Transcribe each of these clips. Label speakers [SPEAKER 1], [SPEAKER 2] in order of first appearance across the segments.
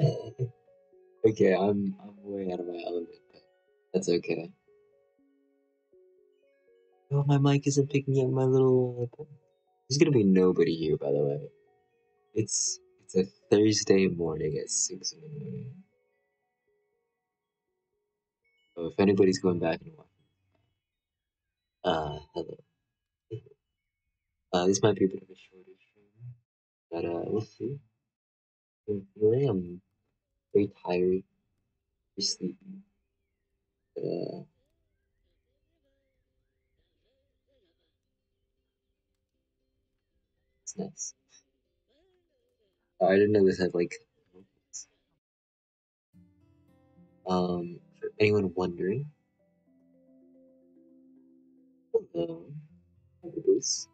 [SPEAKER 1] Okay, I'm way out of my element, but that's okay. Oh, my mic isn't picking up my little. There's gonna be nobody here, by the way. It's a Thursday morning at 6 in the morning. So if anybody's going back and watching, hello. This might be a bit of a shorter stream, but we'll see. I'm very tired, very sleepy. But, it's nice. I didn't know this had like. For anyone wondering, hello, Bruce.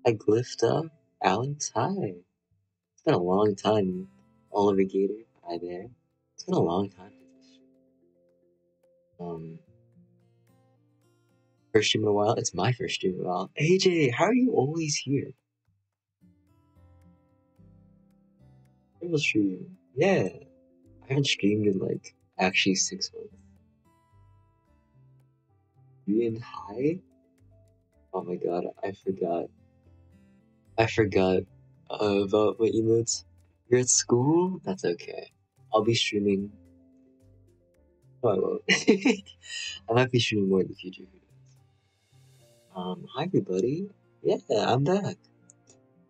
[SPEAKER 1] Hi, Glyfta. Alex, hi. It's been a long time. Oliver Gator, hi there. It's been a long time since this stream. Um, First stream in a while. It's my first stream in a while. AJ, how are you always here? Real stream. Yeah. I haven't streamed in like actually 6 months. You in high? Oh my god, I forgot. I forgot about my emotes. You're at school? That's okay. I'll be streaming. No, I won't. I might be streaming more in the future. Hi everybody. Yeah, I'm back.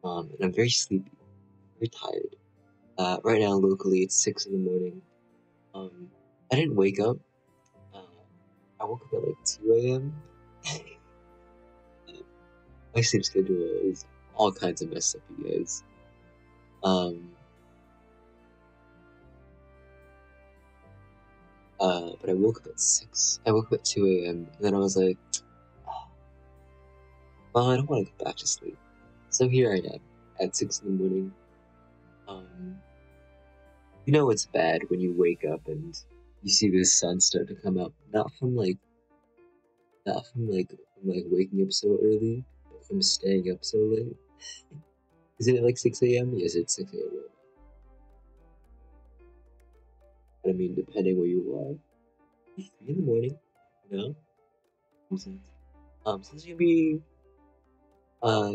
[SPEAKER 1] And I'm very sleepy, very tired. Right now locally it's 6 in the morning. I didn't wake up. Uh, I woke up at like 2 a.m. My sleep schedule is all kinds of messed up, you guys. But I woke up at 6. I woke up at 2 a.m. and then I was like, oh, well, I don't want to go back to sleep. So here I am at 6 in the morning. You know it's bad when you wake up and you see the sun start to come up. Not from waking up so early, but from staying up so late. Isn't it like 6 a.m.? Yes, it's 6 a.m. But I mean, depending where you are, 3 in the morning. No, so it's gonna be uh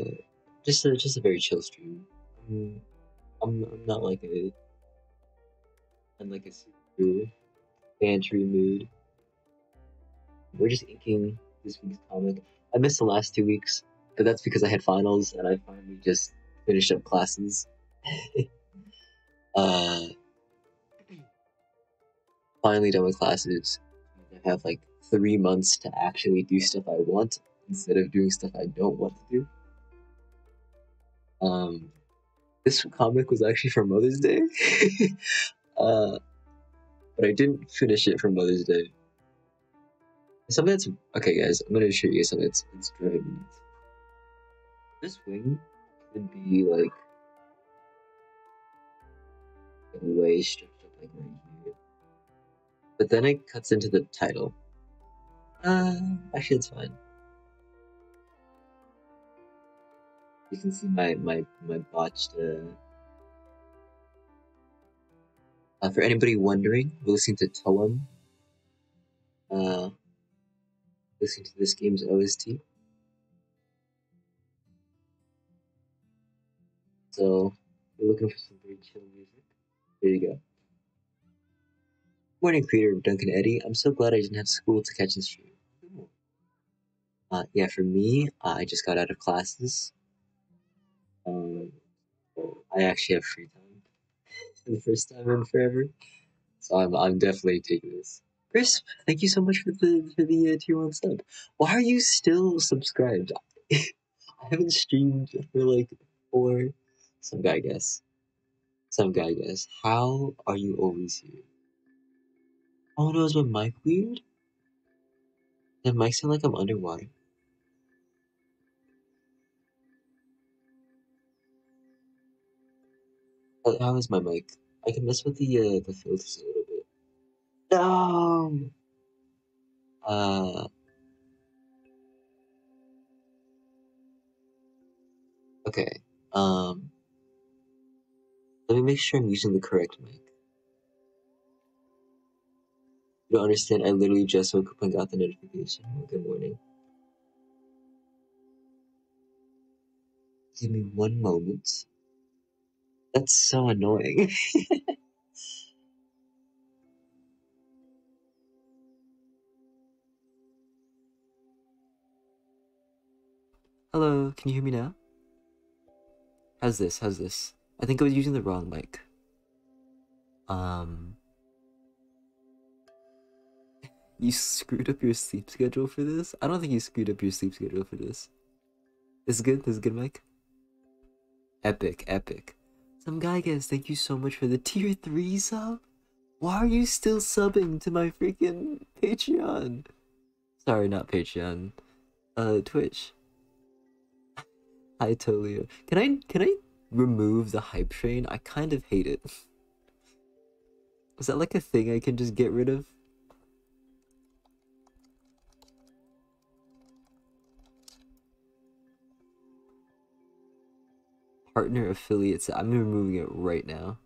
[SPEAKER 1] just a very chill stream. Um, I'm not like a I'm like a super bantry mood. We're just inking this week's comic. I missed the last 2 weeks, but that's because I had finals and I finally just finished up classes. uh, Finally done with classes. I have like 3 months to actually do stuff I want instead of doing stuff I don't want to do. This comic was actually for Mother's Day, uh, but I didn't finish it for Mother's Day. Something that's okay, guys. I'm gonna show you something that's driving me nuts. This wing could be like way stretched up like right here, but then it cuts into the title. Actually, it's fine. You can see my botched. For anybody wondering, we're listening to Toem. Listening to this game's OST. So, we're looking for some very chill music. There you go. Morning, creator of Duncan Eddy. I'm so glad I didn't have school to catch this stream. Yeah, for me, I just got out of classes. So I actually have free time for the first time in forever. So I'm definitely taking this. Chris, thank you so much for the tier 1 sub. Why are you still subscribed? I haven't streamed for like 4. Some guy guess. How are you always here? Oh no, is my mic weird? Does my mic sound like I'm underwater? How is my mic? I can mess with the filters a little bit. No. Uh. Okay. Um. Let me make sure I'm using the correct mic. You don't understand, I literally just woke up and got the notification. Good morning. Give me one moment. That's so annoying. Hello, can you hear me now? How's this? How's this? I think I was using the wrong mic. Um, you screwed up your sleep schedule for this? I don't think you screwed up your sleep schedule for this. This is good? This is good, Mike? Epic, epic. Some guy guys, thank you so much for the tier 3 sub. Why are you still subbing to my freaking Patreon? Sorry, not Patreon. Twitch. Hi, Tolio. Can I remove the hype train? I kind of hate it. Is that like a thing I can just get rid of? Partner affiliates. I'm removing it right now.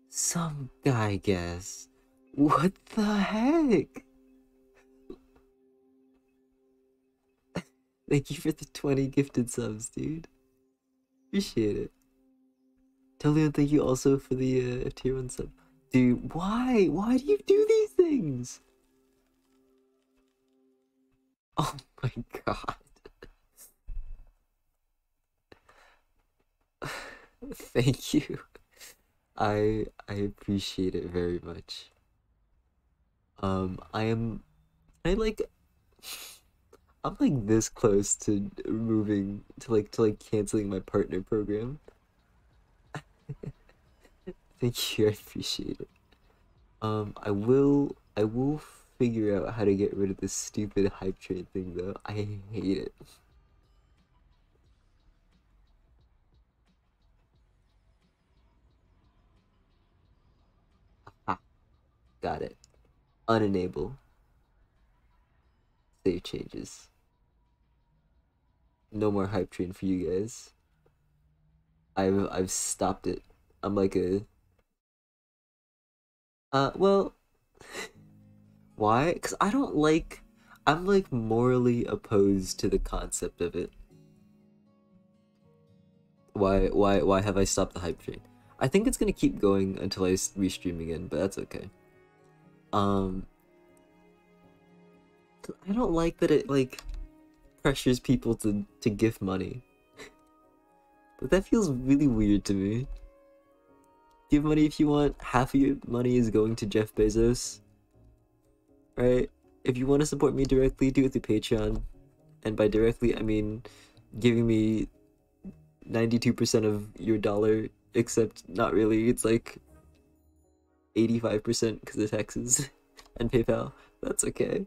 [SPEAKER 1] Some guy guess. What the heck? Thank you for the 20 gifted subs, dude. Appreciate it. Tolian, thank you also for the tier 1 sub. Dude, why? Why do you do these things? Oh my god. Thank you. I appreciate it very much. I am like I'm like this close to moving to like canceling my partner program. Thank you, I appreciate it. I will figure out how to get rid of this stupid hype train thing though. I hate it. Ah, got it. Unenable. Save changes. No more hype train for you guys. I've stopped it. I'm like a well, why? Because I don't like. I'm like morally opposed to the concept of it. Why have I stopped the hype train? I think it's gonna keep going until I restream again, but that's okay. Um, I don't like that it like pressures people to give money. But that feels really weird to me. Give money if you want. Half of your money is going to Jeff Bezos, right? If you want to support me directly, do it through Patreon. And by directly, I mean giving me 92% of your dollar, except not really. It's like 85% because of taxes and PayPal. That's okay.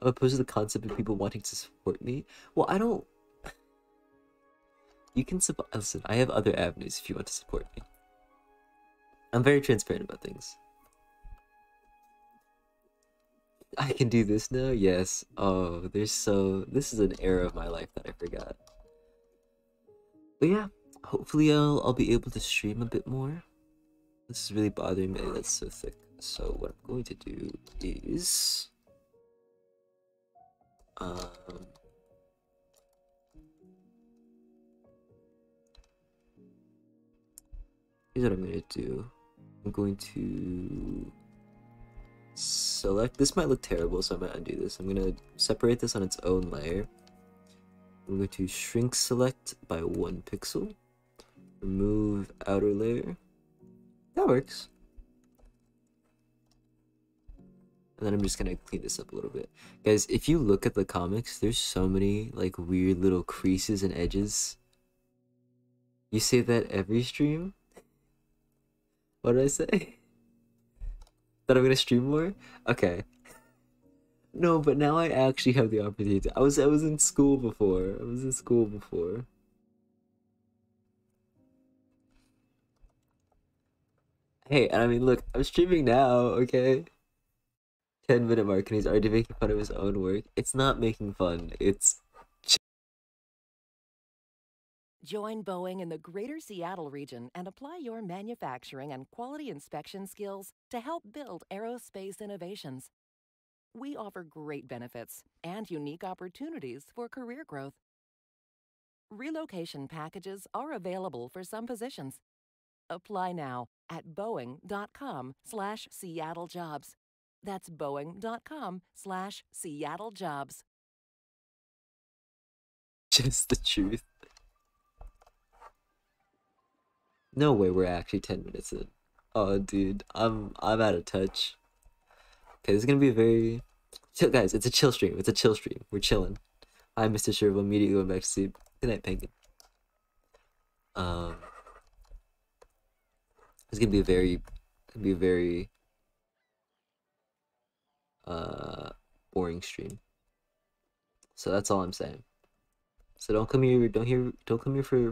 [SPEAKER 1] I'm opposed to the concept of people wanting to support me. Well, I don't. You can support. Listen, I have other avenues if you want to support me. I'm very transparent about things. I can do this now? Yes. Oh, there's so. This is an era of my life that I forgot. But yeah, hopefully I'll be able to stream a bit more. This is really bothering me. That's so thick. So what I'm going to do is here's what I'm gonna do. I'm going to select. This might look terrible, so I'm gonna undo this. I'm gonna separate this on its own layer. I'm going to shrink select by 1 pixel. Remove outer layer. That works. And then I'm just gonna clean this up a little bit. Guys, if you look at the comics, there's so many like weird little creases and edges. You say that every stream? What did I say? That I'm gonna stream more? Okay. No, but now I actually have the opportunity. I was in school before. I was in school before. Hey, and I mean, look, I'm streaming now, okay? 10-minute mark, and he's already making fun of his own work. It's not making fun. It's
[SPEAKER 2] Join Boeing in the greater Seattle region and apply your manufacturing and quality inspection skills to help build aerospace innovations. We offer great benefits and unique opportunities for career growth. Relocation packages are available for some positions. Apply now at boeing.com/Seattle jobs. That's boeing.com/Seattle jobs.
[SPEAKER 1] Just the truth. No way we're actually 10 minutes in. Oh dude, I'm out of touch. Okay, this is gonna be a very chill, guys, it's a chill stream. It's a chill stream. We're chilling. I'm Mr. Sherville, immediately going back to sleep. Good night, Penguin. Um it's gonna be a very uh boring stream. So that's all I'm saying. So don't come here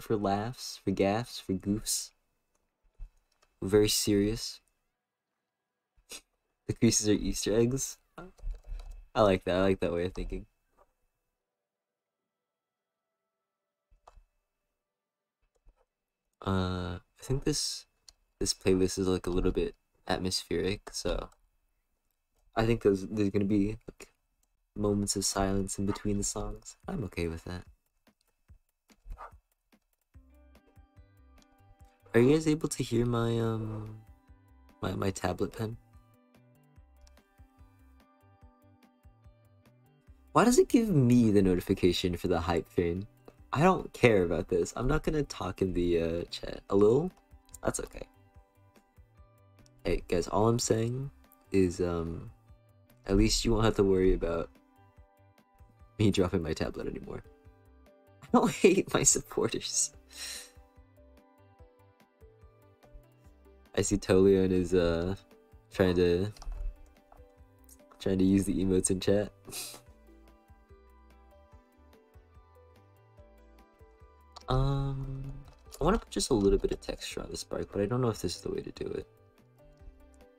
[SPEAKER 1] for laughs, for gaffs, for goofs. We're very serious. The creases are Easter eggs. I like that. I like that way of thinking. I think this playlist is like a little bit atmospheric, so I think there's gonna be like moments of silence in between the songs. I'm okay with that. Are you guys able to hear my tablet pen? Why does it give me the notification for the hype train? I don't care about this. I'm not gonna talk in the chat. A little? That's okay. Hey guys, all I'm saying is at least you won't have to worry about me dropping my tablet anymore. I don't hate my supporters. I see Tolion is trying to use the emotes in chat. I want to put just a little bit of texture on the spark, but I don't know if this is the way to do it.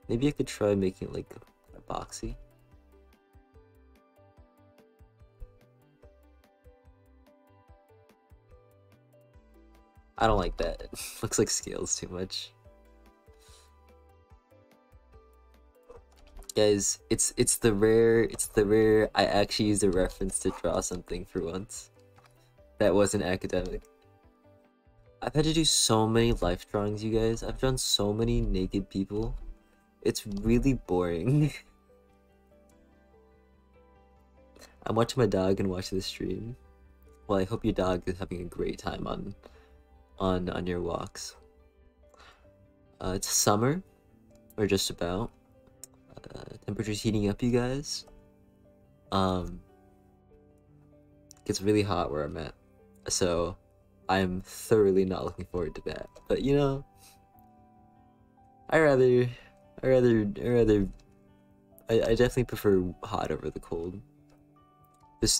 [SPEAKER 1] Maybe I could try making it like a boxy. I don't like that. It looks like scales too much. Guys, it's the rare I actually used a reference to draw something for once. That wasn't academic. I've had to do so many life drawings, you guys. I've drawn so many naked people. It's really boring. I'm watching my dog and watching the stream. Well, I hope your dog is having a great time on your walks. It's summer, or just about. Temperature's heating up, you guys. Gets really hot where I'm at, so I'm thoroughly not looking forward to that. But you know, I definitely prefer hot over the cold.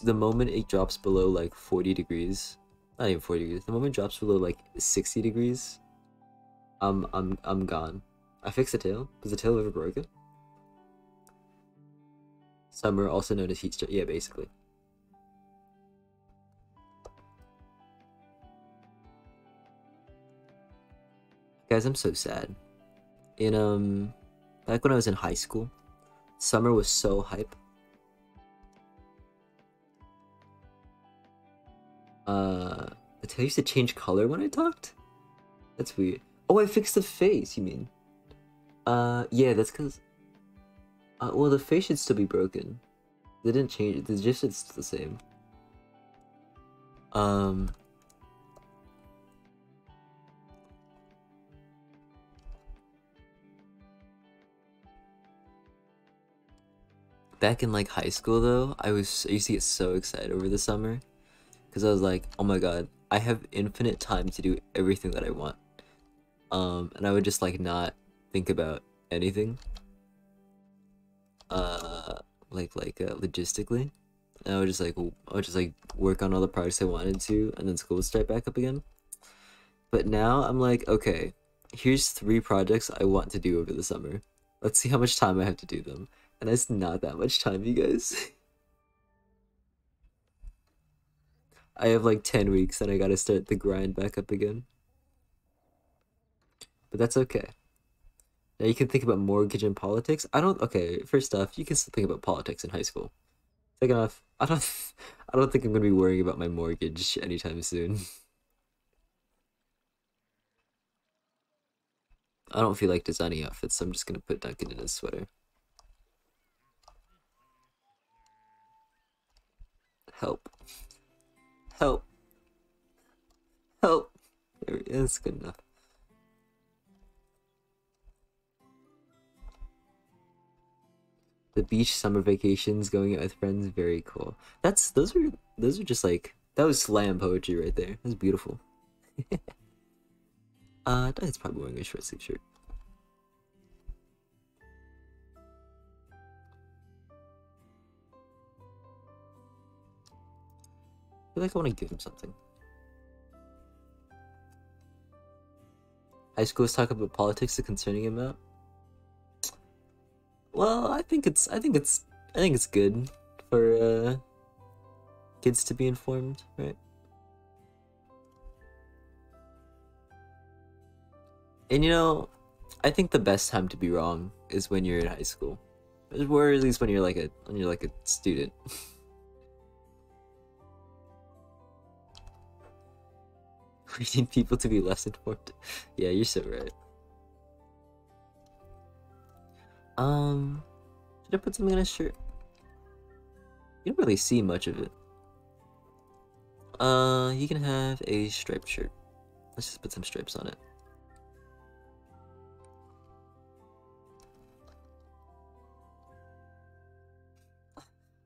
[SPEAKER 1] The moment it drops below like 40 degrees, not even 40 degrees, the moment it drops below like 60 degrees, I'm gone. I fixed the tail. Was the tail ever broken? Summer, also known as heat stroke. Yeah, basically. Guys, I'm so sad. In back when I was in high school, summer was so hype. The tail used to change color when I talked? That's weird. Oh, I fixed the face, you mean? Yeah, that's because... well, the face should still be broken. They didn't change it. The gist is the same. Back in like high school though, I used to get so excited over the summer because I was like, oh my god, I have infinite time to do everything that I want. And I would just like not think about anything. Logistically. And I would just like work on all the projects I wanted to, and then school would start back up again. But now I'm like, okay, here's 3 projects I want to do over the summer. Let's see how much time I have to do them. And it's not that much time, you guys. I have like 10 weeks and I gotta start the grind back up again. But that's okay. Now you can think about mortgage and politics. I don't. Okay, first off, you can still think about politics in high school. Second off, I don't. I don't think I'm gonna be worrying about my mortgage anytime soon. I don't feel like designing outfits, so I'm just gonna put Duncan in his sweater. Help! Help! Help! That's good enough. The beach summer vacations, going out with friends, very cool. Those are just like that was slam poetry right there. That's beautiful. It's probably wearing a short sleeve shirt. I feel like I want to give him something. High school is talk about politics to concerning him about. Well, I think it's good for kids to be informed, right? And you know, I think the best time to be wrong is when you're in high school, or at least when you're like a student. We need people to be less informed. Yeah, you're so right. Should I put something on his shirt? You don't really see much of it. He can have a striped shirt. Let's just put some stripes on it.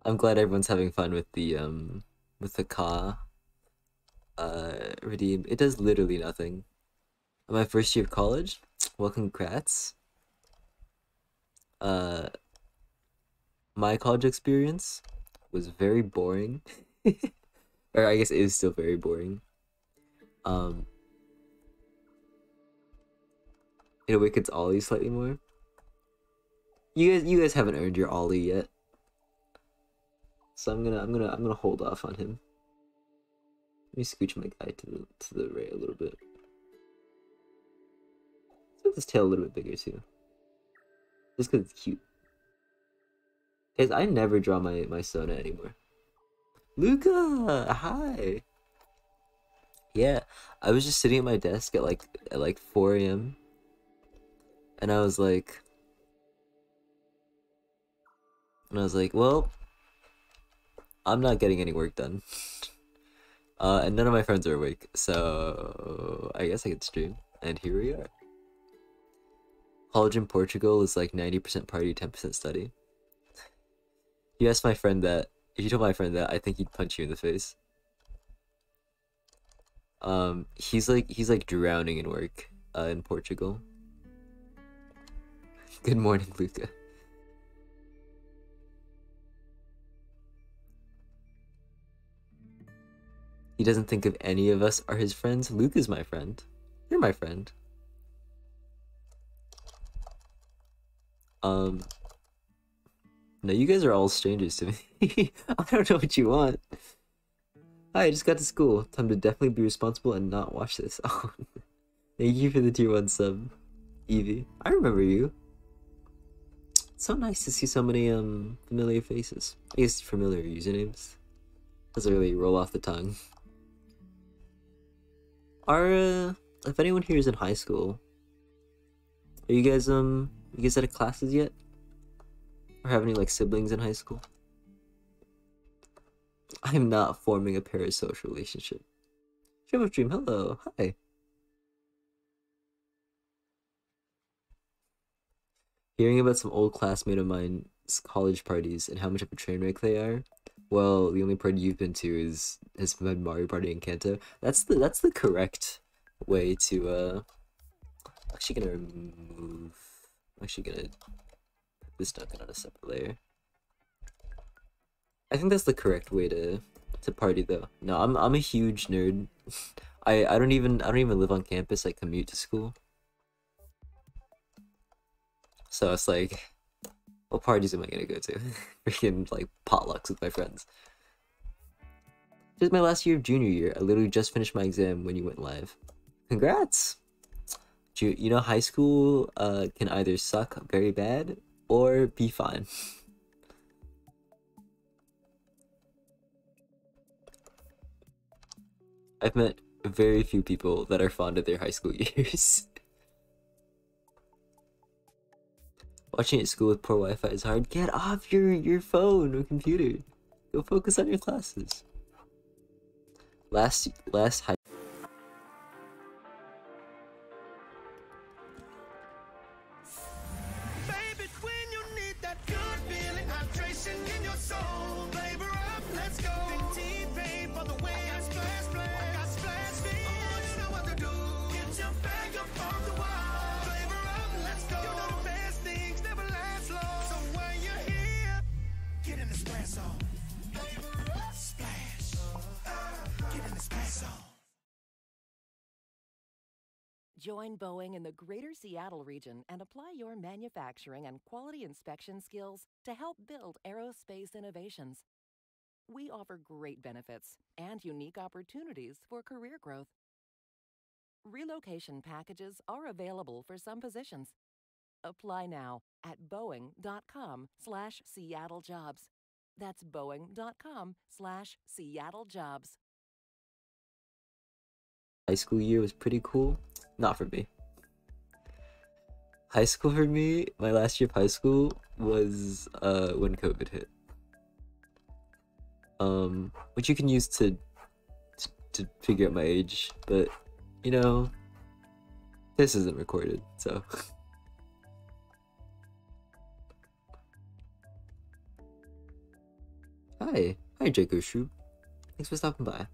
[SPEAKER 1] I'm glad everyone's having fun with the Ka redeem. It does literally nothing. My first year of college? Well, congrats. My college experience was very boring. Or I guess it is still very boring. Um, it awakens Ollie slightly more. You guys haven't earned your Ollie yet. So I'm gonna hold off on him. Let me scooch my guy to the right a little bit. Let's make this tail a little bit bigger too. Just because it's cute. Guys, I never draw my Sona anymore. Luca, hi. Yeah, I was just sitting at my desk at like 4 a.m. and I was like, well, I'm not getting any work done. And none of my friends are awake, so I guess I could stream. And here we are. College in Portugal is like 90% party, 10% study. You asked my friend that. If you told my friend that, I think he'd punch you in the face. He's like drowning in work, in Portugal. Good morning, Luca. He doesn't think of any of us are his friends. Luca's my friend. You're my friend. No, you guys are all strangers to me. I don't know what you want. Hi, I just got to school. Time to definitely be responsible and not watch this. Oh, thank you for the tier 1 sub, Evie. I remember you. It's so nice to see so many familiar faces. I guess familiar usernames. Doesn't really roll off the tongue. If anyone here is in high school, are you guys out of classes yet? Or have any like siblings in high school? I'm not forming a parasocial relationship. Stream of Dream, hello, hi. Hearing about some old classmate of mine's college parties and how much of a train wreck they are. Well, the only party you've been to is Mario Party in Kanto. That's the correct way to I'm actually gonna remove. I'm actually gonna put this Duncan on a separate layer. I think that's the correct way to party though. No, I'm a huge nerd. I don't even live on campus. I commute to school. So it's like, what parties am I gonna go to? Freaking like potlucks with my friends. This is my last year of junior year. I literally just finished my exam when you went live. Congrats! You know, high school can either suck very bad or be fine. I've met very few people that are fond of their high school years. Watching at school with poor Wi-Fi is hard. Get off your phone or computer. Go focus on your classes. Last high.
[SPEAKER 3] Baby, when you need that good feeling, hydration in your soul. Flavor up, let's go. T-Pain for the way I splash, splash. I splash feet. Oh, you know what to do. Get your bag up on the wall. Flavor up, let's go. You know the best things never last long. So when you're here, get in the splash zone. Splash. Get in the splash zone.
[SPEAKER 2] Join Boeing in the greater Seattle region and apply your manufacturing and quality inspection skills to help build aerospace innovations. We offer great benefits and unique opportunities for career growth. Relocation packages are available for some positions. Apply now at boeing.com/SeattleJobs. That's boeing.com/SeattleJobs.
[SPEAKER 1] High school year was pretty cool. Not for me. High school for me, my last year of high school was when COVID hit. Which you can use to figure out my age, but you know, this isn't recorded, so. Hi, Jaco Shroop. Thanks for stopping by.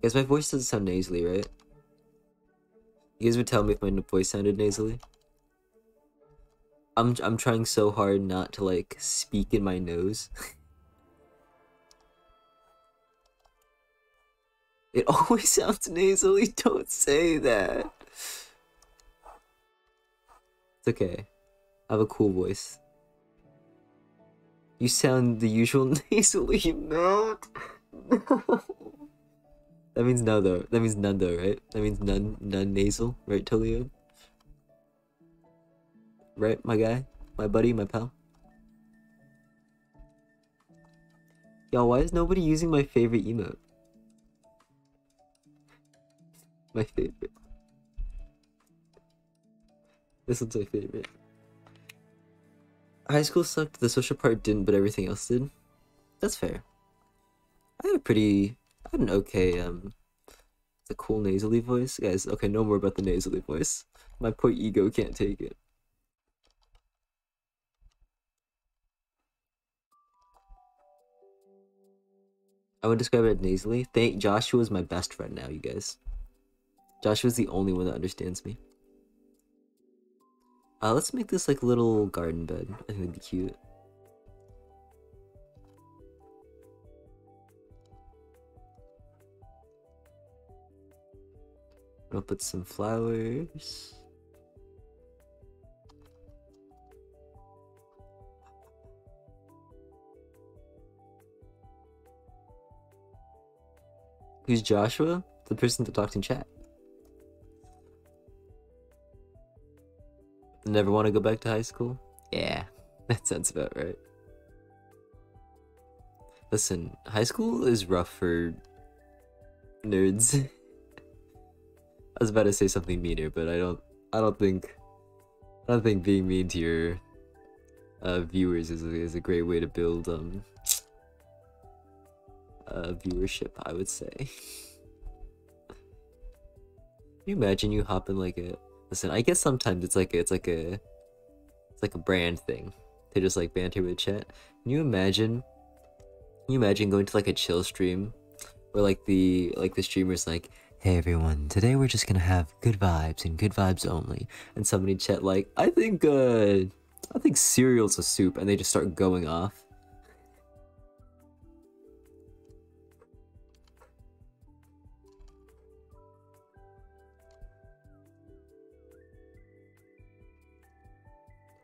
[SPEAKER 1] Guys, my voice doesn't sound nasally, right? You guys would tell me if my voice sounded nasally. I'm trying so hard not to like speak in my nose. It always sounds nasally. Don't say that. It's okay. I have a cool voice. You sound the usual nasally. No. That means no though. That means none though, right? That means none nasal, right, Tolio? Right, my guy? My buddy, my pal? Y'all, why is nobody using my favorite emote? My favorite. This one's my favorite. High school sucked, the social part didn't, but everything else did. That's fair. I had an okay, it's a cool nasally voice. Guys, okay, no more about the nasally voice. My poor ego can't take it. I would describe it nasally. Joshua's my best friend now, you guys. Joshua's the only one that understands me. Let's make this like a little garden bed. I think it'd be cute. I'll put some flowers. Who's Joshua? The person that talked in chat. Never want to go back to high school? Yeah, that sounds about right. Listen, high school is rough for nerds. I was about to say something meaner, but I don't think being mean to your viewers is a great way to build viewership, I would say. Can you imagine you hop in like a listen, I guess sometimes it's like a brand thing to just like banter with chat. Can you imagine going to like a chill stream where like the streamer's like, hey everyone, today we're just gonna have good vibes and good vibes only, and somebody in chat like, I think cereal's a soup, and they just start going off.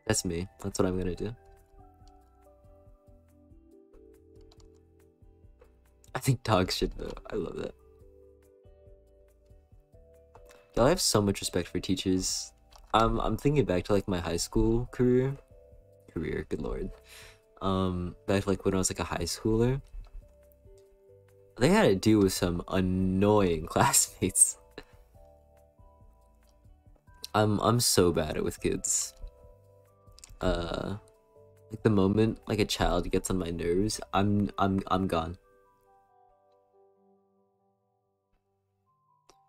[SPEAKER 1] That's me. That's what I'm gonna do. think dogs should know. I love that. Y'all have so much respect for teachers. I'm thinking back to like my high school career. Good lord. Back to like when I was like a high schooler. They had to deal with some annoying classmates. I'm so bad at with kids. Like the moment like a child gets on my nerves, I'm gone.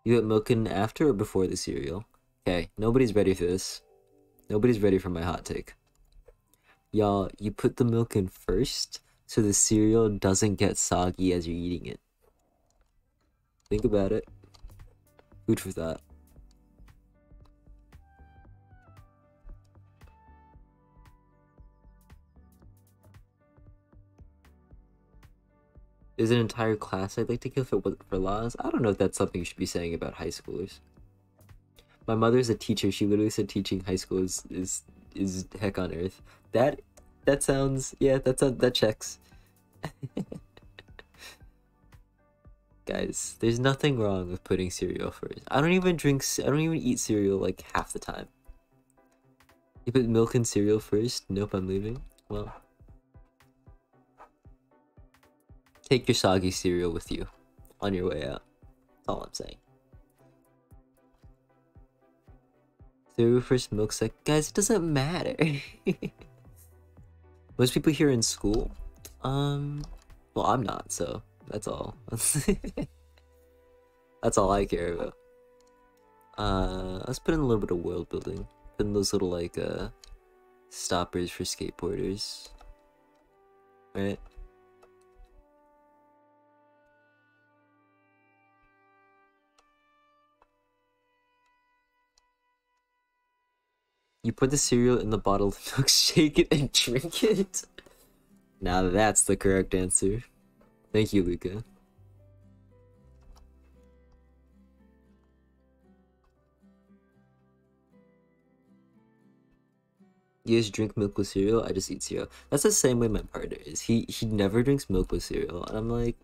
[SPEAKER 1] You get milk in after or before the cereal? Okay, nobody's ready for this. Nobody's ready for my hot take. Y'all, you put the milk in first so the cereal doesn't get soggy as you're eating it. Think about it. Food for thought. There's an entire class I'd like to kill for laws. I don't know if that's something you should be saying about high schoolers. My mother's a teacher. She literally said teaching high school is heck on earth. That sounds, yeah, that checks. Guys, there's nothing wrong with putting cereal first. I don't even eat cereal like half the time. You put milk and cereal first? Nope, I'm leaving. Well, take your soggy cereal with you on your way out. That's all I'm saying. Cereal first, milk second. Guys, it doesn't matter. Most people here in school, well, I'm not, so that's all. That's all I care about. Let's put in a little bit of world building. Put in those little like stoppers for skateboarders. Right? You put the cereal in the bottle of milk, shake it, and drink it? Now that's the correct answer. Thank you, Luca. You guys drink milk with cereal? I just eat cereal. That's the same way my partner is. He never drinks milk with cereal, and I'm like,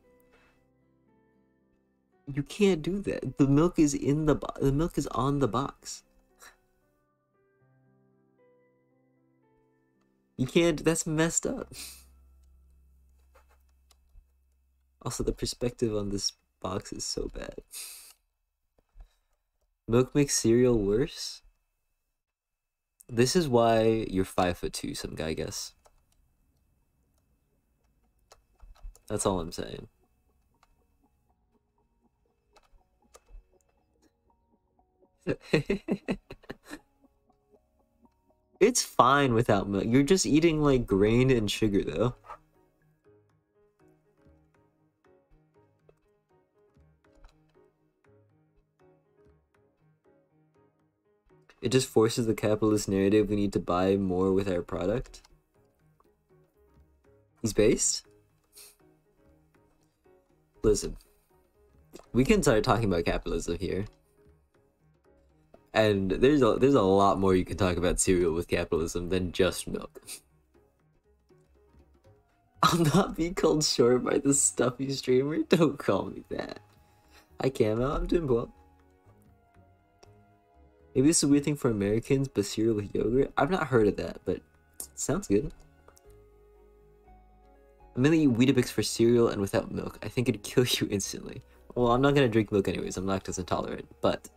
[SPEAKER 1] you can't do that. The milk is in the milk is on the box. You can't. That's messed up. Also, the perspective on this box is so bad. Milk makes cereal worse? This is why you're 5'2", some guy, I guess. That's all I'm saying. It's fine without milk. You're just eating like grain and sugar though. It just forces the capitalist narrative we need to buy more with our product. He's based? Listen, we can start talking about capitalism here. And there's a lot more you can talk about cereal with capitalism than just milk. I'll not be called short by the stuffy streamer. Don't call me that. Hi Camo, I'm doing well. Maybe this is a weird thing for Americans, but cereal with yogurt? I've not heard of that, but sounds good. I mainly eat Weetabix for cereal and without milk. I think it'd kill you instantly. Well, I'm not gonna drink milk anyways. I'm lactose intolerant, but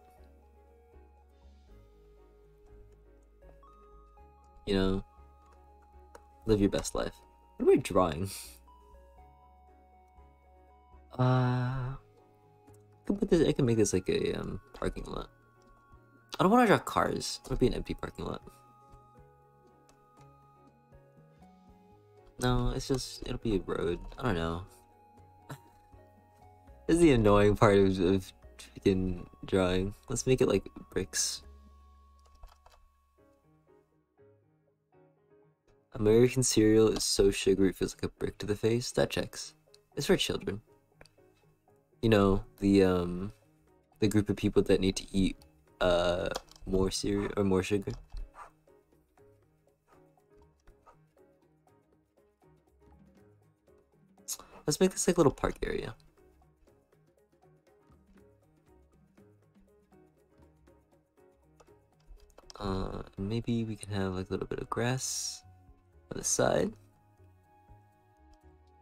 [SPEAKER 1] you know, live your best life. What am I drawing? I can put this. I can make this like a parking lot. I don't want to draw cars. It would be an empty parking lot. No, it's just it'll be a road. I don't know. This is the annoying part of freaking drawing. Let's make it like bricks. American cereal is so sugary it feels like a brick to the face. That checks. It's for children. You know, the group of people that need to eat more cereal or more sugar. Let's make this like a little park area. Maybe we can have like a little bit of grass on the side.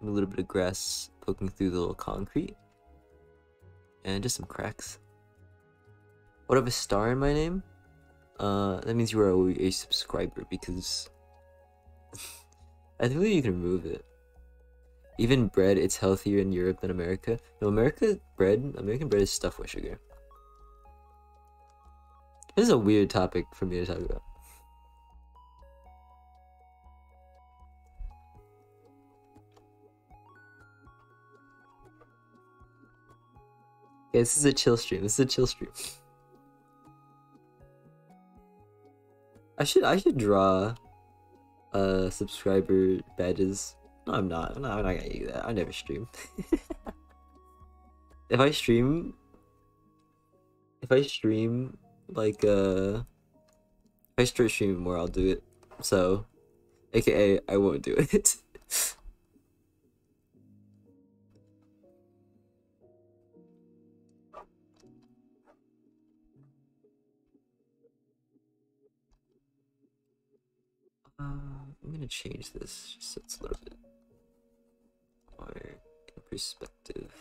[SPEAKER 1] A little bit of grass poking through the little concrete. And just some cracks. What have a star in my name? That means you are a subscriber because I think you can remove it. Even bread, it's healthier in Europe than America. No, American bread is stuffed with sugar. This is a weird topic for me to talk about. Yeah, this is a chill stream. I should draw subscriber badges. No, I'm not. I'm not gonna do that. I never stream. If I stream like if I start streaming more, I'll do it. So, aka I won't do it. I'm gonna change this just so it's a little bit more in perspective.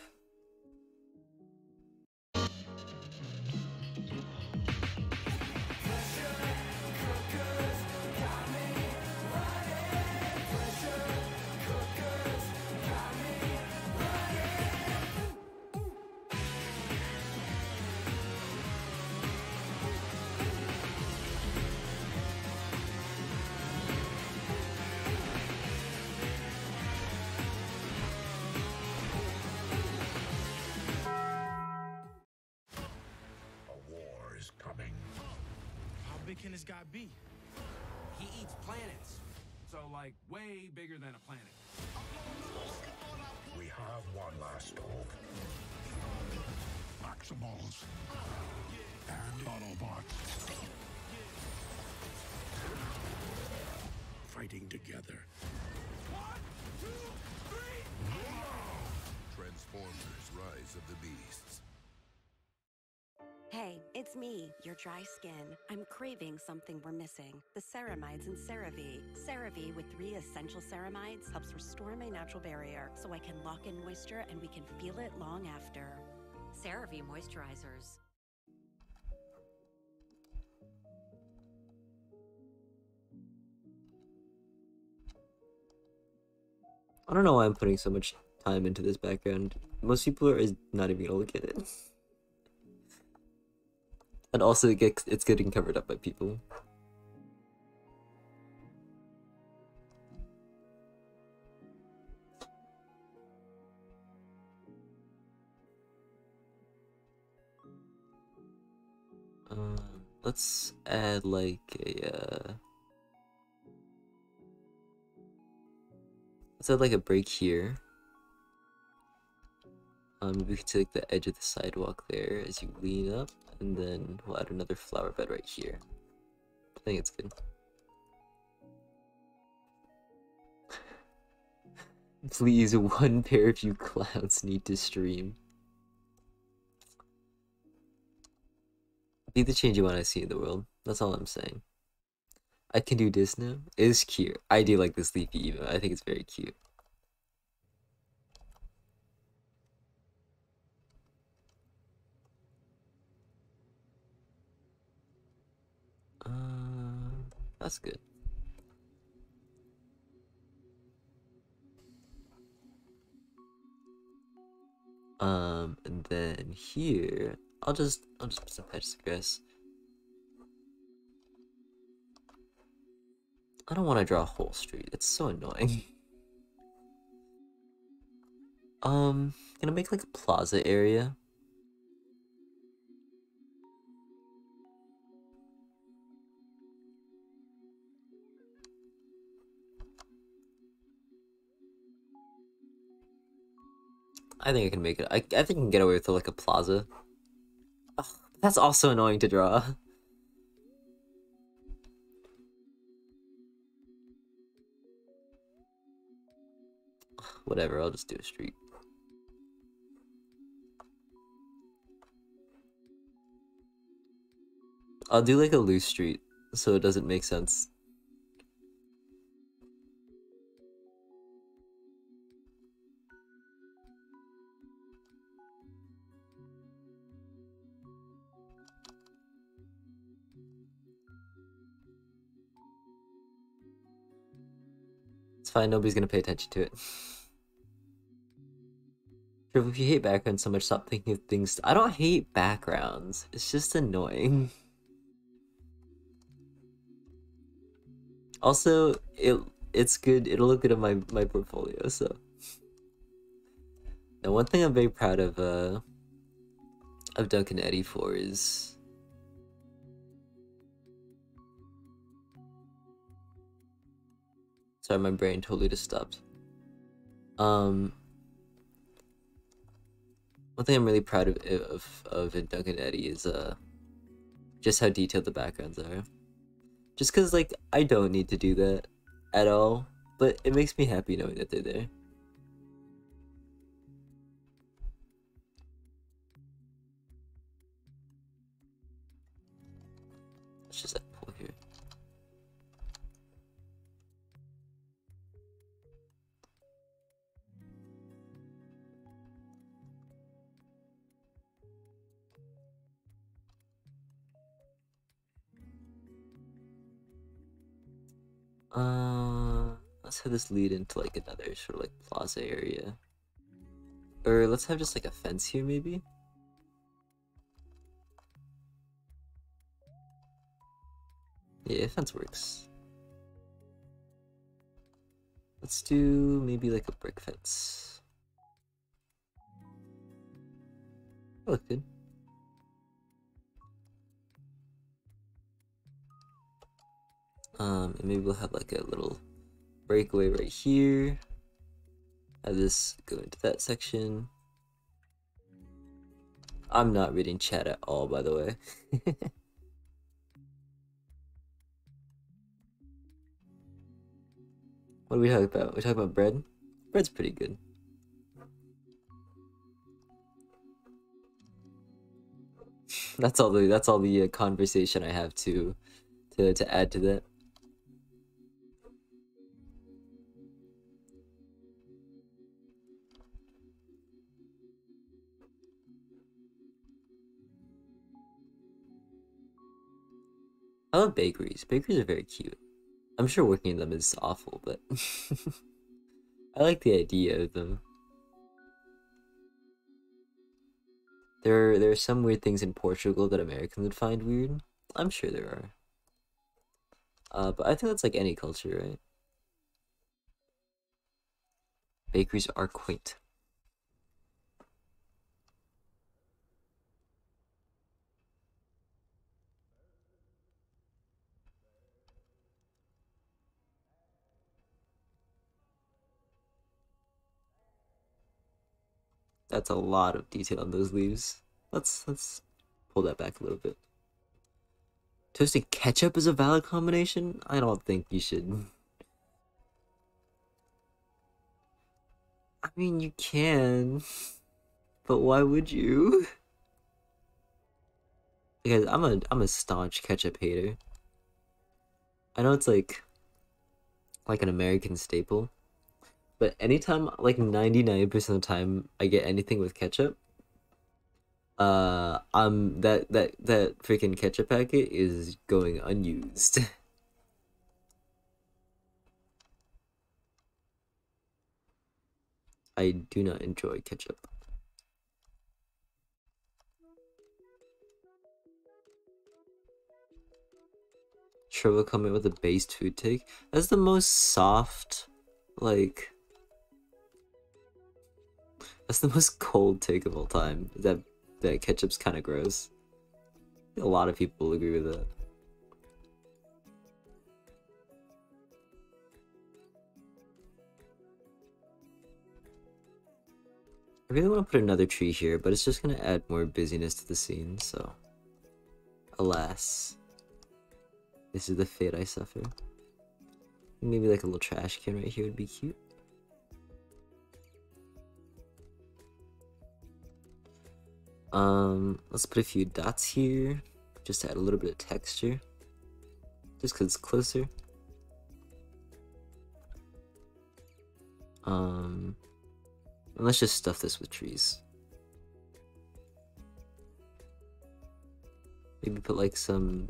[SPEAKER 3] Can this guy be?
[SPEAKER 4] He eats planets. So, like, way bigger than a planet.
[SPEAKER 5] We have one last hope. Maximals and Autobots fighting together.
[SPEAKER 3] 1, 2, 3.
[SPEAKER 5] Transformers: Rise of the Beasts.
[SPEAKER 6] Hey, it's me, your dry skin. I'm craving something we're missing. The ceramides in CeraVe. CeraVe with 3 essential ceramides helps restore my natural barrier so I can lock in moisture and we can feel it long after. CeraVe moisturizers.
[SPEAKER 1] I don't know why I'm putting so much time into this background. Most people are not even gonna look at it. And also it's getting covered up by people. Let's add like a let's add like a break here. We could take the edge of the sidewalk there as you lean up, and then we'll add another flower bed right here. I think it's good. Please, one pair of you clowns need to stream. Be the change you want to see in the world. That's all I'm saying. I can do this now. It's cute. I do like the sleepy emo. I think it's very cute. That's good. And then here, I'll just put some patches of grass. I don't want to draw a whole street. It's so annoying. Gonna make like a plaza area. I think I can make it. I think I can get away with like a plaza. Ugh, that's also annoying to draw. Whatever, I'll just do a street. I'll do like a loose street, so it doesn't make sense. It's fine, nobody's gonna pay attention to it. If you hate backgrounds so much, stop thinking of things. I don't hate backgrounds. It's just annoying. Also, it's good. It'll look good on my portfolio. So, now one thing I'm very proud of Duncan Eddy for is sorry, my brain totally just stopped. One thing I'm really proud of in Duncan Eddy is just how detailed the backgrounds are. Just because, like, I don't need to do that at all, but it makes me happy knowing that they're there. Let's just pull here. Let's have this lead into like another sort of like plaza area. Or let's have just like a fence here maybe? Yeah, fence works. Let's do maybe like a brick fence. That look good. And maybe we'll have like a little breakaway right here. Have this go into that section. I'm not reading chat at all, by the way. What are we talking about? We talking about bread? Bread's pretty good. That's all the conversation I have to add to that. I love bakeries. Bakeries are very cute. I'm sure working in them is awful, but I like the idea of them. There are some weird things in Portugal that Americans would find weird. I'm sure there are. But I think that's like any culture, right? Bakeries are quaint. That's a lot of detail on those leaves. Let's pull that back a little bit. Toasted ketchup is a valid combination? I don't think you should. I mean, you can, but why would you? Because I'm a staunch ketchup hater. I know it's like an American staple, but anytime, like 99% of the time, I get anything with ketchup, that freaking ketchup packet is going unused. I do not enjoy ketchup. Trevor coming with a based food take. That's the most soft, like, that's the most cold take of all time. That ketchup's kind of gross. A lot of people agree with that. I really want to put another tree here, but it's just going to add more busyness to the scene, so alas. This is the fate I suffer. Maybe like a little trash can right here would be cute. Let's put a few dots here, just to add a little bit of texture, just because it's closer. And let's just stuff this with trees. Maybe put like some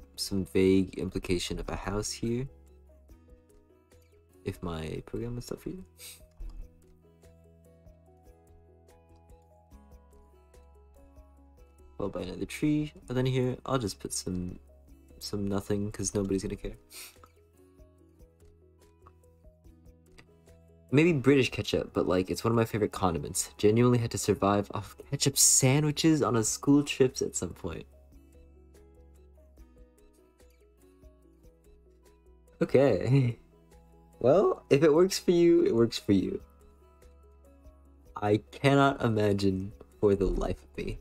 [SPEAKER 1] vague implication of a house here. If my program is stuff for you. Followed by another tree, and then here I'll just put some nothing because nobody's gonna care. Maybe British ketchup, but like it's one of my favorite condiments. Genuinely had to survive off ketchup sandwiches on a school trips at some point. Okay. Well, if it works for you, it works for you. I cannot imagine for the life of me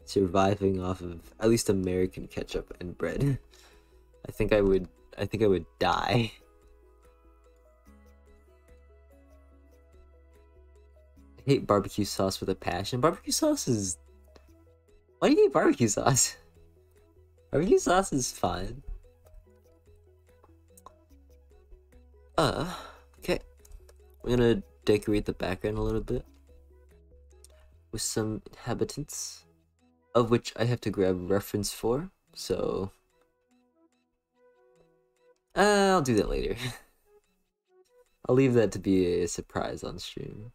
[SPEAKER 1] surviving off of at least American ketchup and bread. I think I would die. I hate barbecue sauce with a passion. Barbecue sauce is... Why do you hate barbecue sauce? Barbecue sauce is fine. Okay. We're gonna decorate the background a little bit with some inhabitants, of which I have to grab reference for, so... I'll do that later. I'll leave that to be a surprise on stream.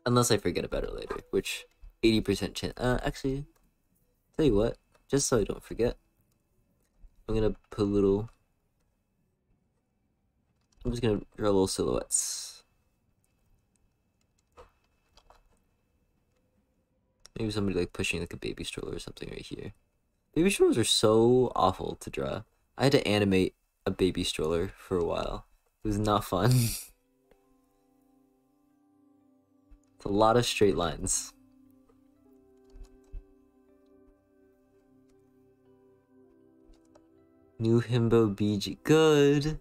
[SPEAKER 1] Unless I forget about it later, which 80% chance. Actually, tell you what, just so I don't forget, I'm gonna put a little. I'm just gonna draw little silhouettes. Maybe somebody like pushing like a baby stroller or something right here. Baby strollers are so awful to draw. I had to animate a baby stroller for a while. It was not fun. It's a lot of straight lines. New himbo BG. Good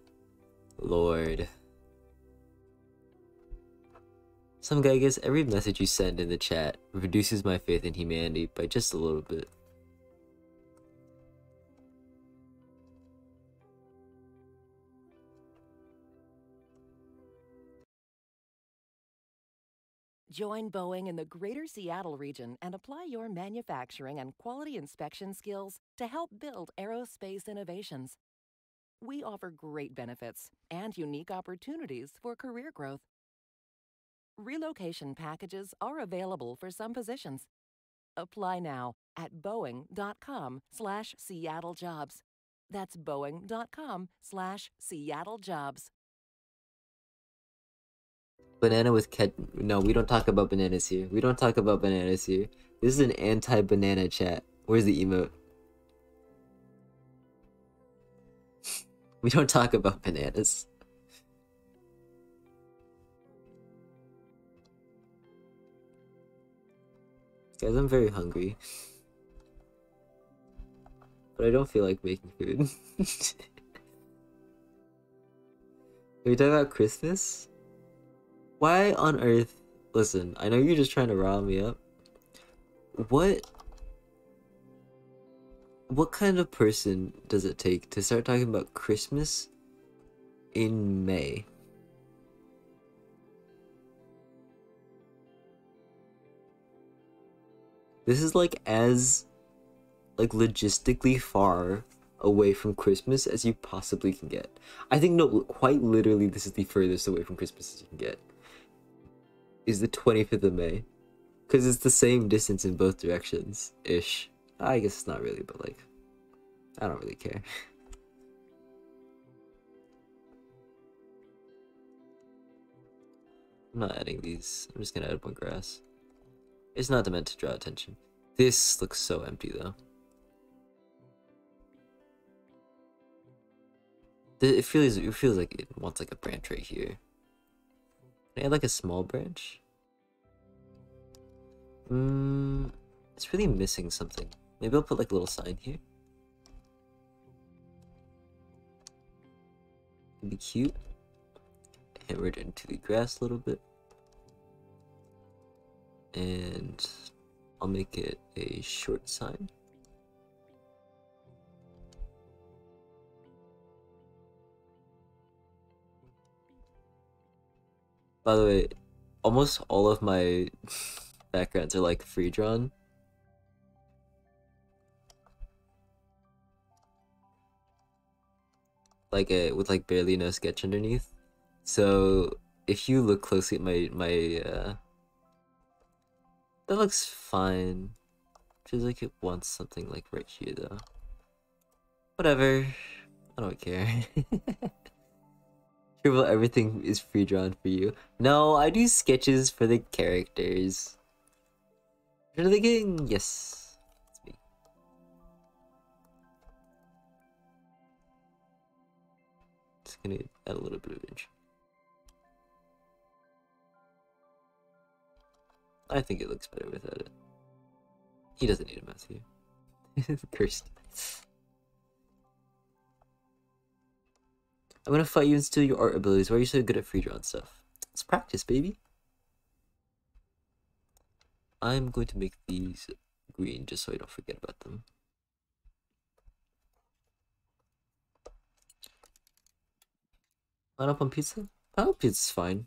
[SPEAKER 1] Lord. Some guy gets every message you send in the chat reduces my faith in humanity by just a little bit.
[SPEAKER 2] Join Boeing in the greater Seattle region and apply your manufacturing and quality inspection skills to help build aerospace innovations. We offer great benefits and unique opportunities for career growth. Relocation packages are available for some positions. Apply now at boeing.com/SeattleJobs. That's boeing.com/SeattleJobs.
[SPEAKER 1] Banana with No, we don't talk about bananas here. We don't talk about bananas here. This is an anti-banana chat. Where's the emote? We don't talk about bananas. Guys, I'm very hungry. But I don't feel like making food. Are we talking about Christmas? Why on earth... Listen, I know you're just trying to rile me up. What kind of person does it take to start talking about Christmas in May? This is like as like logistically far away from Christmas as you possibly can get. I think no, quite literally this is the furthest away from Christmas as you can get. Is the 25th of May. Because it's the same distance in both directions, ish. I guess it's not really, but like, I don't really care. I'm not adding these. I'm just gonna add more grass. It's not meant to draw attention. This looks so empty though. It feels like it wants like a branch right here. Can I add like a small branch? It's really missing something. Maybe I'll put like a little sign here. to be cute. Hammer it into the grass a little bit. And I'll make it a short sign. By the way, almost all of my backgrounds are like free drawn. Like with like barely no sketch underneath. So if you look closely at my that looks fine. Feels like it wants something like right here though. Whatever. I don't care. Sure, well, everything is free drawn for you. No, I do sketches for the characters. Are they getting? Yes. It's me. Just gonna add a little bit of intro. I think it looks better without it. He doesn't need a Matthew. Cursed. I'm gonna fight you and steal your art abilities. Why are you so good at free drawn stuff? It's practice, baby. I'm going to make these green just so I don't forget about them. Pineapple on pizza? Pineapple pizza's fine.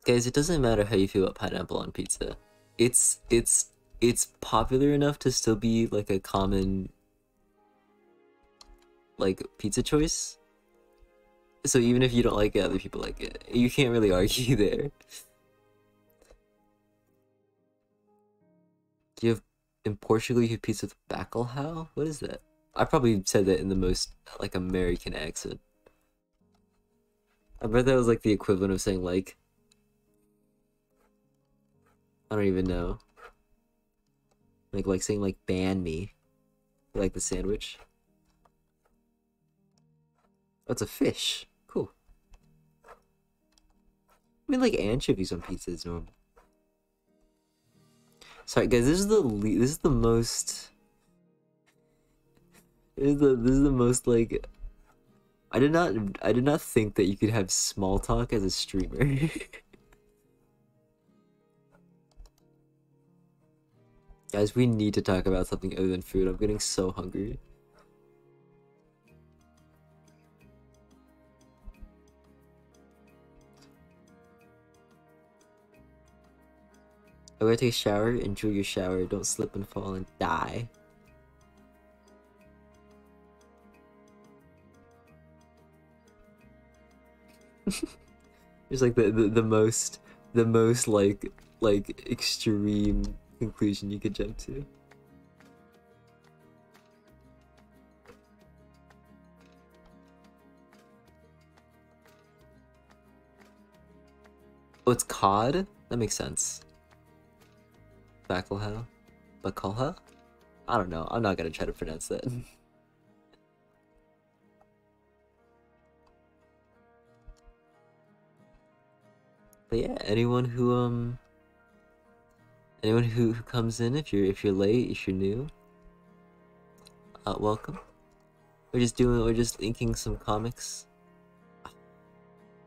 [SPEAKER 1] Guys, it doesn't matter how you feel about pineapple on pizza. It's popular enough to still be like a common like pizza choice. So even if you don't like it, other people like it. You can't really argue there. Do you have in Portugal you have pizza with bacalhau? What is that? I probably said that in the most like American accent. I bet that was like the equivalent of saying like I don't even know. Like saying like ban me. Like the sandwich. Oh, it's a fish. Cool. I mean like anchovies on pizza is normal. Sorry guys, this is the most this is the most like I did not think that you could have small talk as a streamer. Guys, we need to talk about something other than food. I'm getting so hungry. I gotta take a shower. Enjoy your shower. Don't slip and fall and die. It's like the most like extreme conclusion you could jump to. Oh, it's cod? That makes sense. Bacalhau? Bacalhau? I don't know. I'm not gonna try to pronounce that. But yeah, anyone who comes in, if you're late, if you're new, welcome. We're just inking some comics.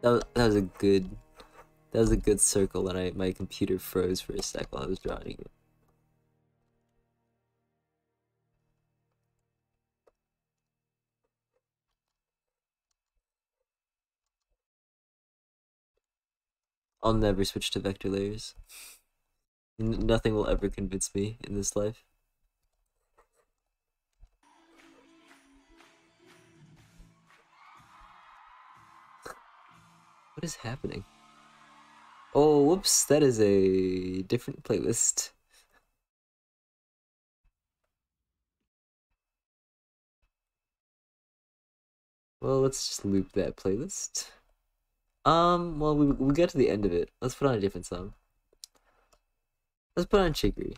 [SPEAKER 1] That was a good circle, and my computer froze for a sec while I was drawing it. I'll never switch to vector layers. Nothing will ever convince me in this life. What is happening? Oh, whoops, that is a different playlist. Well, let's just loop that playlist. Well, we got to the end of it. Let's put on a different song. Let's put on Chicory.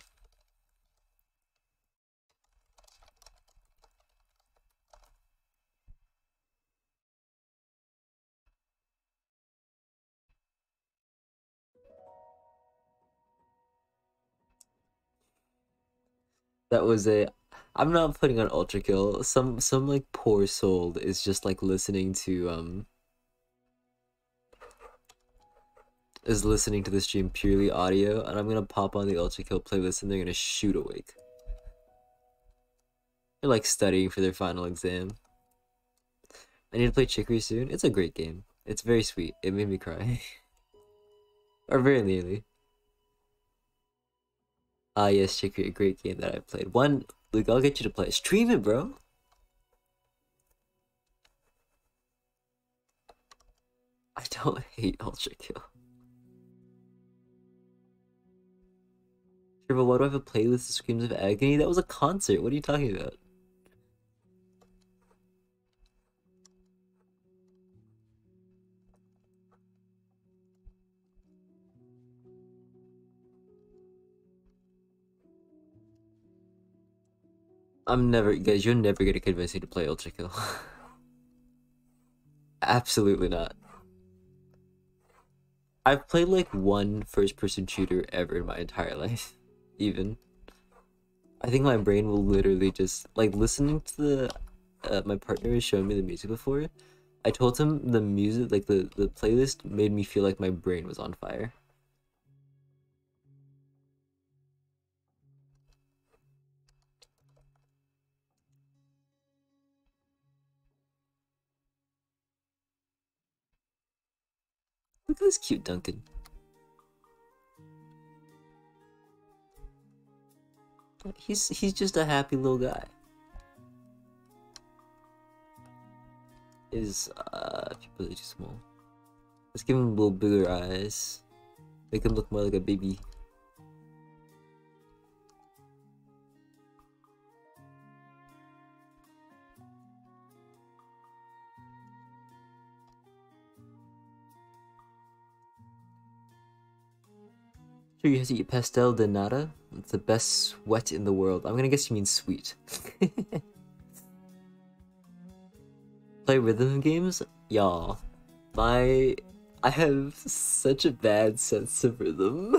[SPEAKER 1] That was a I'm not putting on Ultra Kill. Some like poor soul is just like listening to the stream purely audio, and I'm gonna pop on the Ultra Kill playlist and they're gonna shoot awake. They're like studying for their final exam. I need to play Chicory soon. It's a great game. It's very sweet. It made me cry. Or very nearly. Ah yes, Chicory, a great game that I played. One, Luke, I'll get you to play. Stream it, bro. I don't hate Ultra Kill. Sure, but why do I have a playlist of Screams of Agony? That was a concert. What are you talking about? I'm never, guys, you're never gonna convince me to play Ultra Kill. Absolutely not. I've played like one first-person shooter ever in my entire life, even. I think my brain will literally just, like, listening to the, my partner was showing me the music before. I told him the music, like, the playlist made me feel like my brain was on fire. Look at this cute Duncan. He's just a happy little guy. Is really too small. Let's give him a little bigger eyes. Make him look more like a baby. Sure, you have to eat pastel de nata. It's the best sweat in the world. I'm gonna guess you mean sweet. Play rhythm games? Y'all. I have such a bad sense of rhythm.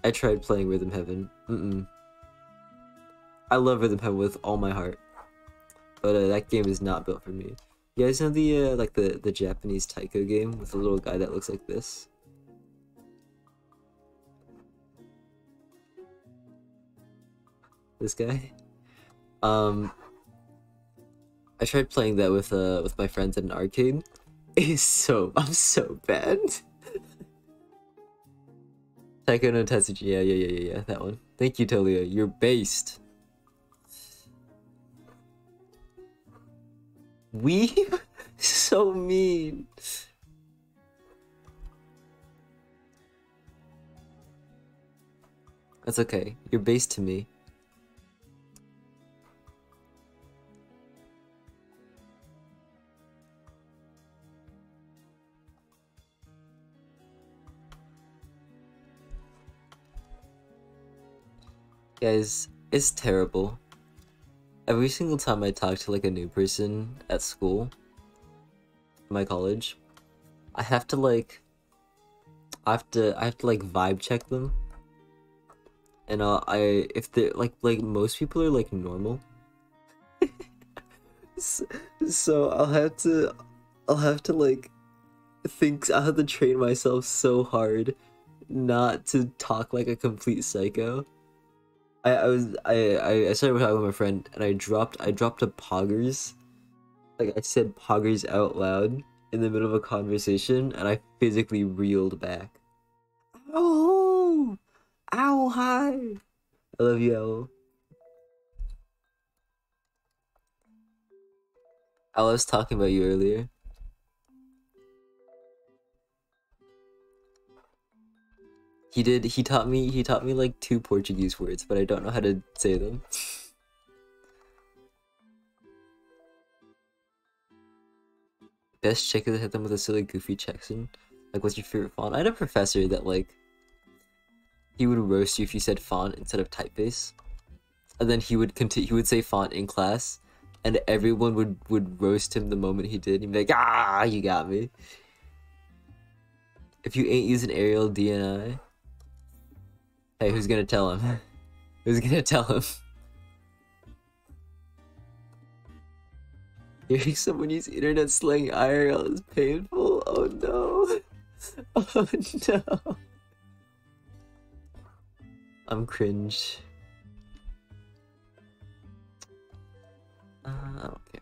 [SPEAKER 1] I tried playing Rhythm Heaven. I love Rhythm Heaven with all my heart. But that game is not built for me. You guys know the like the Japanese taiko game with a little guy that looks like this? This guy? I tried playing that with my friends at an arcade. I'm so bad. Taiko no Tetsuji, yeah, that one. Thank you, Tolia. You're based. Weeb? So mean. That's okay. You're based to me. Guys, it's terrible. Every single time I talk to like a new person at school, my college, I have to like vibe check them. And if they're like most people are like normal. So I'll have to like I'll have to train myself so hard not to talk like a complete psycho. I started talking with my friend and I dropped a poggers. Like I said poggers out loud in the middle of a conversation and I physically reeled back. Oh, ow, hi. I love you, Owl. I was talking about you earlier. He taught me like 2 Portuguese words, but I don't know how to say them. Best check is to hit them with a silly goofy checksum. Like, what's your favorite font? I had a professor that like he would roast you if you said font instead of typeface. And then he would say font in class and everyone would roast him the moment he did. He'd be like, ah, you got me. If you ain't using Arial DNI, hey, who's gonna tell him? Who's gonna tell him? Hearing someone use internet slang IRL is painful. Oh no. Oh no. I'm cringe. Okay.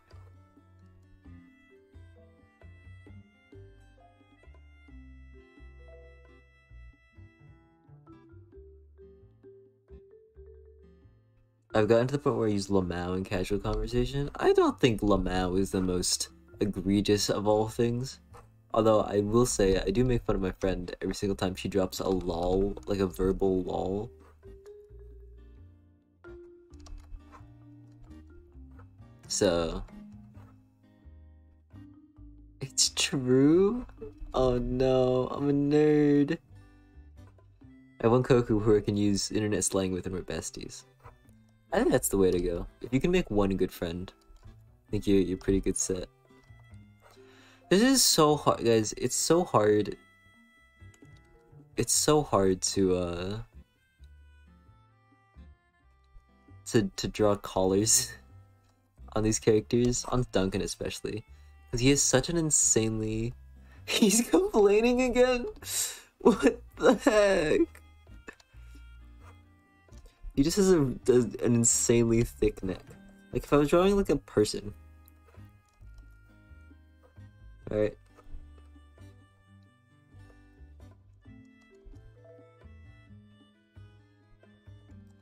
[SPEAKER 1] I've gotten to the point where I use Lamau in casual conversation. I don't think Lamau is the most egregious of all things. Although I will say, I do make fun of my friend every single time she drops a lol, like a verbal lol. So... It's true? Oh no, I'm a nerd. I have one Koku who I can use internet slang with and we're besties. I think that's the way to go. If you can make one good friend, I think you're pretty good set. This is so hard, guys. It's so hard. It's so hard to draw collars on these characters, on Duncan especially, because he is such an insanely. He's complaining again. What the heck? He just has an insanely thick neck. Like if I was drawing like a person. Alright.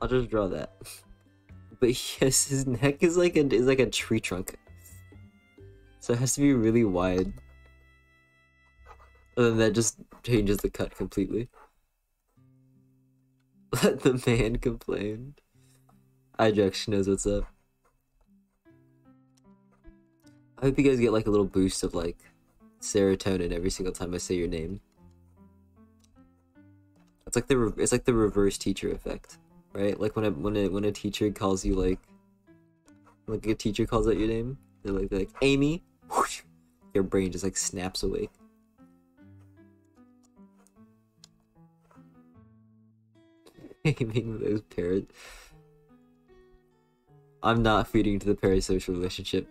[SPEAKER 1] I'll just draw that. But yes, his neck is like a tree trunk. So it has to be really wide. And then that just changes the cut completely. Let the man complain. Ijax knows what's up. I hope you guys get like a little boost of like serotonin every single time I say your name. It's like the reverse teacher effect, right? Like when a teacher calls you like a teacher calls out your name, they're like Amy, whoosh, your brain just like snaps awake. Aiming those parrots. I'm not feeding into the parasocial relationship.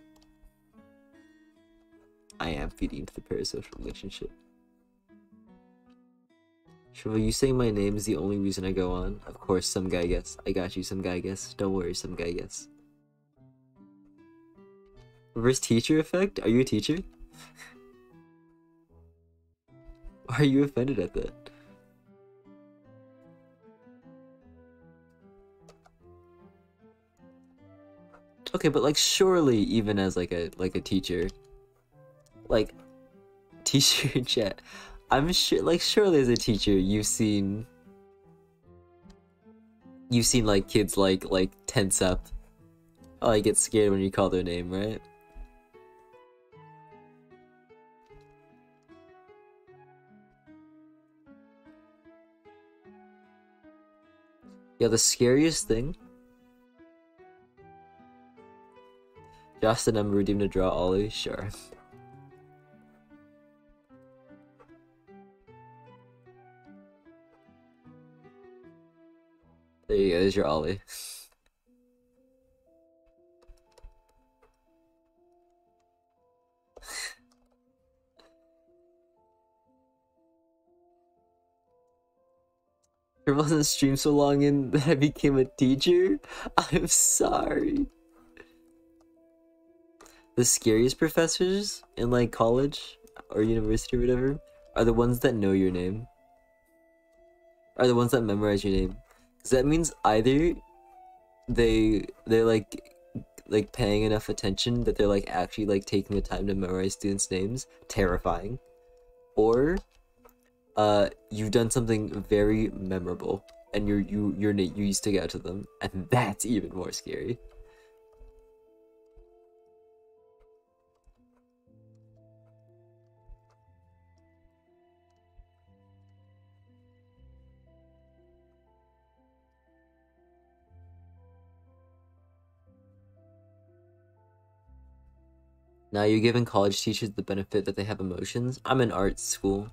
[SPEAKER 1] I am feeding into the parasocial relationship. Shiva, you saying my name is the only reason I go on? Of course, some guy guess. I got you, some guy guess. Don't worry, some guy guess. Reverse teacher effect? Are you a teacher? Why are you offended at that? Okay, but like surely even as like a teacher, like teacher in chat, I'm sure like surely as a teacher you've seen like kids like tense up, like get scared when you call their name, right? Yeah, the scariest thing. Just the number redeemed to draw Ollie? Sure. There you go, there's your Ollie. It wasn't stream so long in that I became a teacher? I'm sorry. The scariest professors in like college or university or whatever are the ones that know your name. Are the ones that memorize your name. Because that means either they're like paying enough attention that they're like actually like taking the time to memorize students' names, terrifying. Or you've done something very memorable and you used to stick out to them, and that's even more scary. Now you're giving college teachers the benefit that they have emotions. I'm in art school.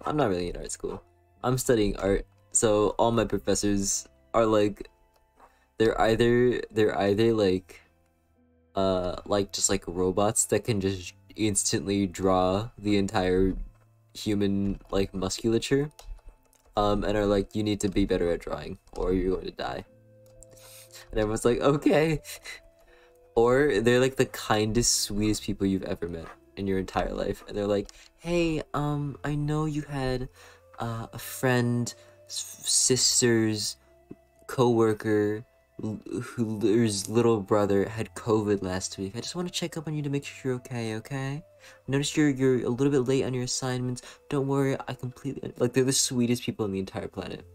[SPEAKER 1] I'm not really in art school. I'm studying art, so all my professors are like, they're either like just like robots that can just instantly draw the entire human like musculature, and are like, you need to be better at drawing or you're going to die. And everyone's like, okay. Or they're like the kindest, sweetest people you've ever met in your entire life, and they're like, hey, I know you had a friend, sister's co-worker whose little brother had COVID last week. I just want to check up on you to make sure you're okay, okay? Notice you're a little bit late on your assignments. Don't worry, I completely like, they're the sweetest people on the entire planet.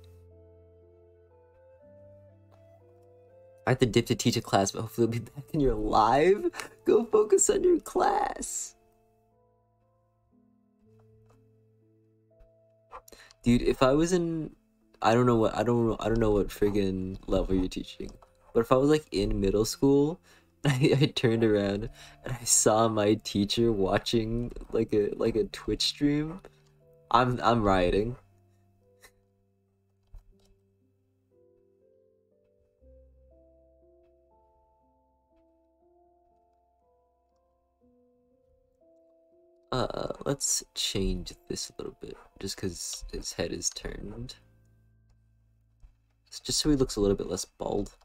[SPEAKER 1] I have to dip to teach a class, but hopefully I'll be back in your live. Go focus on your class. Dude, if I was in, I don't know what friggin' level you're teaching, but if I was like in middle school, I turned around and I saw my teacher watching like a Twitch stream, I'm rioting. Let's change this a little bit, just because his head is turned. It's just so he looks a little bit less bald.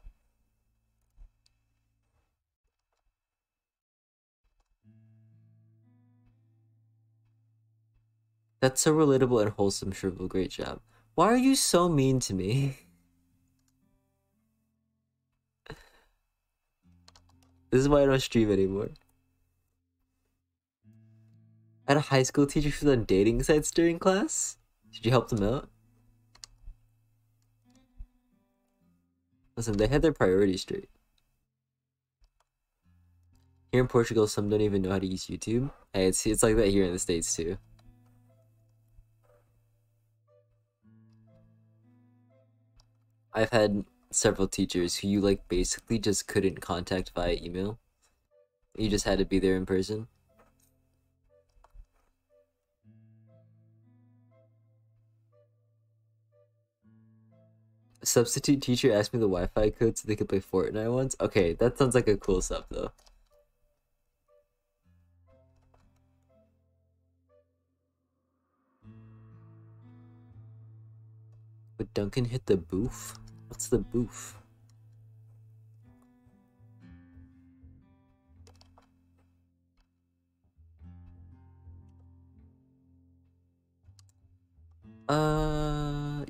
[SPEAKER 1] That's so relatable and wholesome, Shrivel. Great job. Why are you so mean to me? This is why I don't stream anymore. I had a high school teacher who was on dating sites during class. Did you help them out? Listen, they had their priorities straight. Here in Portugal, some don't even know how to use YouTube. Hey, it's like that here in the States too. I've had several teachers who you like basically just couldn't contact via email. You just had to be there in person. A substitute teacher asked me the Wi-Fi code so they could play Fortnite once. Okay, that sounds like a cool sub though. Would Duncan hit the booth? What's the booth?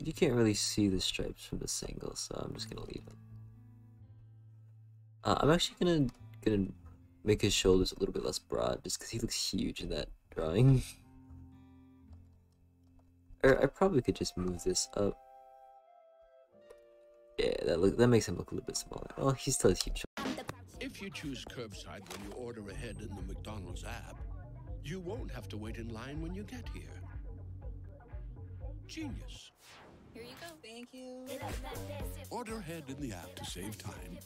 [SPEAKER 1] You can't really see the stripes from this angle, so I'm just gonna leave it. I'm actually gonna make his shoulders a little bit less broad, just because he looks huge in that drawing. Or I probably could just move this up. Yeah, that makes him look a little bit smaller. Well, he still has huge.
[SPEAKER 5] If you choose curbside when you order ahead in the McDonald's app, you won't have to wait in line when you get here. Genius.
[SPEAKER 7] Here you go. Thank you.
[SPEAKER 5] Order ahead in the app to save time.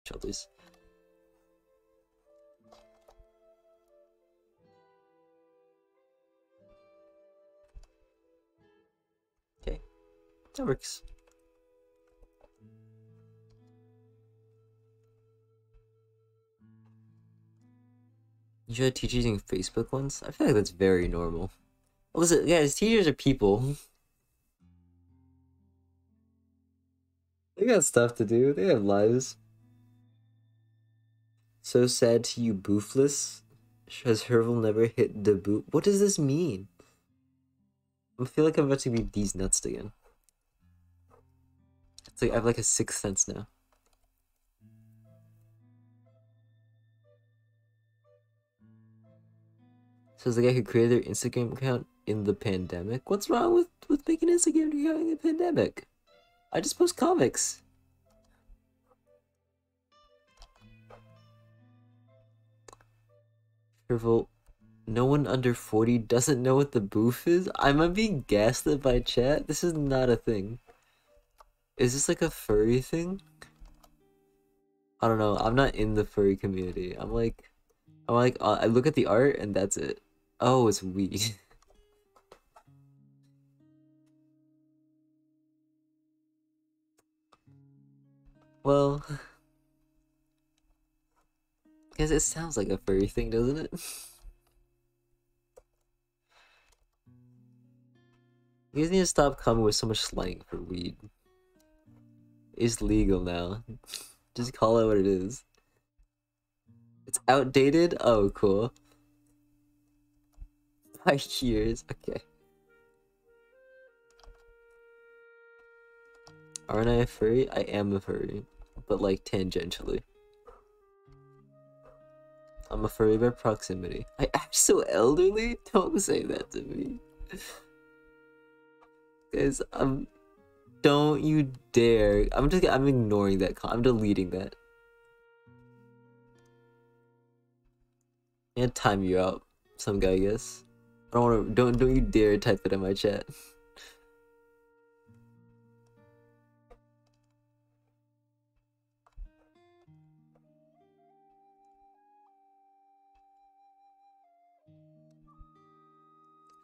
[SPEAKER 1] Shoulders. Okay, that works. You should teach using Facebook once? I feel like that's very normal. Listen, guys, teachers are people. They got stuff to do. They have lives. So sad to you, boofless. Has Herval never hit the boot? What does this mean? I feel like I'm about to be these nuts again. It's like I have like a sixth sense now. Says the guy who created their Instagram account in the pandemic. What's wrong with making an Instagram account in the pandemic? I just post comics. Herval No one under 40 doesn't know what the booth is? Am I being gaslit by chat? This is not a thing. Is this like a furry thing? I don't know. I'm not in the furry community. I look at the art and that's it. Oh, it's weed. Well, guess it sounds like a furry thing, doesn't it? You guys need to stop coming with so much slang for weed. It's legal now. Just call it what it is. It's outdated? Oh, cool. 5 years, okay. Aren't I a furry? I am a furry, but like tangentially. I'm a furry by proximity. I act so elderly? Don't say that to me. Guys, don't you dare. I'm ignoring that. I'm deleting that. And time you out, some guy, I guess. I don't you dare type it in my chat.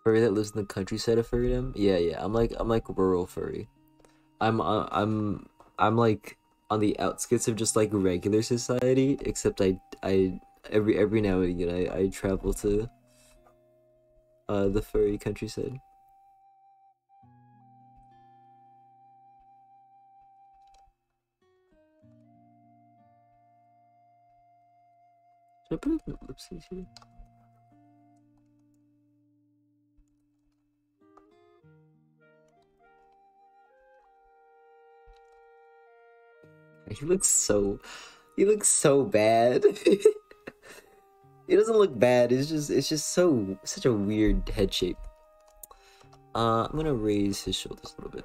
[SPEAKER 1] Furry that lives in the countryside of furrydom? Yeah. I'm like rural furry. I'm like on the outskirts of just like regular society, except I every now and again I travel to the furry countryside. Should I put ellipses here? He looks so bad. He doesn't look bad. It's just such a weird head shape. I'm gonna raise his shoulders a little bit.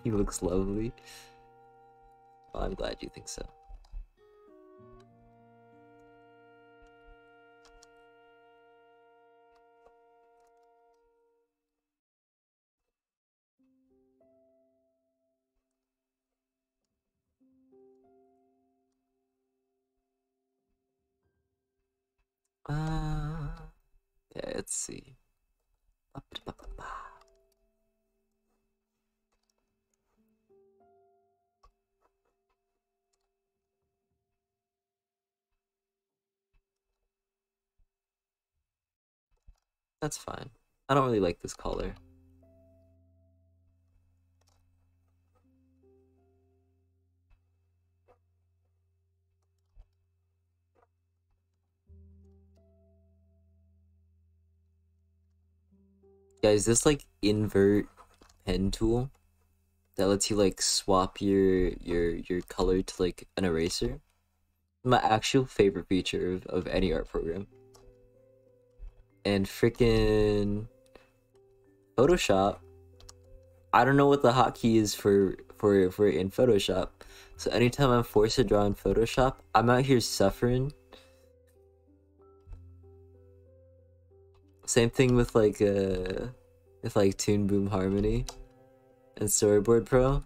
[SPEAKER 1] He looks lovely. Well, I'm glad you think so. Okay, let's see. That's fine. I don't really like this color. Guys, this like invert pen tool that lets you like swap your color to like an eraser. My actual favorite feature of any art program. And freaking Photoshop, I don't know what the hotkey is for in Photoshop. So anytime I'm forced to draw in Photoshop, I'm out here suffering. Same thing with like Toon Boom Harmony and Storyboard Pro.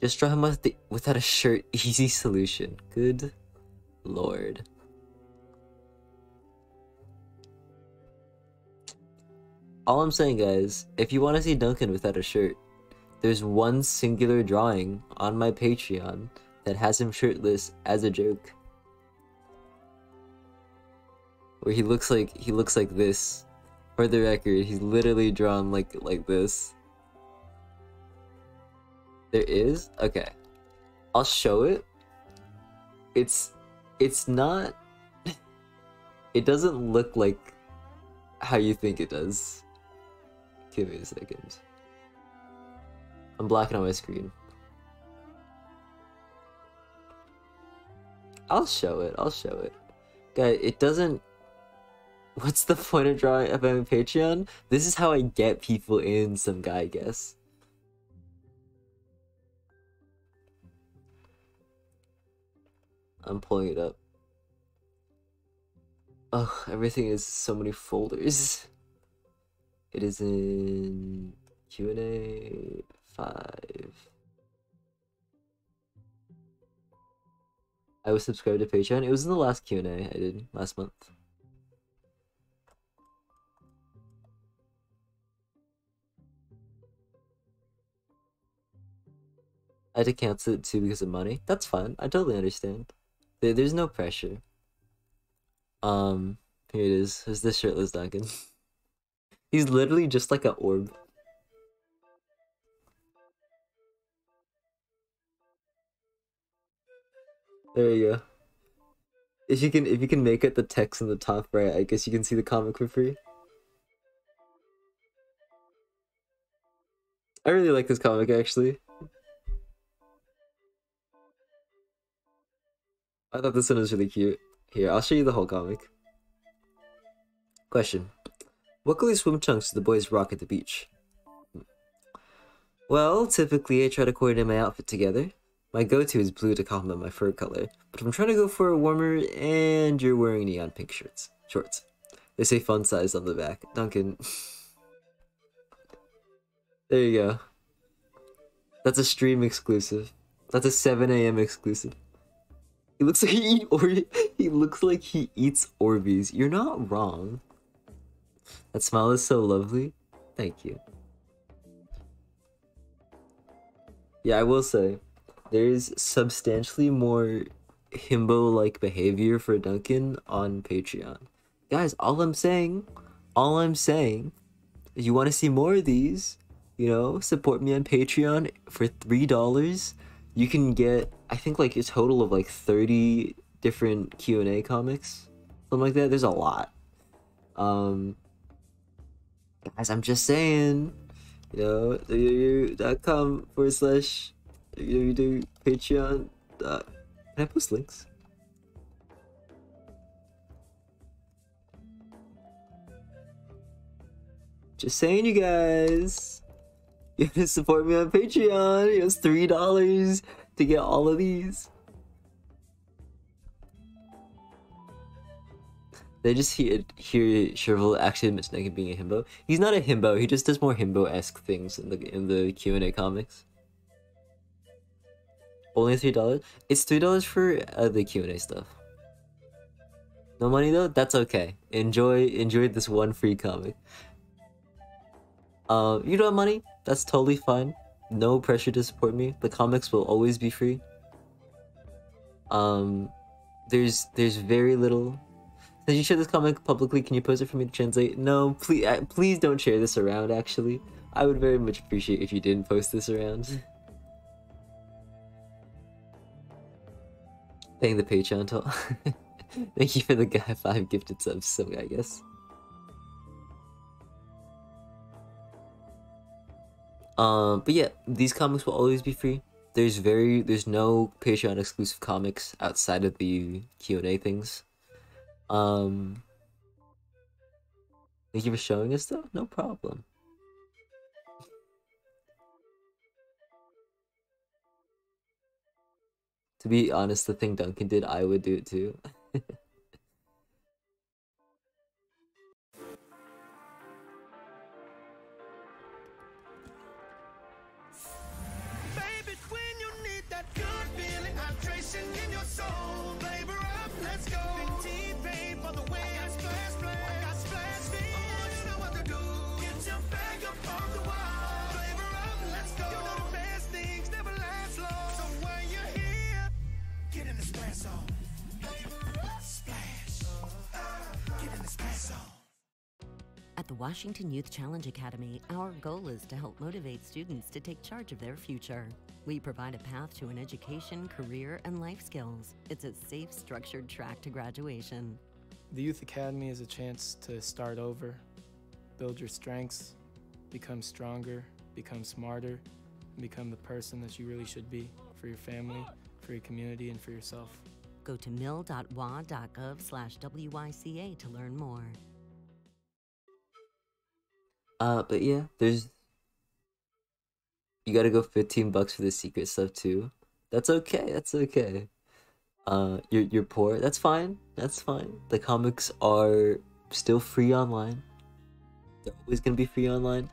[SPEAKER 1] Just draw him without a shirt. Easy solution. Good lord. All I'm saying, guys, if you want to see Duncan without a shirt, there's one singular drawing on my Patreon that has him shirtless as a joke. Where he looks like this. For the record, he's literally drawn like this. There is? Okay. I'll show it. It's not it doesn't look like how you think it does. Give me a second. I'm blacking out my screen. I'll show it. Guys, it doesn't What's the point of drawing of having Patreon? This is how I get people in, some guy, I guess. I'm pulling it up. Oh, everything is so many folders. It is in Q&A 5. I was subscribed to Patreon. It was in the last Q&A I did last month. I had to cancel it too because of money. That's fine. I totally understand. There's no pressure. Here it is. There's this shirtless Duncan. He's literally just like an orb. There you go. If you can make it the text in the top right, I guess you can see the comic for free. I really like this comic actually. I thought this one was really cute. Here, I'll show you the whole comic. Question. What color swim trunks do the boys rock at the beach? Well, typically I try to coordinate my outfit together. My go-to is blue to complement my fur color, but if I'm trying to go for a warmer and you're wearing neon pink shorts. They say fun size on the back. Duncan. There you go. That's a stream exclusive. That's a 7 AM exclusive. He looks like he looks like he eats Orbeez. You're not wrong. That smile is so lovely. Thank you. Yeah, I will say, there's substantially more himbo-like behavior for Duncan on Patreon. Guys, all I'm saying, if you want to see more of these, you know, support me on Patreon for $3. You can get, I think, like a total of like 30 different Q&A comics, something like that. There's a lot. Guys, I'm just saying, you know, www.com/Patreon. Can I post links? Just saying, you guys. You can support me on Patreon. It's $3 to get all of these. They just hear Sherville actually admits Naked being a himbo. He's not a himbo. He just does more himbo-esque things in the Q&A comics. Only $3. It's $3 for the Q&A stuff. No money though. That's okay. Enjoy this one free comic. You don't have money? That's totally fine. No pressure to support me. The comics will always be free. There's very little. Did you share this comic publicly? Can you post it for me to translate? No, please don't share this around, actually. I would very much appreciate if you didn't post this around. Paying the Patreon toll. Thank you for the 5 gifted subs, some guy, I guess. But yeah, these comics will always be free. There's no Patreon exclusive comics outside of the Q&A things. Thank you for showing us though. No problem. To be honest, the thing Duncan did, I would do it too.
[SPEAKER 3] Baby, when you need that good feeling, hydration in your soul. Flavor up, let's go. T-Pain for the way I splash, feel. Oh, you know what to do. Get your bag up on the wall. Flavor up, let's go. You know the best things never last long. So when you're here, get in the splash zone. Splash. Get in the splash zone.
[SPEAKER 6] At the Washington Youth Challenge Academy, our goal is to help motivate students to take charge of their future. We provide a path to an education, career, and life skills. It's a safe, structured track to graduation.
[SPEAKER 8] The Youth Academy is a chance to start over, build your strengths, become stronger, become smarter, and become the person that you really should be for your family, for your community, and for yourself.
[SPEAKER 6] Go to mil.wa.gov/WYCA to learn more.
[SPEAKER 1] But yeah, there's you gotta go $15 for the secret stuff too. That's okay. That's okay. You're poor. That's fine. That's fine. The comics are still free online. They're always gonna be free online.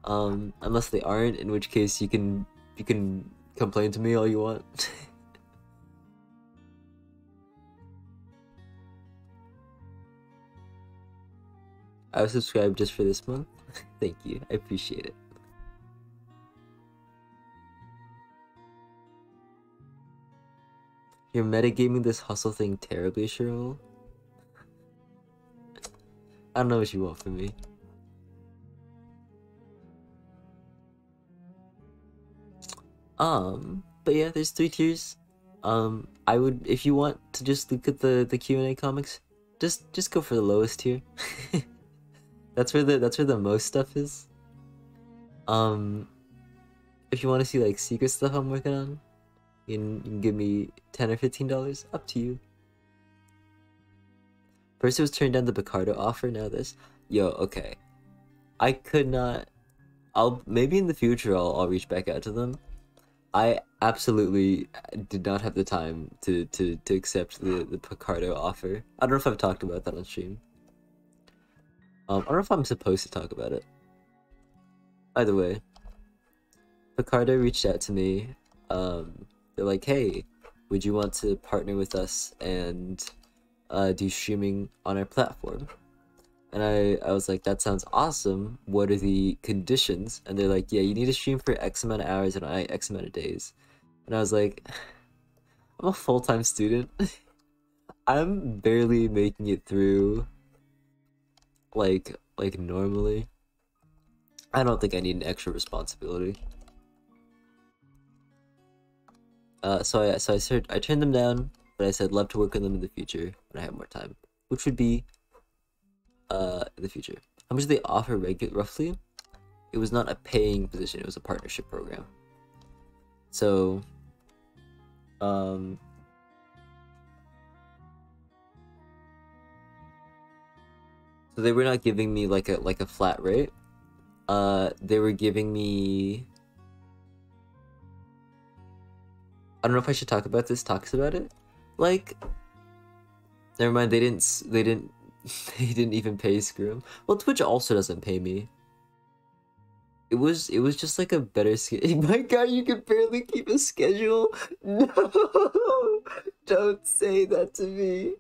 [SPEAKER 1] Unless they aren't, in which case you can complain to me all you want. I was subscribed just for this month. Thank you. I appreciate it. You're metagaming this hustle thing terribly, Cheryl. I don't know what you want from me. But yeah, there's 3 tiers. I would, if you want to just look at the Q&A comics, just go for the lowest tier. That's where the most stuff is. If you want to see like secret stuff I'm working on, you can give me $10 or $15. Up to you. First it was turned down the Picardo offer. Now this, yo, okay. I could not. Maybe in the future I'll reach back out to them. I absolutely did not have the time to accept the Picardo offer. I don't know if I've talked about that on stream. I don't know if I'm supposed to talk about it. Either way, Picardo reached out to me. They're like, hey, would you want to partner with us and do streaming on our platform? And I was like, that sounds awesome. What are the conditions? And they're like, yeah, you need to stream for X amount of hours and X amount of days. And I was like, I'm a full-time student. I'm barely making it through like normally. I don't think I need an extra responsibility. So I turned them down, but I said love to work with them in the future when I have more time, which would be in the future. How much do they offer roughly? It was not a paying position, it was a partnership program. So so they were not giving me like a flat rate. They were giving me, I don't know if I should talk about this. Talks about it. Like, never mind. They didn't even pay Scream. Well, Twitch also doesn't pay me. It was just like a better schedule. My God, you can barely keep a schedule. No, don't say that to me.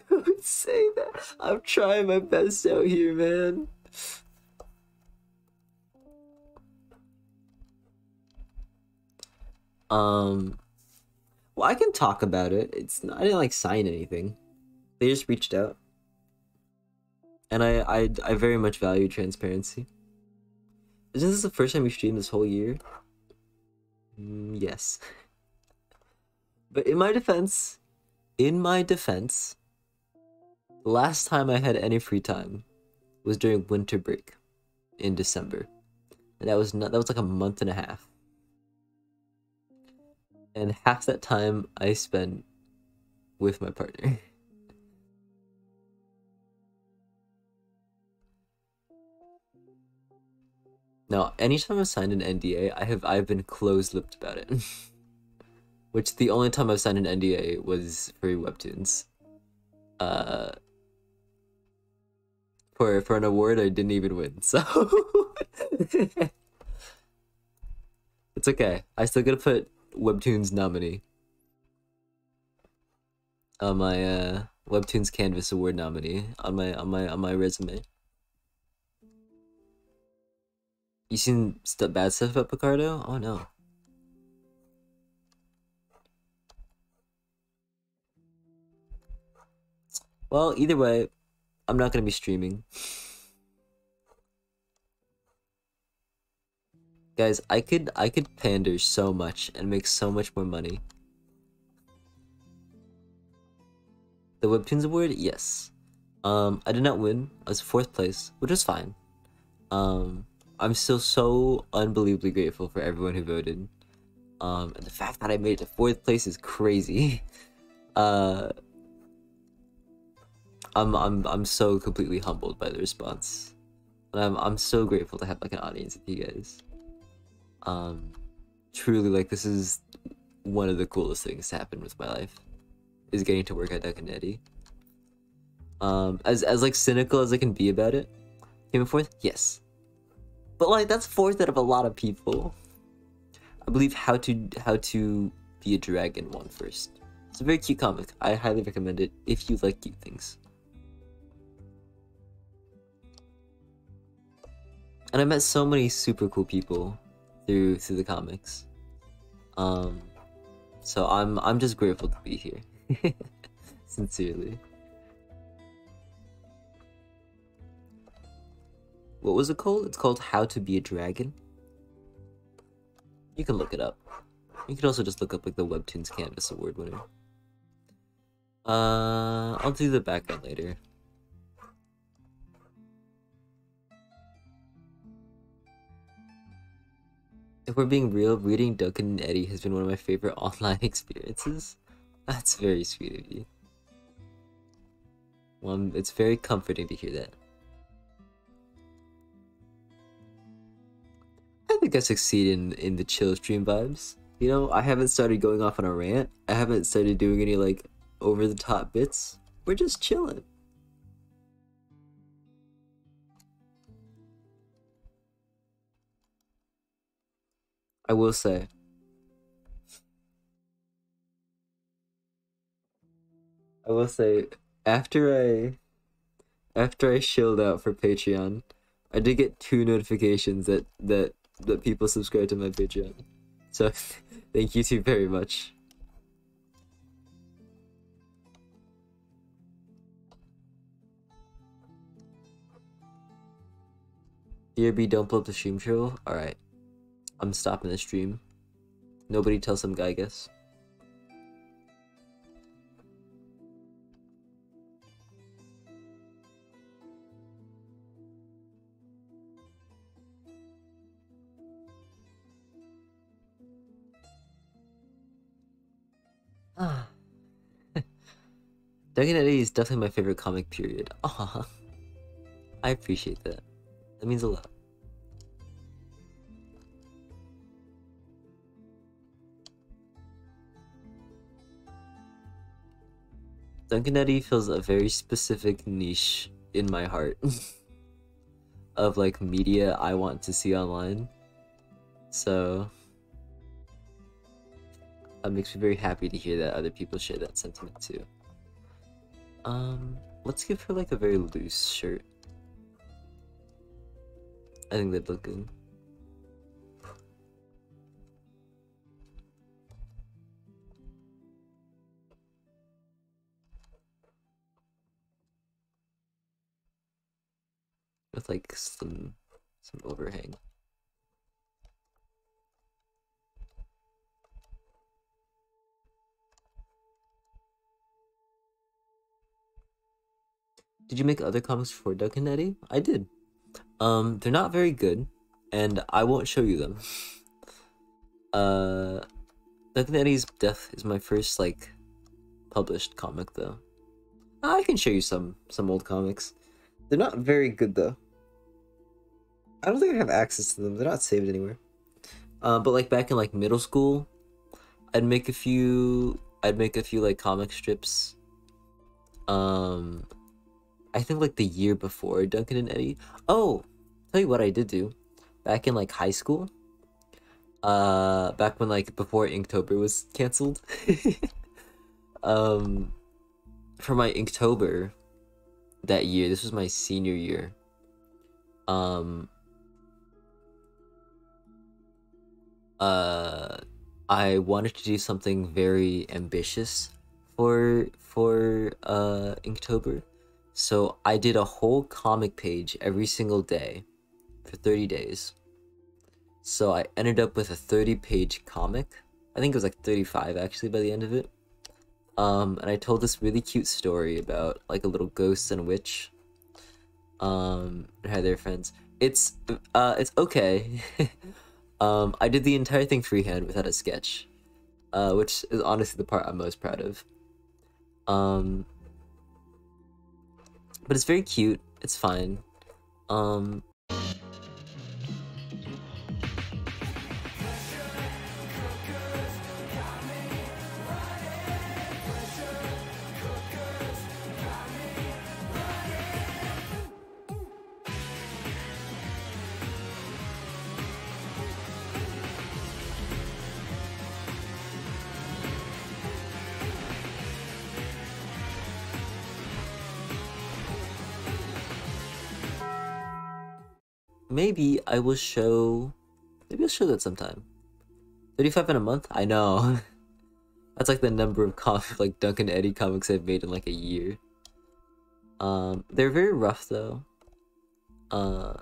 [SPEAKER 1] Don't say that. I'm trying my best out here, man. Well, I can talk about it. I didn't like sign anything. They just reached out. And I very much value transparency. Isn't this the first time we streamed this whole year? Yes. But in my defense, the last time I had any free time was during winter break in December. And that was like a month and a half. And half that time I spent with my partner. Now, anytime I've signed an NDA, I've been close-lipped about it. Which the only time I've signed an NDA was for webtoons. For an award I didn't even win, so it's okay. I still gotta put webtoons nominee on my webtoons canvas award nominee on my resume. You seen bad stuff about Picardo? Oh no. Well, either way, I'm not gonna be streaming. Guys, I could pander so much and make so much more money. The Webtoons Award, yes. I did not win. I was 4th place, which was fine. I'm still so unbelievably grateful for everyone who voted. And the fact that I made it to 4th place is crazy. I'm so completely humbled by the response. And I'm so grateful to have like an audience with you guys. Truly, like, this is one of the coolest things to happen with my life, is getting to work at Doginacafe. As like cynical as I can be about it, came in fourth, yes, but like that's fourth out of a lot of people. I believe How to Be a Dragon won first. It's a very cute comic. I highly recommend it if you like cute things. And I met so many super cool people through the comics. So I'm just grateful to be here. Sincerely. What was it called? It's called How to Be a Dragon. You can look it up. You could also just look up like the Webtoons Canvas Award winner. I'll do the background later. If we're being real, reading Duncan and Eddie has been one of my favorite online experiences. That's very sweet of you. Well, it's very comforting to hear that. I think I succeed in the chill stream vibes. You know, I haven't started going off on a rant. I haven't started doing any like over the top bits. We're just chilling. I will say, after I shilled out for Patreon, I did get 2 notifications that people subscribe to my Patreon. So thank you 2 very much. DRB, don't blow up the stream troll. Alright. I'm stopping the stream. Nobody tell some guy, I guess. Ah. Doginacafe is definitely my favorite comic period. Aw. I appreciate that. That means a lot. Doginacafe fills a very specific niche in my heart of like media I want to see online. So it makes me very happy to hear that other people share that sentiment too. Let's give her like a very loose shirt. I think that'd look good. With like some overhang. Did you make other comics for Doginacafe? I did. They're not very good, and I won't show you them. Ducknetty's Death is my first like published comic though. I can show you some old comics. They're not very good though. I don't think I have access to them. They're not saved anywhere. But like back in like middle school, I'd make a few like comic strips. I think like the year before Duncan and Eddie. Oh, tell you what I did do. Back in like high school. Back when like before Inktober was canceled. For my Inktober that year, this was my senior year. I wanted to do something very ambitious for Inktober. So I did a whole comic page every single day for 30 days. So I ended up with a 30-page comic. I think it was like 35 actually by the end of it. And I told this really cute story about like a little ghost and a witch. And how they're friends. It's okay. I did the entire thing freehand without a sketch. Which is honestly the part I'm most proud of. But it's very cute. It's fine. maybe I will show. Maybe I'll show that sometime. 35 in a month? I know. That's like the number of like Dunk and Eddie comics I've made in like a year. They're very rough though. But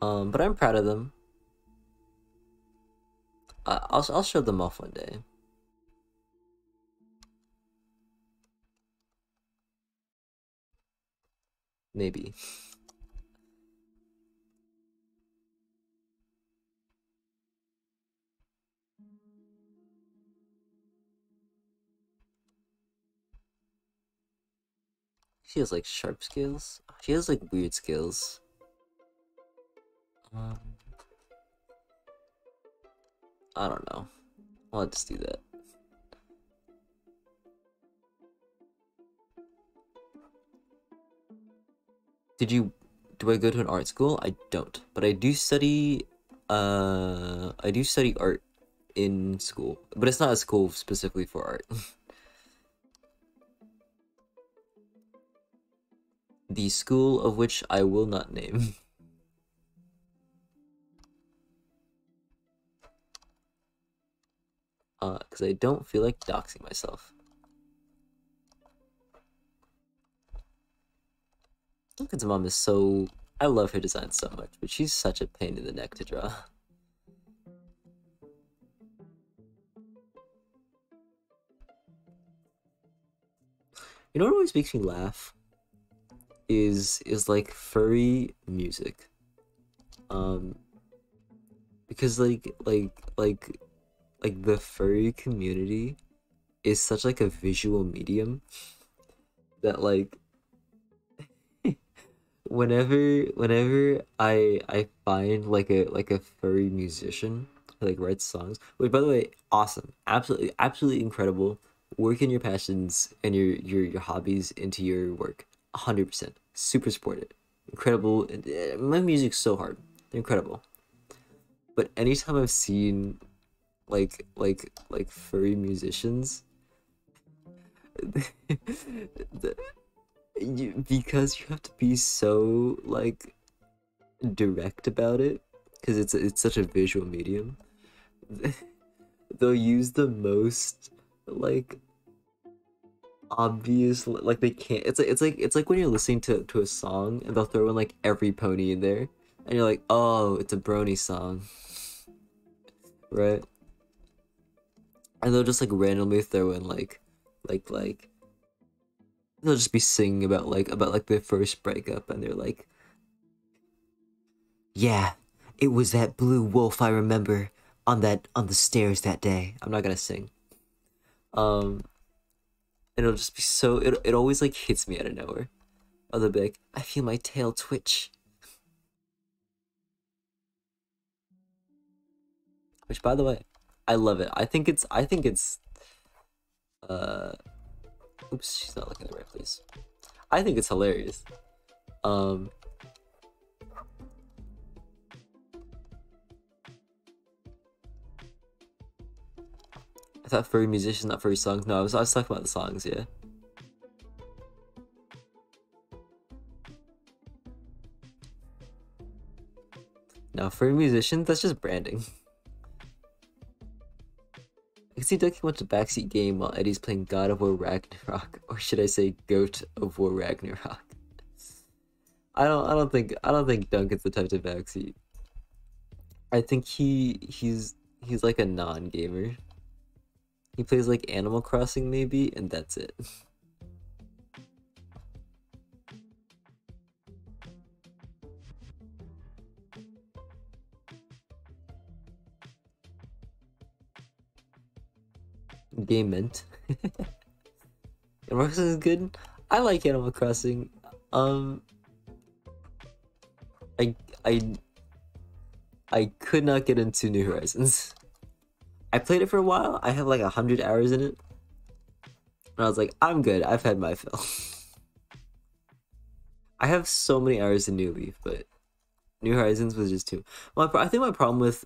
[SPEAKER 1] I'm proud of them. I'll show them off one day. Maybe. She has like sharp skills. She has like weird skills. I don't know. I'll just do that. Do I go to an art school? I don't, but I do study art in school, but it's not a school specifically for art. The school of which I will not name. Because I don't feel like doxing myself. Duncan's mom is so... I love her design so much, but she's such a pain in the neck to draw. You know what always makes me laugh? Is like furry music. Because like the furry community is such like a visual medium that like whenever I find like a furry musician who like writes songs, which by the way, awesome, absolutely incredible. Work in your passions and your hobbies into your work, 100%. Super support it. Incredible. My music's so hard. They're incredible. But anytime I've seen like furry musicians, because you have to be so like direct about it, because it's such a visual medium. They'll use the most like obvious, like they can't. It's like when you're listening to a song and they'll throw in like every pony in there, and you're like, oh, it's a brony song, right? And they'll just like randomly throw in like they'll just be singing about their first breakup, and they're like, yeah, it was that blue wolf I remember on the stairs that day. I'm not gonna sing. And it'll just be so it always like hits me out of nowhere. Or they'll be like, I feel my tail twitch. Which, by the way, I love it. I think it's oops, she's not looking at the right place. I think it's hilarious. I thought furry musicians, not furry songs. No, I was talking about the songs, yeah. No, furry musicians, that's just branding. I can see Ducky wants a backseat game while Eddie's playing God of War Ragnarok, or should I say Goat of War Ragnarok? I don't think Duncan's the type to backseat. I think he's like a non-gamer. He plays like Animal Crossing maybe, and that's it. Game Mint. Animal Crossing is good. I like Animal Crossing. I could not get into New Horizons. I played it for a while. I have like 100 hours in it. And I was like, I'm good. I've had my fill. I have so many hours in New Leaf, but New Horizons was just too. Well, I think my problem with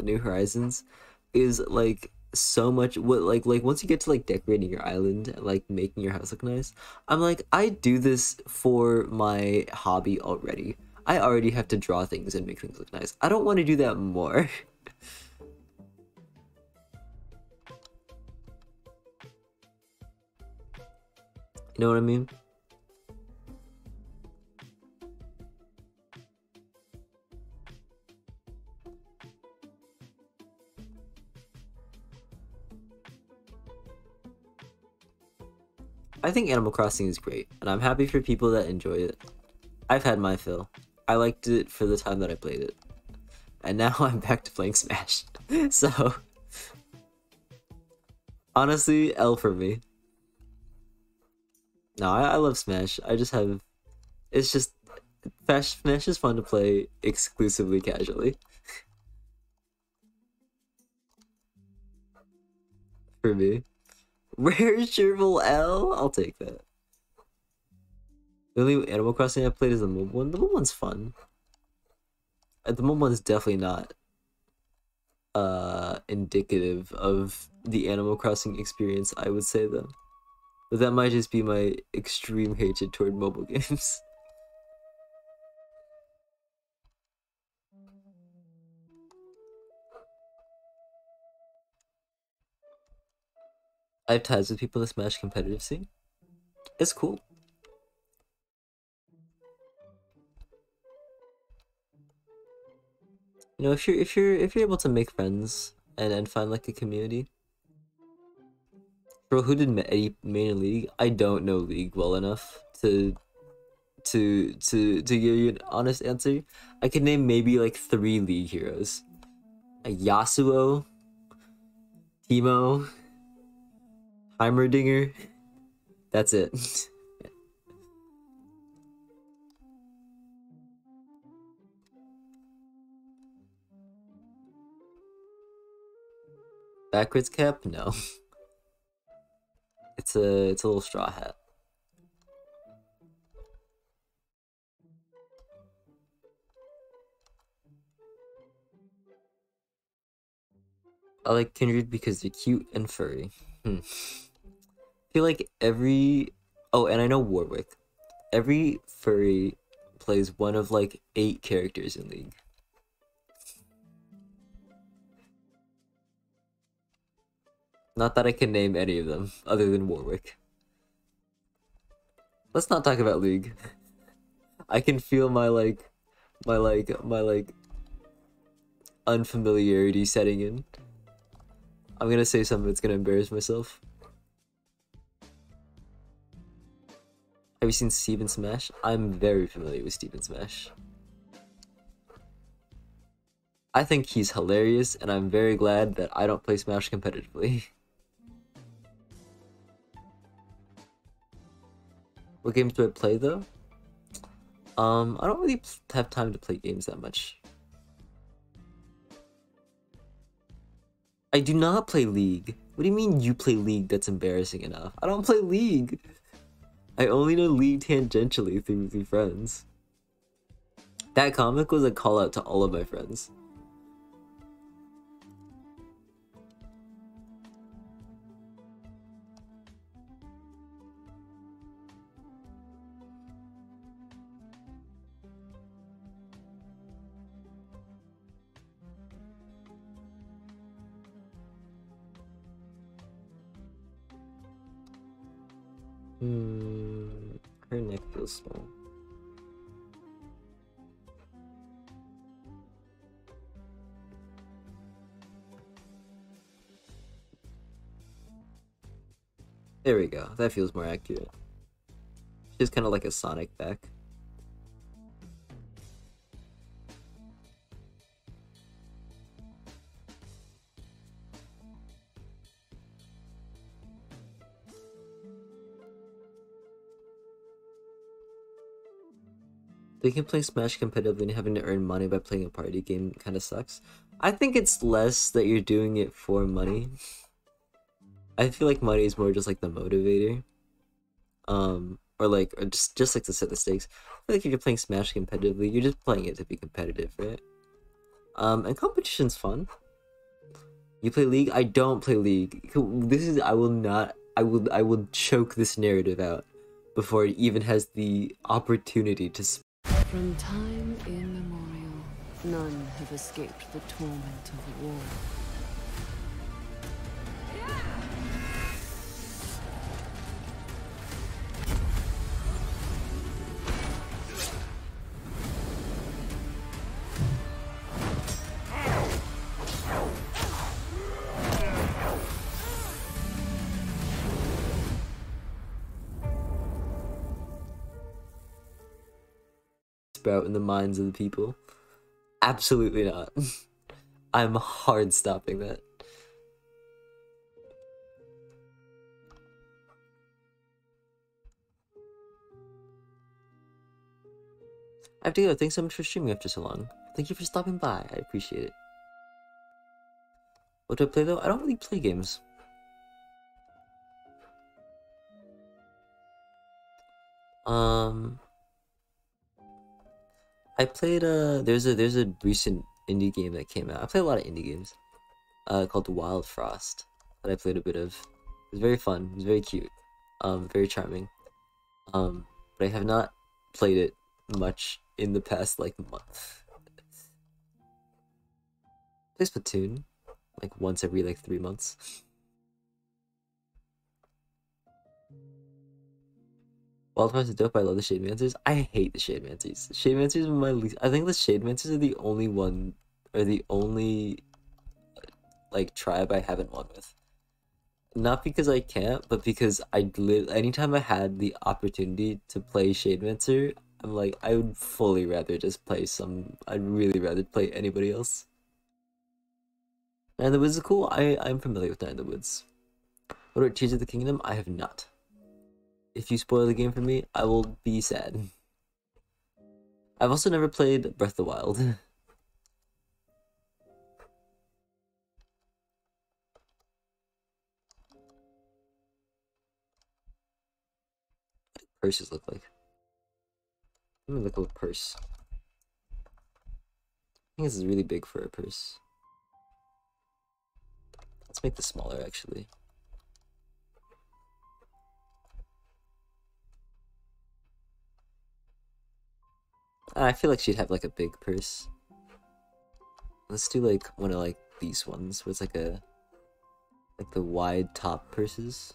[SPEAKER 1] New Horizons is like so much. What like once you get to like decorating your island and like making your house look nice, I'm like, I do this for my hobby already. I already have to draw things and make things look nice. I don't want to do that more. You know what I mean? I think Animal Crossing is great, and I'm happy for people that enjoy it. I've had my fill. I liked it for the time that I played it. And now I'm back to playing Smash. So, honestly, L for me. No, I love Smash. I just have... It's just... Smash is fun to play exclusively casually. For me. Rare Chervil L? I'll take that. The only Animal Crossing I played is the mobile one. The mobile one's fun. The mobile one's definitely not indicative of the Animal Crossing experience, I would say, though. But that might just be my extreme hatred toward mobile games. I have ties with people that Smash competitive scene. It's cool. You know, if you're able to make friends and find like a community. Bro, who did Eddie main in League? I don't know League well enough to give you an honest answer. I could name maybe like 3 League heroes. Yasuo, Teemo, Heimerdinger. That's it. Backwards cap? No. It's a little straw hat. I like Kindred because they're cute and furry. I feel like every... Oh, and I know Warwick. Every furry plays one of like 8 characters in League. Not that I can name any of them, other than Warwick. Let's not talk about League. I can feel my unfamiliarity setting in. I'm gonna say something that's gonna embarrass myself. Have you seen Steven Smash? I'm very familiar with Steven Smash. I think he's hilarious, and I'm very glad that I don't play Smash competitively. What games do I play though? I don't really have time to play games that much. I do not play League. What do you mean you play League? That's embarrassing enough. I don't play League. I only know League tangentially through friends. That comic was a call out to all of my friends. Her neck feels small. There we go. That feels more accurate. She's kind of like a Sonic back. They can play Smash competitively and having to earn money by playing a party game kind of sucks. I think it's less that you're doing it for money. I feel like money is more just like the motivator. Or just like to set the stakes. I feel like if you're playing Smash competitively, you're just playing it to be competitive, right? And competition's fun. You play League? I don't play League. This is I will not I will choke this narrative out before it even has the opportunity to
[SPEAKER 9] From time immemorial, none have escaped the torment of war.
[SPEAKER 1] sprout in the minds of the people. Absolutely not. I'm hard stopping that. I have to go. Thanks so much for streaming after so long. Thank you for stopping by. I appreciate it. What do I play though? I don't really play games. I played there's a recent indie game that came out. I play a lot of indie games. Called Wild Frost that I played a bit of. It was very fun. It was very cute. Very charming. But I have not played it much in the past like month. Play Splatoon like once every like 3 months. Wild Frost is dope. I love the Shade Mancers. I hate the Shade Mancers. Shade Mancers are my least. I think the Shade Mancers are the only one, or the only like tribe I haven't won with. Not because I can't, but because anytime I had the opportunity to play Shade Mancer, I'm like, I would fully rather just play I'd really rather play anybody else. Night in the Woods is cool. I'm familiar with Night in the Woods. What about Tears of the Kingdom? I have not. If you spoil the game for me, I will be sad. I've also never played Breath of the Wild. Purses look like. Let me look at a purse. I think this is really big for a purse. Let's make this smaller actually. I feel like she'd have like a big purse. Let's do like one of like these ones where it's like the wide top purses.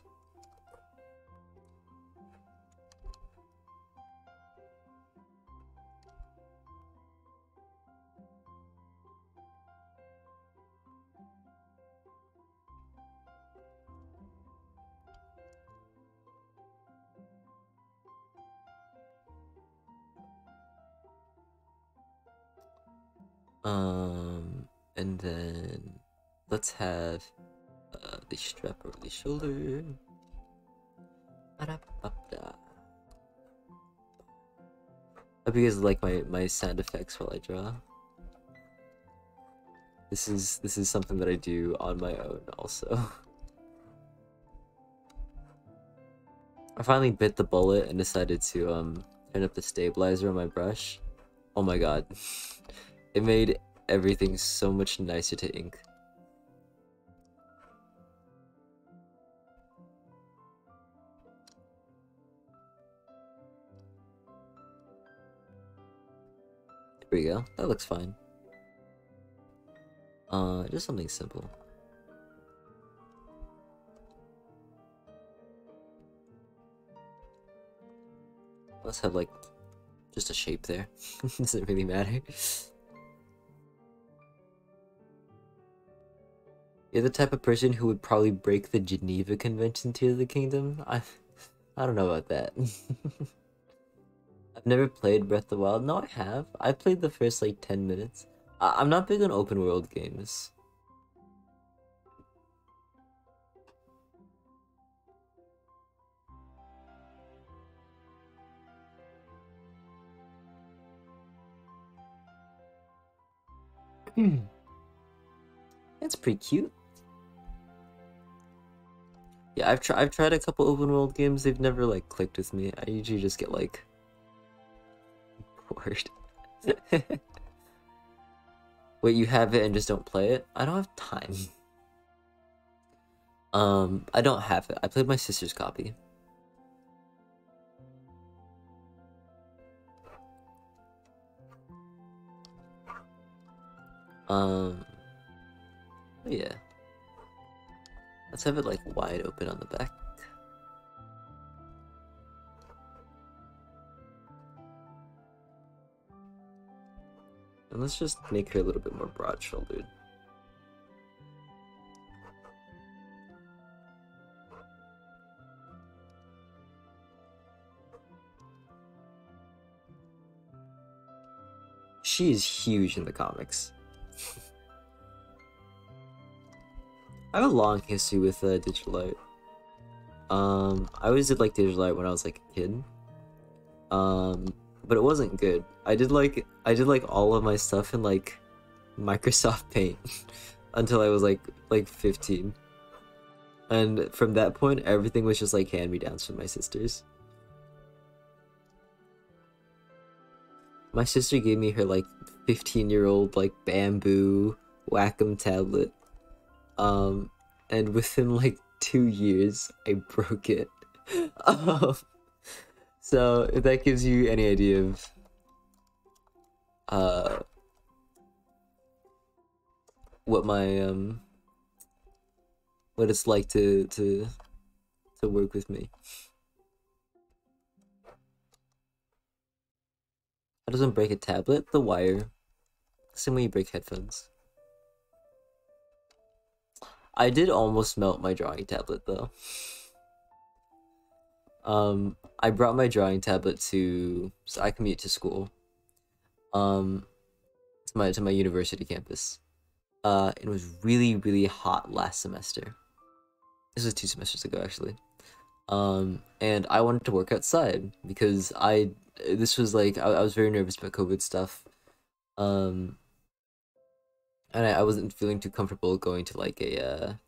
[SPEAKER 1] And then let's have the strap over the shoulder. Hope you guys like my sound effects while I draw. This is something that I do on my own also. I finally bit the bullet and decided to turn up the stabilizer on my brush. Oh my god. It made everything so much nicer to ink. There we go. That looks fine. Just something simple. Let's have like just a shape there. Doesn't really matter. You're the type of person who would probably break the Geneva Convention to the kingdom? I don't know about that. I've never played Breath of the Wild. No, I have. I played the first like 10 minutes. I'm not big on open world games. That's pretty cute. Yeah, I've tried a couple open world games. They've never like clicked with me. I usually just get like bored. Wait, you have it and just don't play it? I don't have time. I don't have it. I played my sister's copy. Yeah. Let's have it like wide open on the back. And let's just make her a little bit more broad-shouldered. She is huge in the comics. I have a long history with digital art. I always did like digital art when I was like a kid. But it wasn't good. I did like all of my stuff in like Microsoft Paint until I was like 15. And from that point, everything was just like hand-me-downs from my sisters. My sister gave me her like 15-year-old like bamboo Wacom tablet. And within like 2 years, I broke it. So if that gives you any idea of what my what it's like to work with me. How doesn't break a tablet? The wire. Same way you break headphones. I did almost melt my drawing tablet though. I brought my drawing tablet so I commute to school. To my university campus. It was really, really hot last semester. This was 2 semesters ago actually. And I wanted to work outside because this was like I was very nervous about COVID stuff. And I wasn't feeling too comfortable going to like a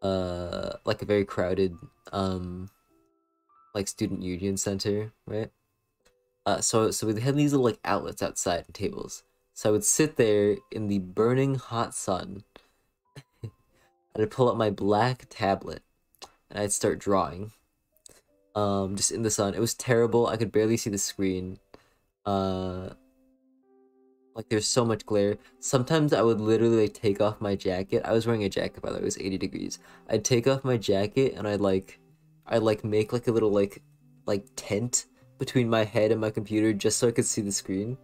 [SPEAKER 1] very crowded like student union center, right? So we had these little like outlets outside and tables. So I would sit there in the burning hot sun and I'd pull up my black tablet and I'd start drawing. Just in the sun. It was terrible. I could barely see the screen. Like there's so much glare. Sometimes I would literally like take off my jacket. I was wearing a jacket by the way, it was 80 degrees. I'd take off my jacket and I'd make like a little like tent between my head and my computer just so I could see the screen.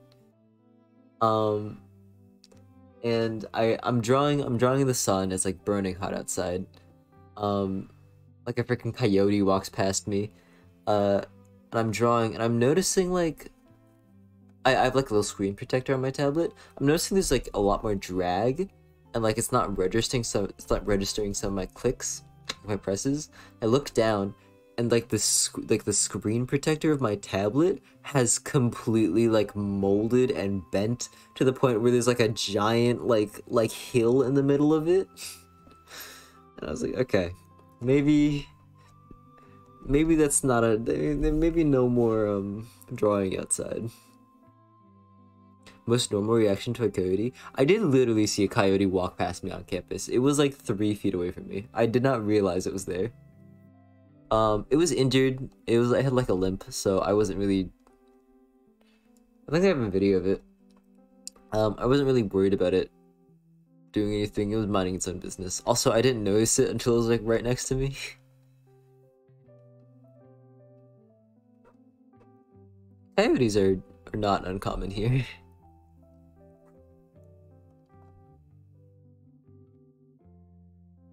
[SPEAKER 1] And I'm drawing in the sun. It's like burning hot outside. Like a freaking coyote walks past me. And I'm drawing and I'm noticing like I have like a little screen protector on my tablet. I'm noticing there's like a lot more drag and like it's not registering some of my clicks, my presses. I look down and like the screen protector of my tablet has completely like molded and bent to the point where there's like a giant like hill in the middle of it. And I was like, okay, maybe that's not maybe no more drawing outside. Most normal reaction to a coyote? I did literally see a coyote walk past me on campus. It was like 3 feet away from me. I did not realize it was there. It was injured. I had like a limp, so I wasn't really... I think I have a video of it. I wasn't really worried about it doing anything. It was minding its own business. Also, I didn't notice it until it was like right next to me. Coyotes are not uncommon here.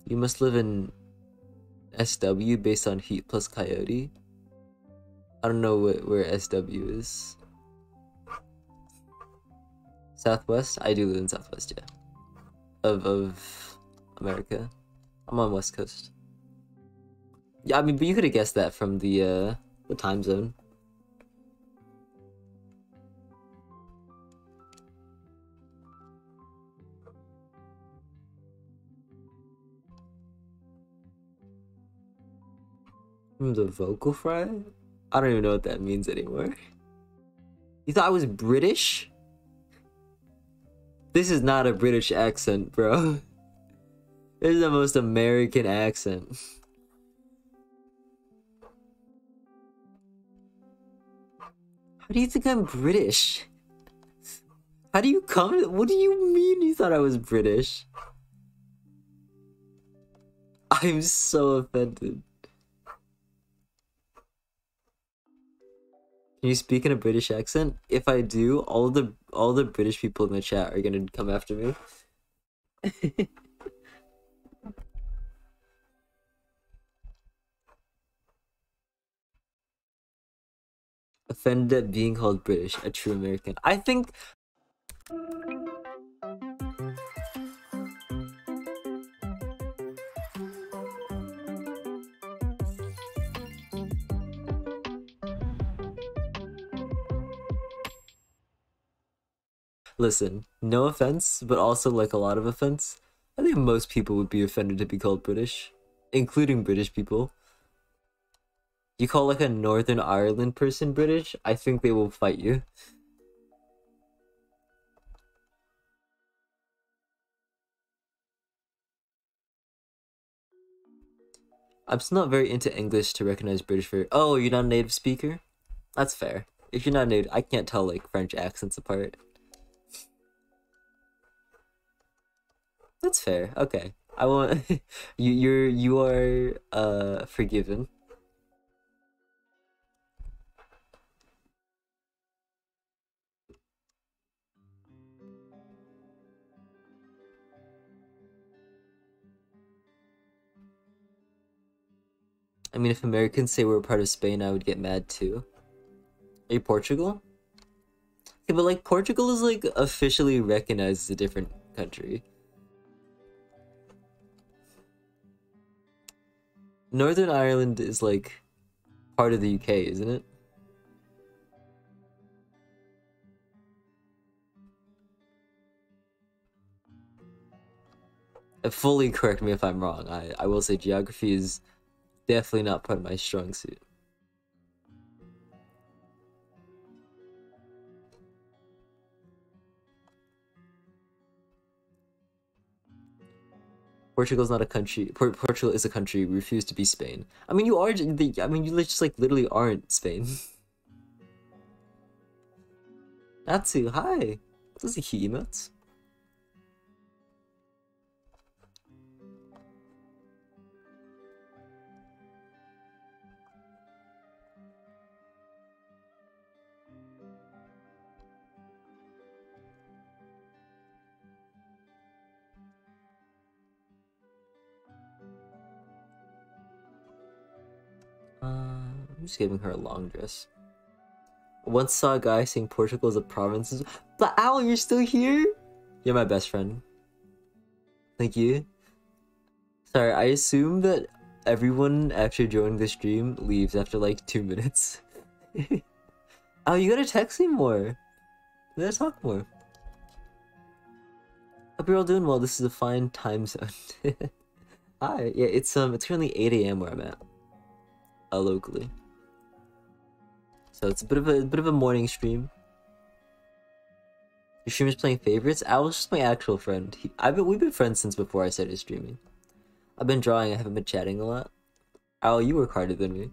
[SPEAKER 1] You must live in SW based on heat plus coyote. I don't know where SW is. Southwest? I do live in Southwest, yeah. Of America. I'm on West Coast. Yeah, I mean, but you could have guessed that from the time zone. The vocal fry? I don't even know what that means anymore. You thought I was British? This is not a British accent, bro. This is the most American accent. How do you think I'm British? How do you come? What do you mean you thought I was British? I'm so offended. Can you speak in a British accent? If I do, all the British people in the chat are gonna come after me. Offended at being called British, a true American. I think. Listen, no offense, but also like a lot of offense. I think most people would be offended to be called British, including British people. You call like a Northern Ireland person British, I think they will fight you. I'm just not very into English to recognize British for. Oh, you're not a native speaker? That's fair. If you're not native, I can't tell like French accents apart. That's fair. Okay. I want you are forgiven. I mean, if Americans say we're part of Spain, I would get mad too. Are you Portugal? Okay, but like Portugal is like officially recognized as a different country. Northern Ireland is like part of the UK, isn't it? Fully correct me if I'm wrong. I will say geography is definitely not part of my strong suit. Portugal's not a country. Portugal is a country. We refuse to be Spain. I mean, you are. I mean, you just like literally aren't Spain. Natsu, hi. Those are cute emotes. I'm just giving her a long dress. Once saw a guy saying Portugal is a province. But Owl, you're still here? You're my best friend. Thank you. Sorry, I assume that everyone after joining the stream leaves after like 2 minutes. Oh, you gotta text me more. We gotta talk more. Hope you're all doing well. This is a fine time zone. Hi. Yeah, it's currently 8 a.m. where I'm at. Locally. So it's a bit of a morning stream. Your streamer's playing favorites? Owl's just my actual friend. We've been friends since before I started streaming. I've been drawing, I haven't been chatting a lot. Owl, you work harder than me.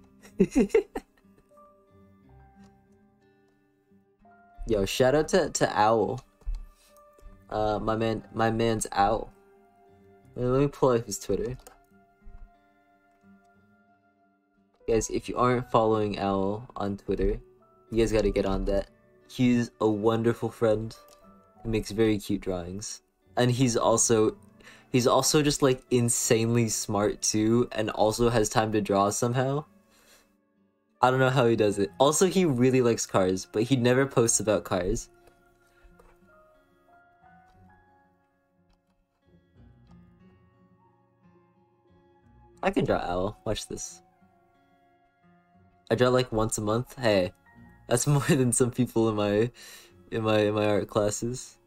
[SPEAKER 1] Yo, shout out to Owl. My man's Owl. Let me pull up his Twitter. Guys, if you aren't following Owl on Twitter, you guys gotta get on that. He's a wonderful friend. He makes very cute drawings. And he's also just like insanely smart too, and also has time to draw somehow. I don't know how he does it. Also, he really likes cars, but he never posts about cars. I can draw Owl. Watch this. I draw like once a month. Hey, that's more than some people in my art classes.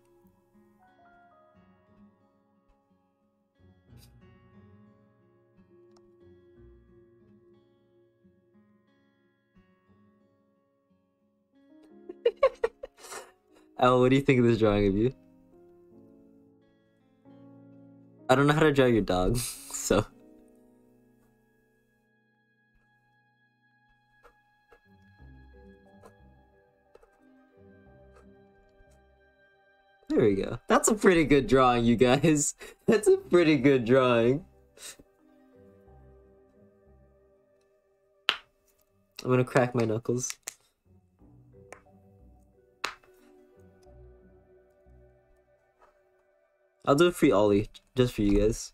[SPEAKER 1] Al, what do you think of this drawing of you? I don't know how to draw your dog, so. There we go. That's a pretty good drawing, you guys. That's a pretty good drawing. I'm gonna crack my knuckles. I'll do a free ollie, just for you guys.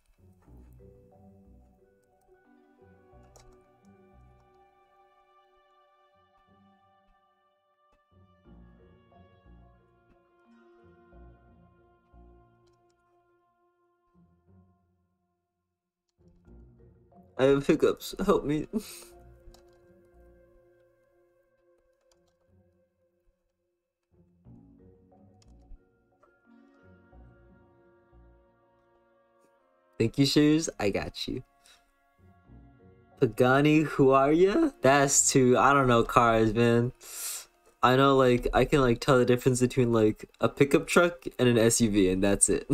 [SPEAKER 1] I have hiccups. Help me. Thank you, Shears. I got you. Pagani, who are ya? That's two. I don't know cars, man. I know, like, I can, like, tell the difference between, like, a pickup truck and an SUV, and that's it.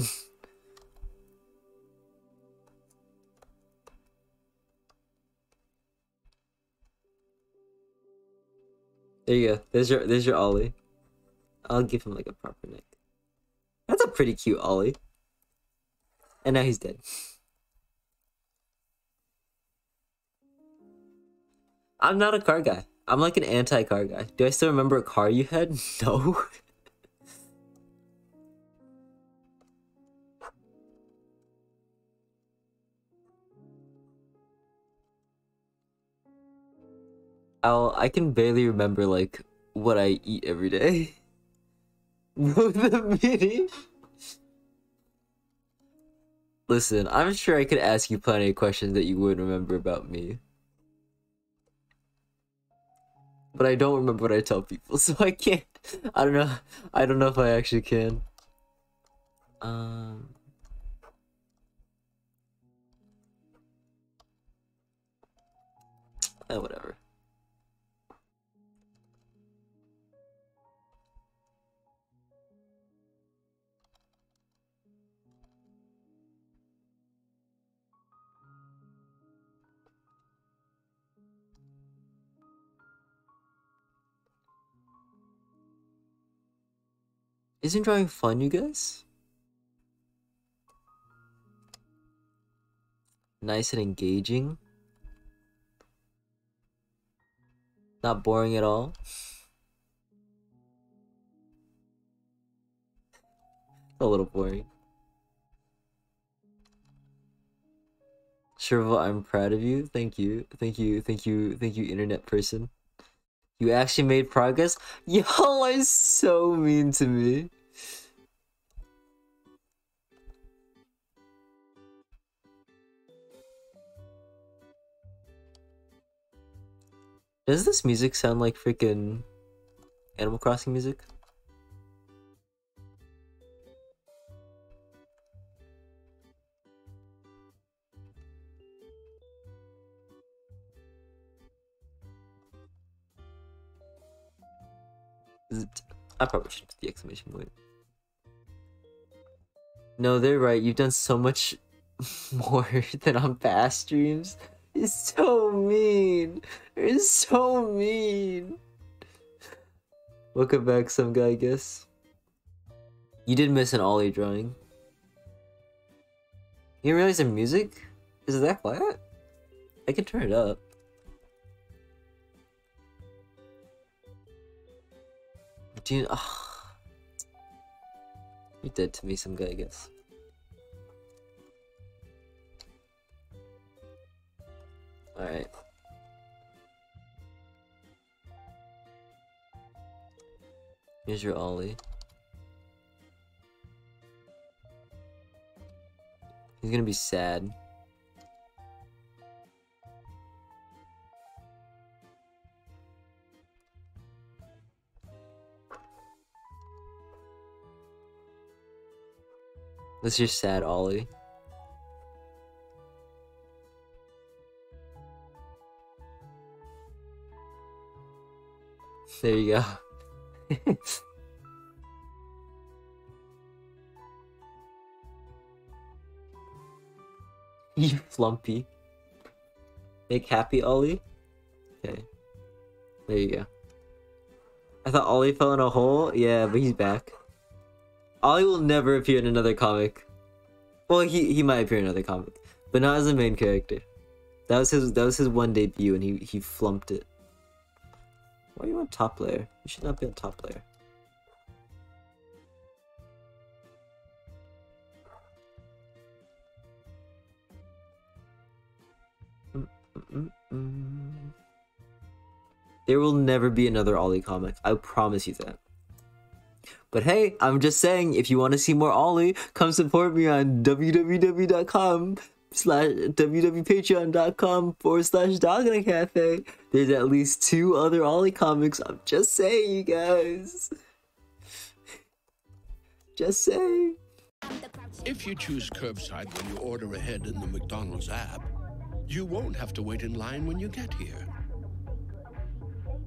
[SPEAKER 1] There you go. There's your ollie. I'll give him, like, a proper neck. That's a pretty cute ollie. And now he's dead. I'm not a car guy. I'm like an anti-car guy. Do I still remember a car you had? No. I can barely remember like what I eat every day. The mini. Listen, I'm sure I could ask you plenty of questions that you wouldn't remember about me. But I don't remember what I tell people, so I can't. I don't know. I don't know if I actually can. Whatever. Isn't drawing fun, you guys? Nice and engaging. Not boring at all. A little boring. Sherville, I'm proud of you. Thank you. Thank you. Thank you. Thank you, internet person. You actually made progress? Y'all are so mean to me. Does this music sound like freaking Animal Crossing music? I probably should put the exclamation point. No, they're right. You've done so much more than on past streams. It's so mean. It's so mean. Welcome back, some guy, I guess. You did miss an ollie drawing. You didn't realize the music? Is it that quiet? I can turn it up. Do you... You're dead to me, some guy, I guess. Alright. Here's your ollie. He's gonna be sad. This is your sad ollie. There you go. You flumpy. Make happy Ollie? Okay. There you go. I thought Ollie fell in a hole? Yeah, but he's back. Ollie will never appear in another comic. Well, he might appear in another comic, but not as a main character. That was his one debut and he flumped it. Why are you on top layer? You should not be on top layer. There will never be another Ollie comic. I promise you that. But hey, I'm just saying, if you want to see more Ollie, come support me on www.patreon.com/Doginacafe. There's at least 2 other Ollie comics. I'm just saying, you guys. Just saying.
[SPEAKER 5] If you choose curbside when you order ahead in the McDonald's app, you won't have to wait in line when you get here.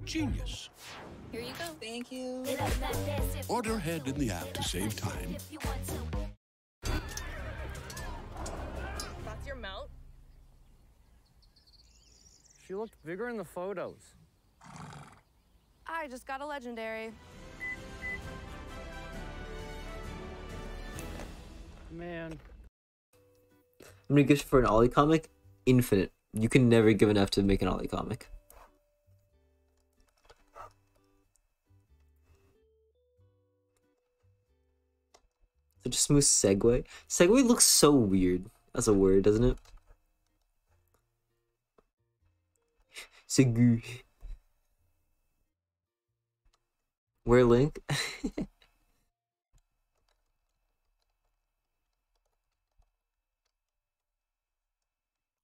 [SPEAKER 5] Genius.
[SPEAKER 7] Here you go. Thank you.
[SPEAKER 5] Order ahead in the app to save time.
[SPEAKER 10] That's your mount? She looked bigger in the photos.
[SPEAKER 11] I just got a legendary.
[SPEAKER 10] Man.
[SPEAKER 1] How many gifts for an Ollie comic? Infinite. You can never give enough to make an Ollie comic. Such a smooth segue. Segue looks so weird as a word, doesn't it? Segue. Where link?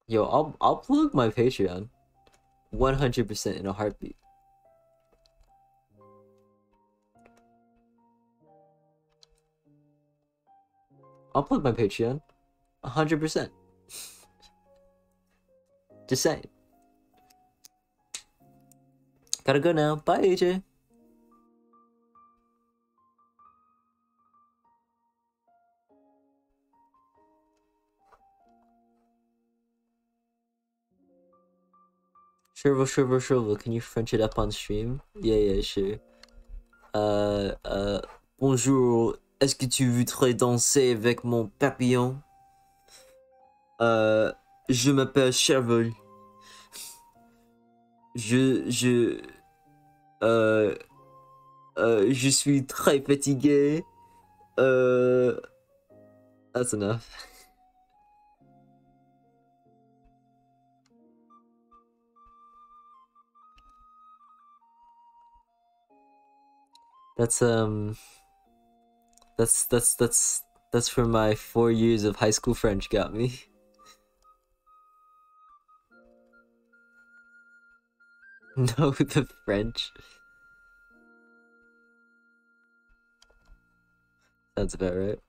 [SPEAKER 1] Yo, I'll plug my Patreon 100% in a heartbeat. I'll plug my Patreon 100%. Just saying. Gotta go now. Bye, AJ. Shrivel, can you French it up on stream? Yeah, sure. Bonjour, est-ce que tu voudrais danser avec mon papillon? Je m'appelle Shrivel. Je suis très fatigué. That's enough. That's for my 4 years of high school French got me. No, the French. That's about right.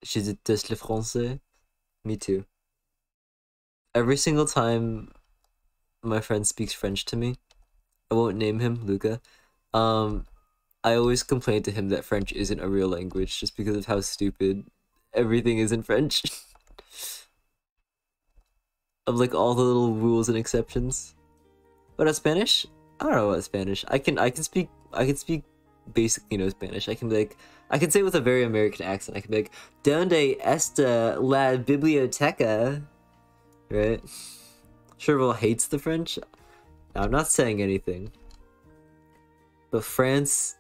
[SPEAKER 1] Je déteste le français. Me too. Every single time my friend speaks French to me, I won't name him, Luca. I always complain to him that French isn't a real language just because of how stupid everything is in French. Of like all the little rules and exceptions. What about Spanish? I don't know about Spanish. I can speak basically Spanish. I can be like, I can say it with a very American accent. I can be like, ¿Dónde está la biblioteca? Right? Sherville hates the French. Now, I'm not saying anything. But France,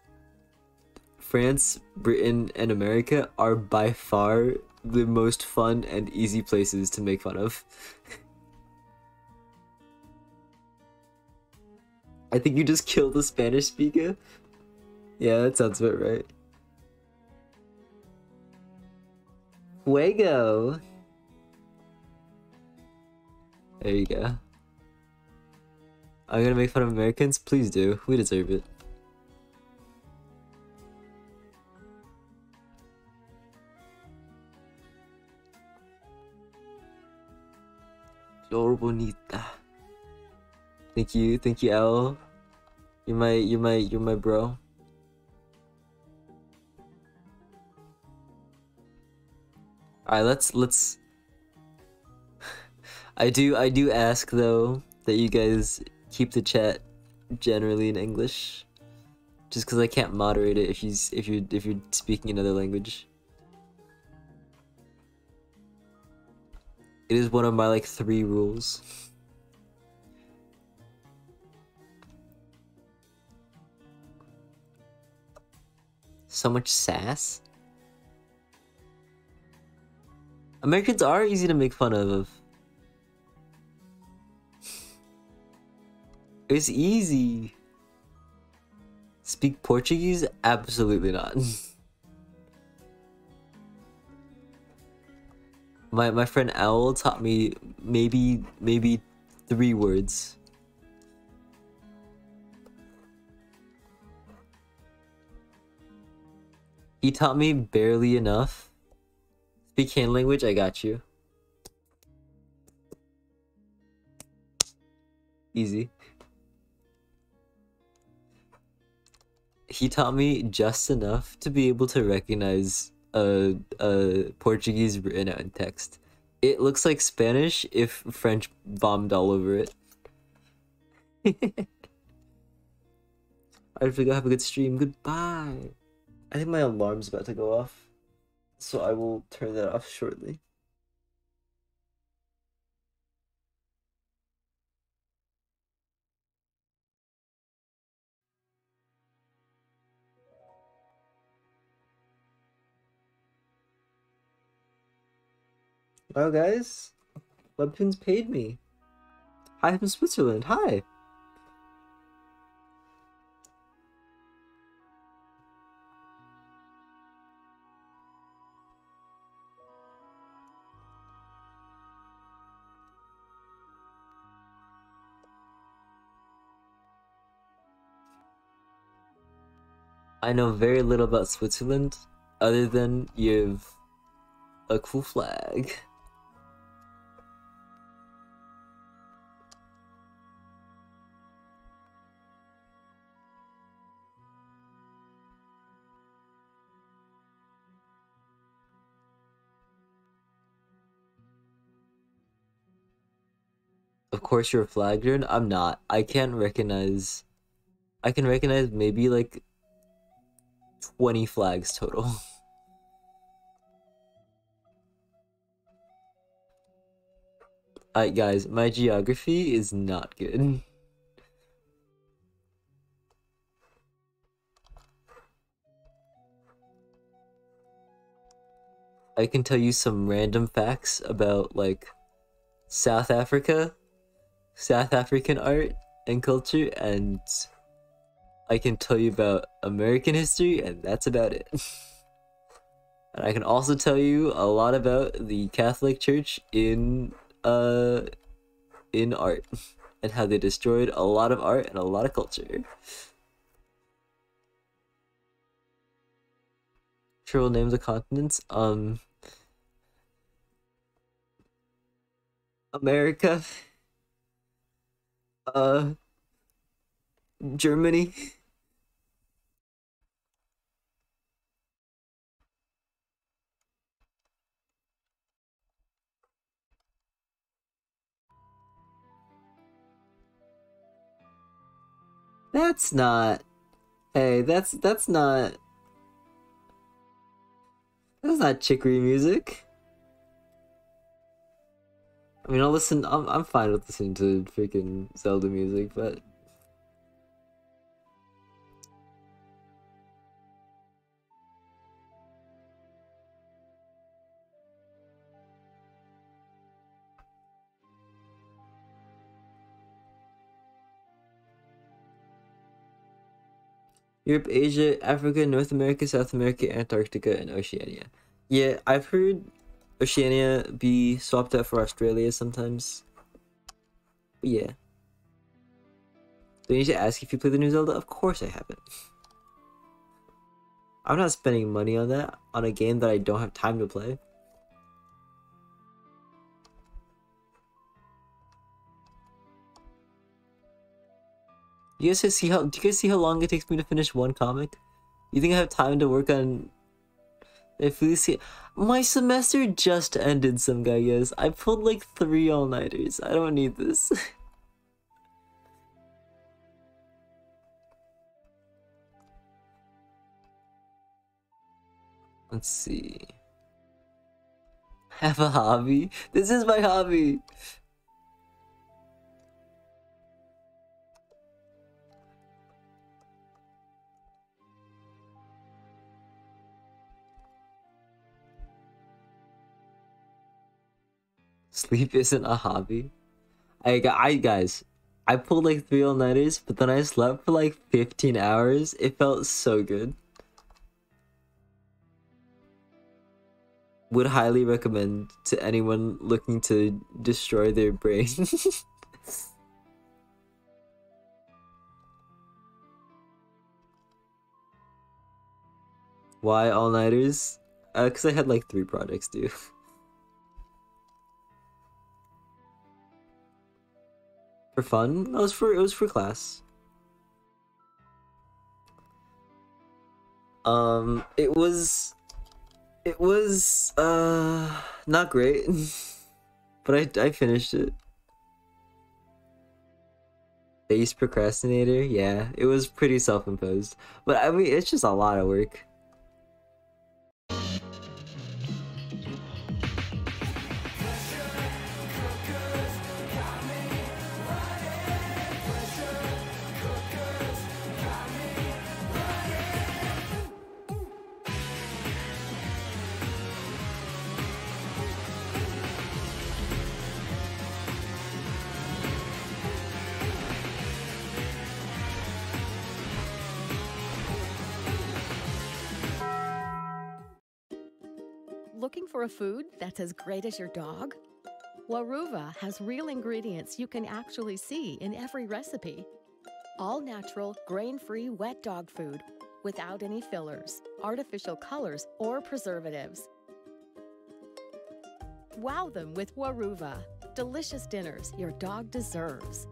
[SPEAKER 1] Britain, and America are by far the most fun and easy places to make fun of. I think you just killed the Spanish speaker. Yeah, that sounds about right. Fuego! There you go. I'm gonna make fun of Americans? Please do. We deserve it. Flor bonita. Thank you, Al. You're my bro. All right, let's. I do ask though that you guys keep the chat generally in English, just because I can't moderate it if you're speaking another language. It is one of my like 3 rules. So much sass. Americans are easy to make fun of. It's easy. Speak Portuguese? Absolutely not. My friend Owl taught me maybe 3 words. He taught me barely enough. Speak hand language, I got you. Easy. He taught me just enough to be able to recognize Portuguese written out in text. It looks like Spanish if French bombed all over it. I have to go have a good stream. Goodbye. I think my alarm's about to go off, so I will turn that off shortly. Wow, guys, Webtoons paid me. Hi from Switzerland. Hi. I know very little about Switzerland, other than you've a cool flag. Of course you're a flag nerd. I'm not. I can recognize maybe like 20 flags total. Alright guys, my geography is not good. I can tell you some random facts about like South Africa, South African art and culture, and I can tell you about American history, and that's about it. And I can also tell you a lot about the Catholic Church in art and how they destroyed a lot of art and a lot of culture. Sure, we'll name the continents. America, Germany, that's not, hey, that's not chicory music. I mean, I'm fine with listening to freaking Zelda music, but Europe, Asia, Africa, North America, South America, Antarctica, and Oceania. Yeah, I've heard Oceania be swapped out for Australia sometimes. But yeah. Do I need to ask if you play the new Zelda? Of course I haven't. I'm not spending money on that, on a game that I don't have time to play. Do you guys see how long it takes me to finish one comic? You think I have time to work on If we see, my semester just ended, some guy guys. I pulled like 3 all-nighters. I don't need this. Let's see. Have a hobby? This is my hobby. Sleep isn't a hobby. Guys, I pulled like 3 all-nighters, but then I slept for like 15 hours. It felt so good. Would highly recommend to anyone looking to destroy their brain. Why all-nighters? Because I had like 3 projects due. For fun? It was for class. It was not great. But I finished it. Base procrastinator, yeah. It was pretty self-imposed. But I mean it's just a lot of work.
[SPEAKER 11] Looking for a food that's as great as your dog? Waruva has real ingredients you can actually see in every recipe. All natural, grain-free wet dog food without any fillers, artificial colors, or preservatives. Wow them with Waruva. Delicious dinners your dog deserves.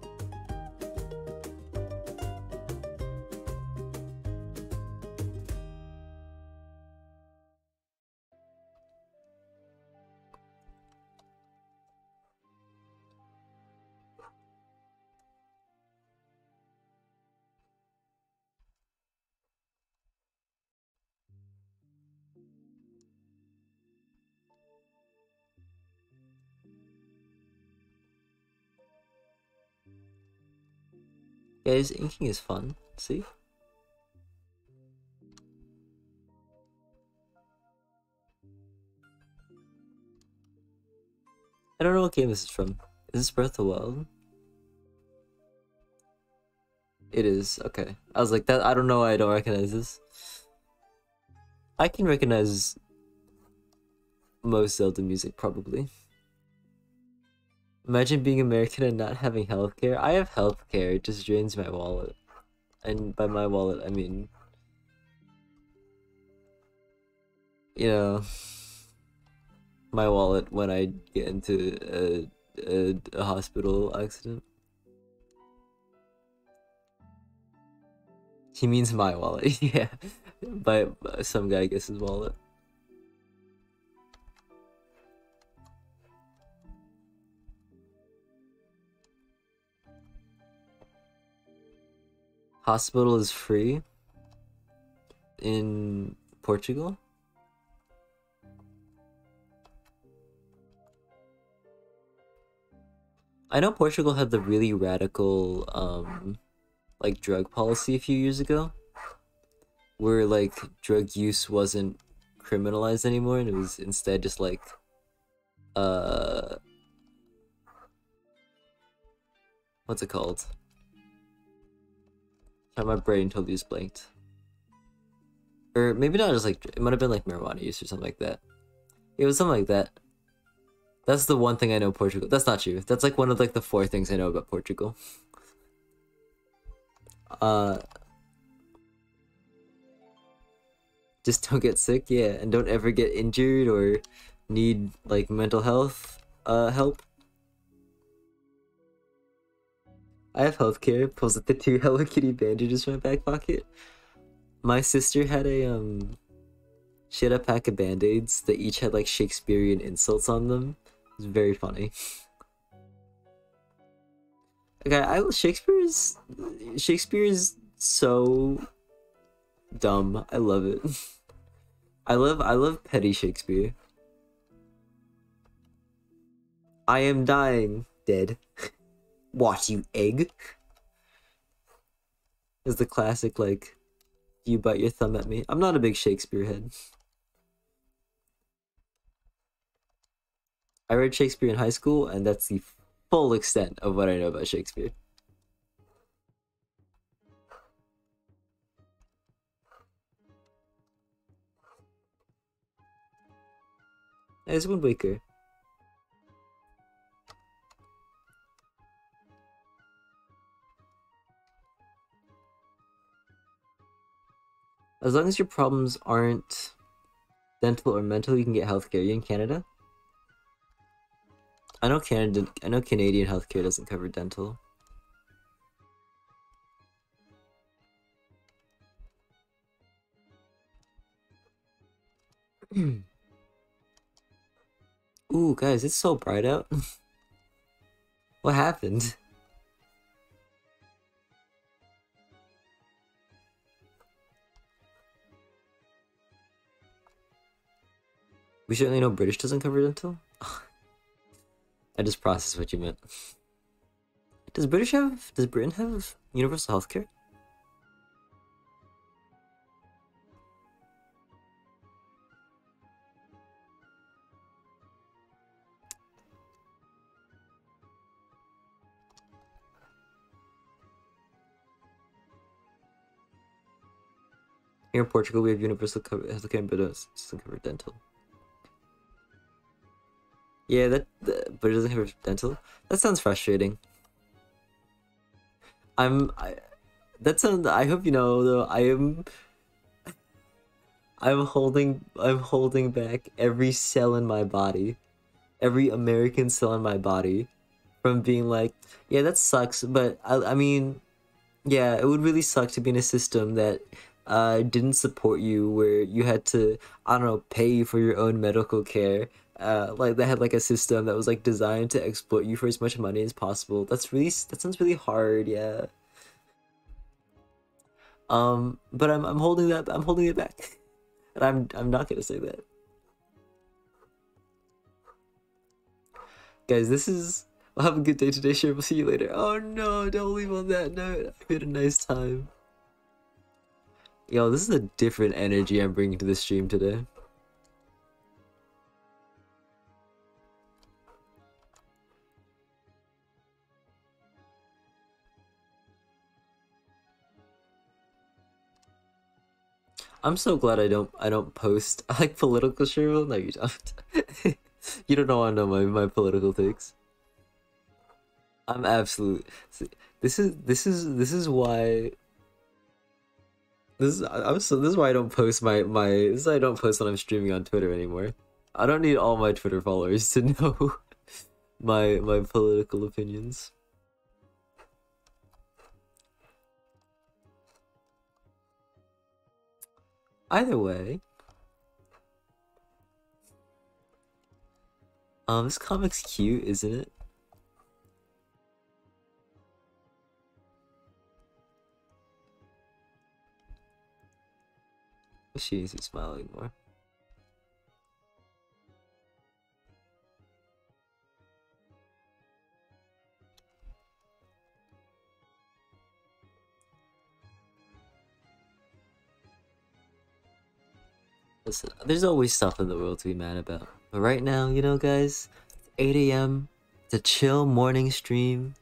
[SPEAKER 11] Guys, inking is fun. See? I don't know what game this is from. Is this Breath of the Wild? It is, okay. I was like, that. I don't know why I don't recognize this. I can recognize most Zelda music, probably. Imagine being American and not having healthcare. I have healthcare, it just drains my wallet. And by my wallet, I mean... You know... My wallet when I get into a hospital accident. He means my wallet, yeah. By some guy gets his wallet. Hospital is free in Portugal. I know Portugal had the really radical like drug policy a few years ago, where like drug use wasn't criminalized anymore, and it was instead just like what's it called? My brain totally just blanked. Or maybe not just like, it might have been like marijuana use or something like that. It was something like that. That's the one thing I know Portugal. That's not true. That's like one of like the 4 things I know about Portugal. Just don't get sick, yeah, and don't ever get injured or need like mental health help. I have healthcare. Pulls at the 2 Hello Kitty bandages from my back pocket. My sister had a
[SPEAKER 1] She had a pack of band-aids that each had like Shakespearean insults on them. It was very funny. Okay, Shakespeare is so dumb. I love it. I love petty Shakespeare. I am dying, dead. What, you egg? Is the classic like, you bite your thumb at me. I'm not a big Shakespeare head. I read Shakespeare in high school, and that's the full extent of what I know about Shakespeare. There's Wind Waker. As long as your problems aren't dental or mental, you can get healthcare. Are you in Canada? I know Canadian healthcare doesn't cover dental. Ooh, guys, it's so bright out. What happened? We certainly know British doesn't cover dental. I just processed what you meant. Does Britain have universal healthcare? Here in Portugal, we have universal healthcare, but it doesn't cover dental. Yeah, but it doesn't cover dental. That sounds frustrating. I hope you know though. I'm holding back every cell in my body, every American cell in my body, from being like, yeah, that sucks. But I mean, yeah, it would really suck to be in a system that didn't support you, where you had to, I don't know, pay for your own medical care. Like they had like a system that was like designed to exploit you for as much money as possible. That sounds really hard, yeah. But I'm holding it back. And I'm not gonna say that. Guys, well, have a good day today, sure, we'll see you later. Oh no, don't leave on that note. I had a nice time. Yo, this is a different energy I'm bringing to the stream today. I'm so glad I don't post like political shit. No, you don't. You don't want to know my political takes. I'm absolute. This is why. This is why I don't post this is why I don't post when I'm streaming on Twitter anymore. I don't need all my Twitter followers to know my political opinions. Either way, this comic's cute, isn't it? She needs to smile anymore. Listen, there's always stuff in the world to be mad about. But right now, you know, guys, it's 8 a.m. It's a chill morning stream.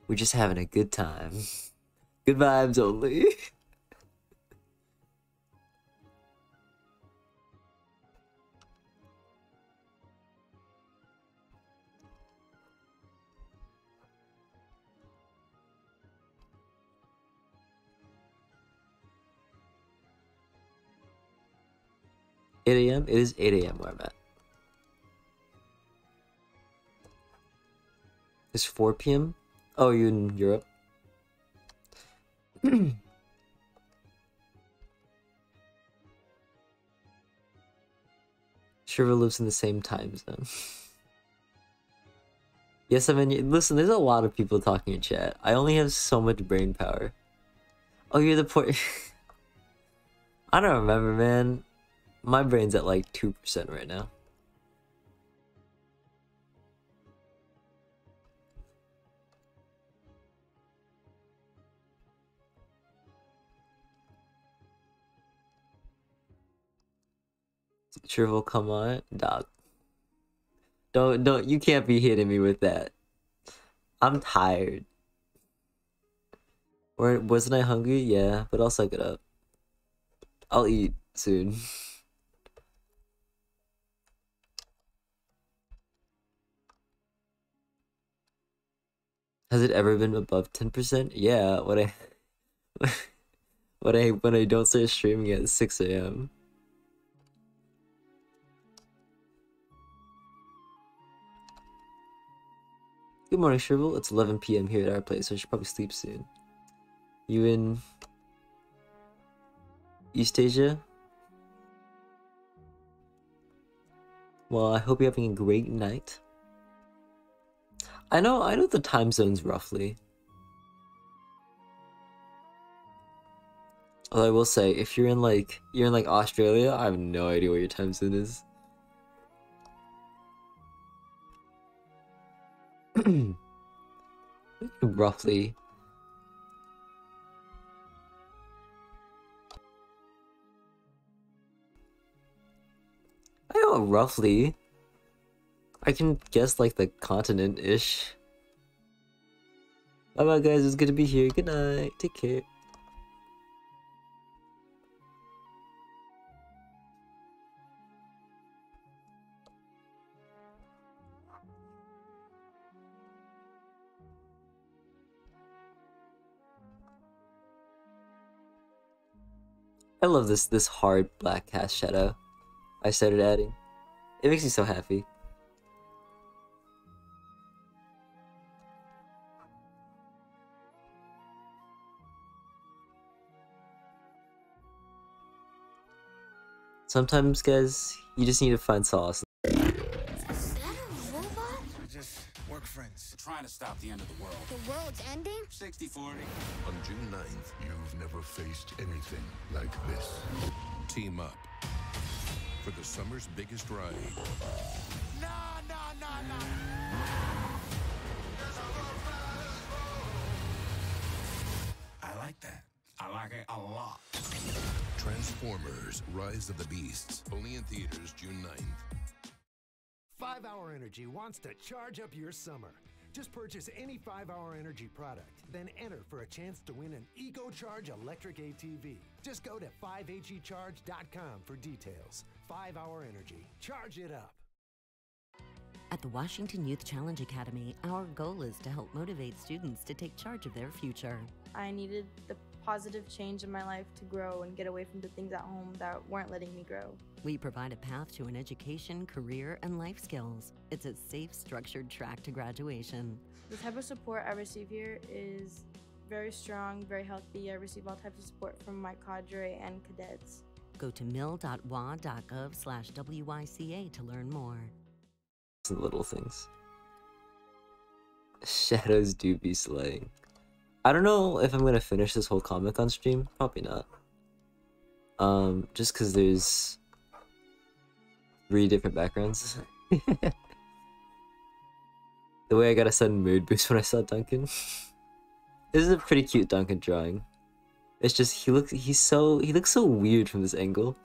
[SPEAKER 1] We're just having a good time. Good vibes only. It is 8 a.m. where I'm at. It's 4 p.m. Oh, you in Europe? Shiver lives in the same time zone. Yes, I mean, listen, there's a lot of people talking in chat. I only have so much brain power. Oh, you're the poor... I don't remember, man. My brain's at like 2% right now. Shrivel, come on, dog. Don't, you can't be hitting me with that. I'm tired. Or wasn't I hungry? Yeah, but I'll suck it up. I'll eat soon. Has it ever been above 10%? Yeah, when I don't start streaming at 6 AM. Good morning, Shrivel. It's 11 PM here at our place, so I should probably sleep soon. You in East Asia? Well, I hope you're having a great night. I know the time zones roughly. Although I will say, if you're in like Australia, I have no idea what your time zone is. Roughly. I know roughly. I can guess like the continent-ish. Bye bye guys, it's good to be here. Good night. Take care. I love this hard black cast shadow I started adding. It makes me so happy. Sometimes, guys, you just need to find solace.
[SPEAKER 3] Is that a robot?
[SPEAKER 4] We're just work friends. We're trying to stop the end of the world.
[SPEAKER 3] The world's ending?
[SPEAKER 4] 60-40.
[SPEAKER 12] On June 9th, you've never faced anything like this. Team up for the summer's biggest ride.
[SPEAKER 3] No.
[SPEAKER 4] I like that. I like it a lot.
[SPEAKER 12] Transformers: Rise of the Beasts. Only in theaters June 9th.
[SPEAKER 13] 5 Hour Energy wants to charge up your summer. Just purchase any 5 Hour Energy product, then enter for a chance to win an EcoCharge electric ATV. Just go to 5hecharge.com for details. 5 Hour Energy. Charge it up.
[SPEAKER 6] At the Washington Youth Challenge Academy, our goal is to help motivate students to take charge of their future.
[SPEAKER 14] I needed the positive change in my life to grow and get away from the things at home that weren't letting me grow.
[SPEAKER 6] We provide a path to an education, career, and life skills. It's a safe, structured track to graduation.
[SPEAKER 14] The type of support I receive here is very strong, very healthy. I receive all types of support from my cadre and cadets.
[SPEAKER 6] Go to mil.wa.gov/WYCA to learn more.
[SPEAKER 1] Little things. Shadows do be slaying. I don't know if I'm gonna finish this whole comic on stream. Probably not. Just because there's 3 different backgrounds. The way I got a sudden mood boost when I saw Duncan. This is a pretty cute Duncan drawing. It's just he looks so weird from this angle.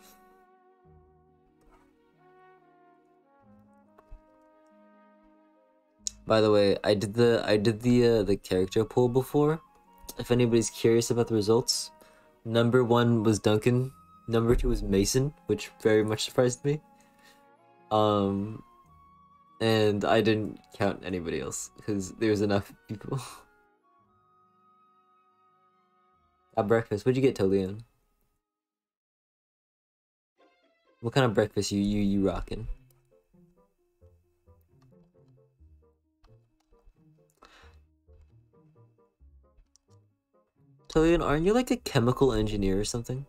[SPEAKER 1] By the way, I did the character poll before. If anybody's curious about the results, number 1 was Duncan, number 2 was Mason, which very much surprised me. And I didn't count anybody else because there was enough people. At breakfast, what'd you get, Tolian? What kind of breakfast you rocking? Tolian, aren't you like a chemical engineer or something?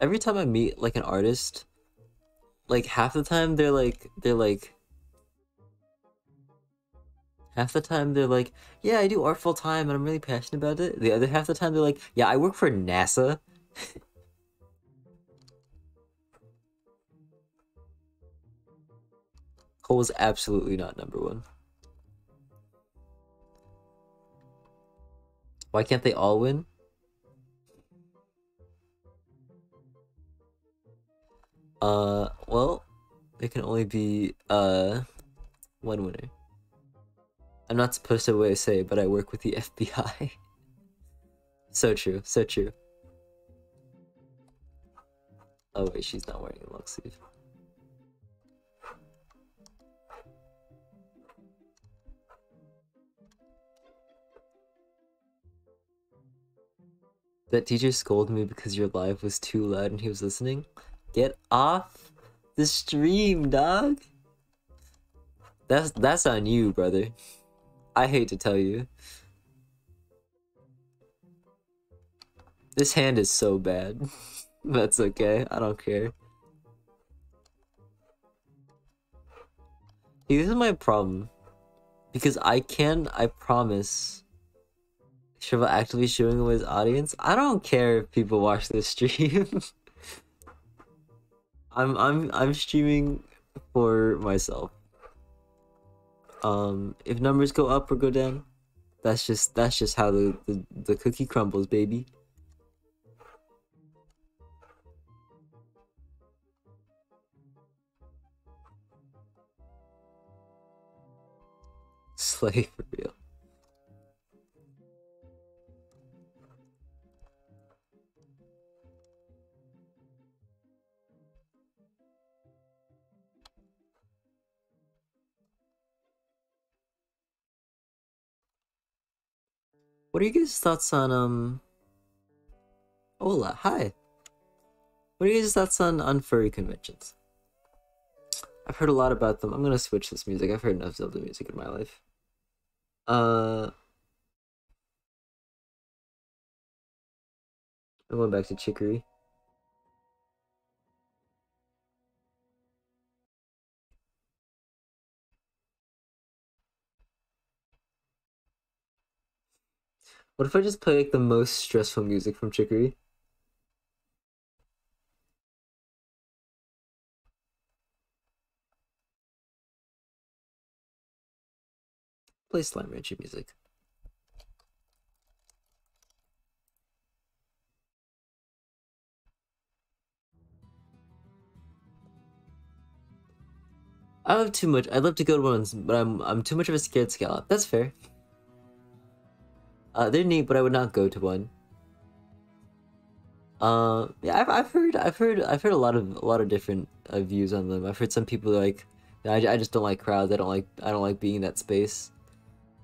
[SPEAKER 1] every time I meet like an artist, like half the time they're like, yeah, I do art full time and I'm really passionate about it. The other half the time they're like, yeah, I work for NASA. Cole is absolutely not number one. Why can't they all win? Well, there can only be, one winner. I'm not supposed to say, but I work with the FBI. So true, so true. Oh wait, she's not wearing a long sleeve. That teacher scolded me because your live was too loud and he was listening. Get off the stream, dog. That's on you, brother. I hate to tell you. This hand is so bad. That's okay. I don't care. See, this is my problem. Because I promise, Shiva actively showing away his audience. I don't care if people watch this stream. I'm streaming for myself. If numbers go up or go down, that's just how the cookie crumbles, baby. Slay for real. What are you guys' thoughts on Hola, hi. What are you guys' thoughts on furry conventions? I've heard a lot about them. I'm gonna switch this music. I've heard enough Zelda music in my life. I'm going back to Chicory. What if I just play like the most stressful music from Chicory? Play Slime Rancher music. I don't have too much. I'd love to go to ones, but I'm too much of a scared scallop. That's fair. They're neat, but I would not go to one. Yeah, I've heard a lot of different views on them. I've heard some people like, I just don't like crowds. I don't like being in that space.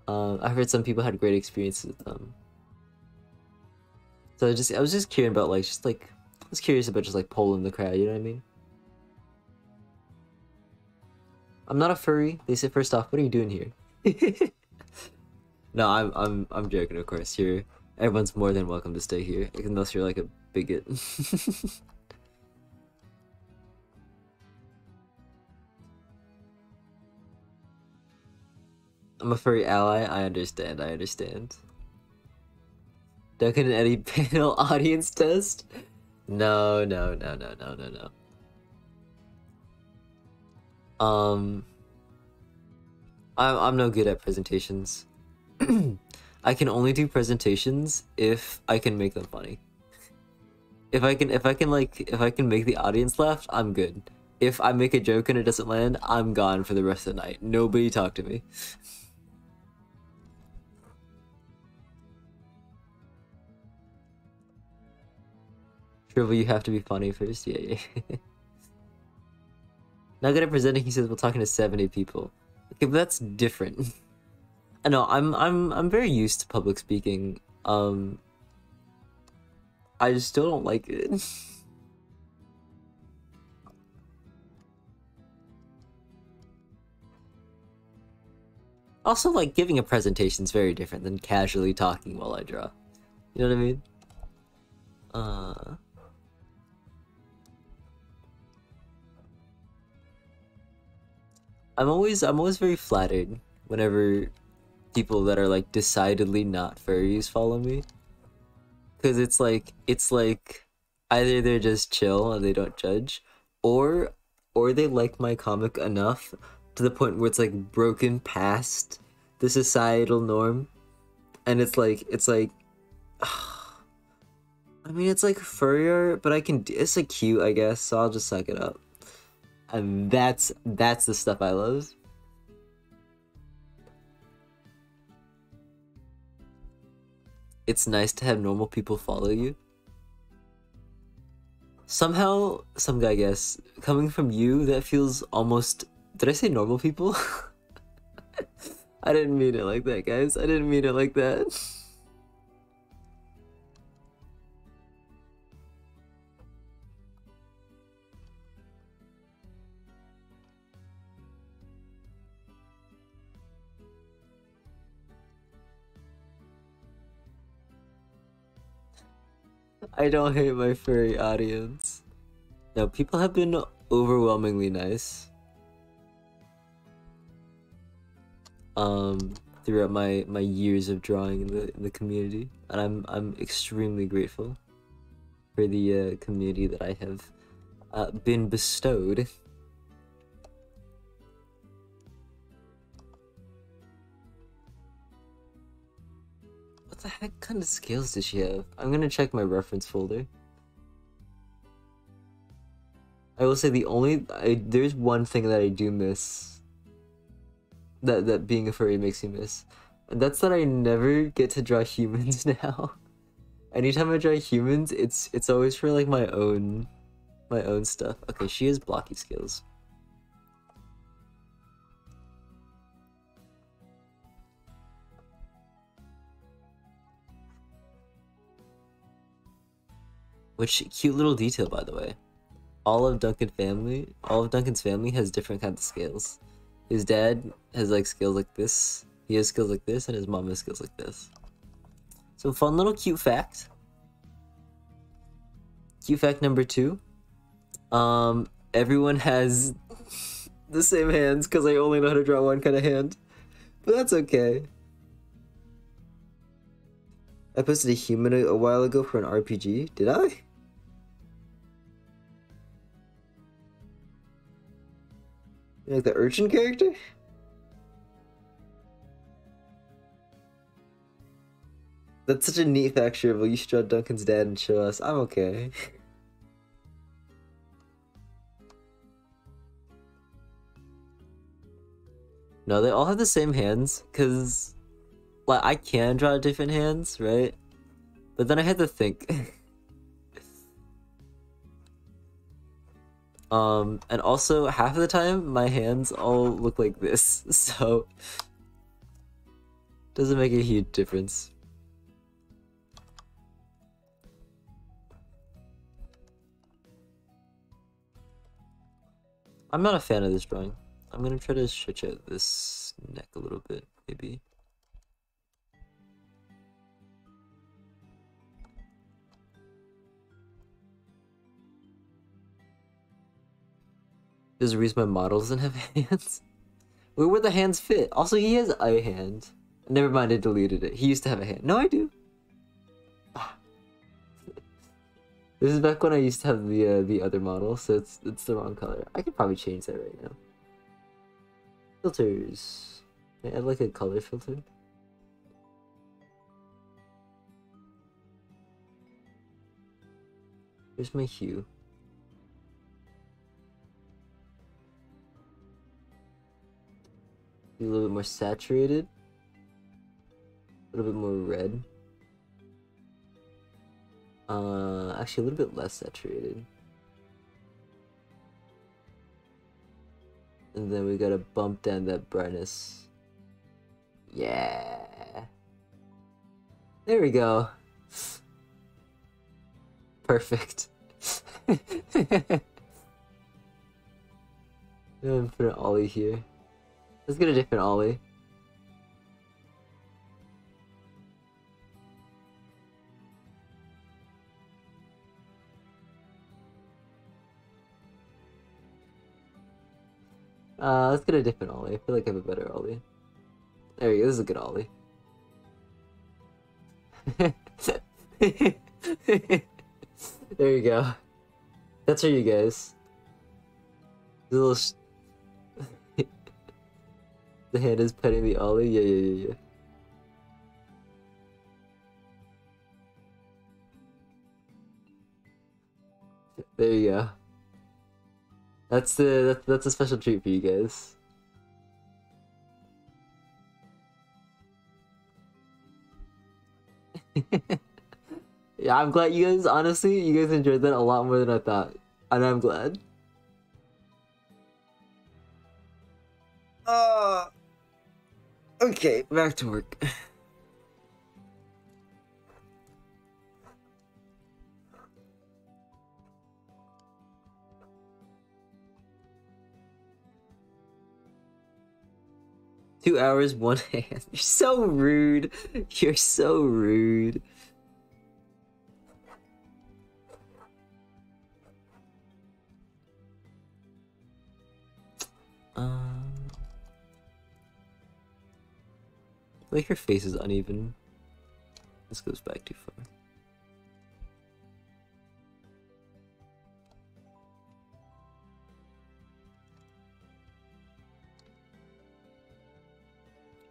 [SPEAKER 1] I've heard some people had great experiences with them. So I was just curious about I was curious about just like polling the crowd. You know what I mean? I'm not a furry. They said first off, what are you doing here? No, I'm joking. Of course, everyone's more than welcome to stay here, unless you're like a bigot. I'm a furry ally. I understand. Duncan and Eddie panel audience test? No. I'm no good at presentations. I can only do presentations if I can make them funny. If I can make the audience laugh, I'm good. If I make a joke and it doesn't land, I'm gone for the rest of the night. Nobody talk to me. Shrivel, you have to be funny first. Yeah. Not good at presenting, he says, we're talking to 70 people. Okay, but that's different. I know, I'm very used to public speaking. I just still don't like it. Also, like, giving a presentation is very different than casually talking while I draw. You know what I mean? I'm always very flattered whenever people that are like decidedly not furries follow me, because it's like either they're just chill and they don't judge, or they like my comic enough to the point where it's like broken past the societal norm, and it's like I mean, it's like furrier, but it's like cute, I guess, so I'll just suck it up. And that's the stuff I love. It's nice to have normal people follow you. Somehow, some guy guess, coming from you, that feels almost... Did I say normal people? I didn't mean it like that, guys. I didn't mean it like that. I don't hate my furry audience. No, people have been overwhelmingly nice. Throughout my years of drawing in the community, and I'm extremely grateful for the community that I have been bestowed. What the heck kind of scales does she have? I'm gonna check my reference folder. I will say there's one thing that I do miss. That being a furry makes me miss. And that's that I never get to draw humans now. Anytime I draw humans, it's always for like my own stuff. Okay, she has blocky skills. Which cute little detail, by the way. All of Duncan's family has different kinds of scales. His dad has like skills like this. He has skills like this, and his mom has skills like this. So fun little cute fact. Cute fact number 2. Everyone has the same hands because I only know how to draw one kind of hand. But that's okay. I posted a human a while ago for an RPG. Did I? Like the urchin character? That's such a neat fact, Shrivel. You should draw Duncan's dad and show us. I'm okay. No, they all have the same hands, because... Like, I can draw different hands, right? But then I had to think. And also, half of the time, my hands all look like this, so... Doesn't make a huge difference. I'm not a fan of this drawing. I'm gonna try to stretch out this neck a little bit, maybe. There's a reason my model doesn't have hands. Where would the hands fit? Also, he has a hand. Never mind, I deleted it. He used to have a hand. No, I do. This is back when I used to have the other model, so it's the wrong color. I could probably change that right now. Filters. Can I add like a color filter? Here's my hue. Be a little bit more saturated. A little bit more red. Actually a little bit less saturated. And then we gotta bump down that brightness. Yeah. There we go. Perfect. I'm gonna put an ollie here. Let's get a different ollie. Let's get a different Ollie. I feel like I have a better Ollie. There we go. This is a good Ollie. There you go. That's for you guys. The little the hand is petting the Ollie. Yeah. There you go. That's a special treat for you guys. Yeah, I'm glad you guys, honestly, you guys enjoyed that a lot more than I thought. And I'm glad. Okay, back to work. Two hours, one hand. You're so rude. You're so rude. Like her face is uneven. This goes back too far.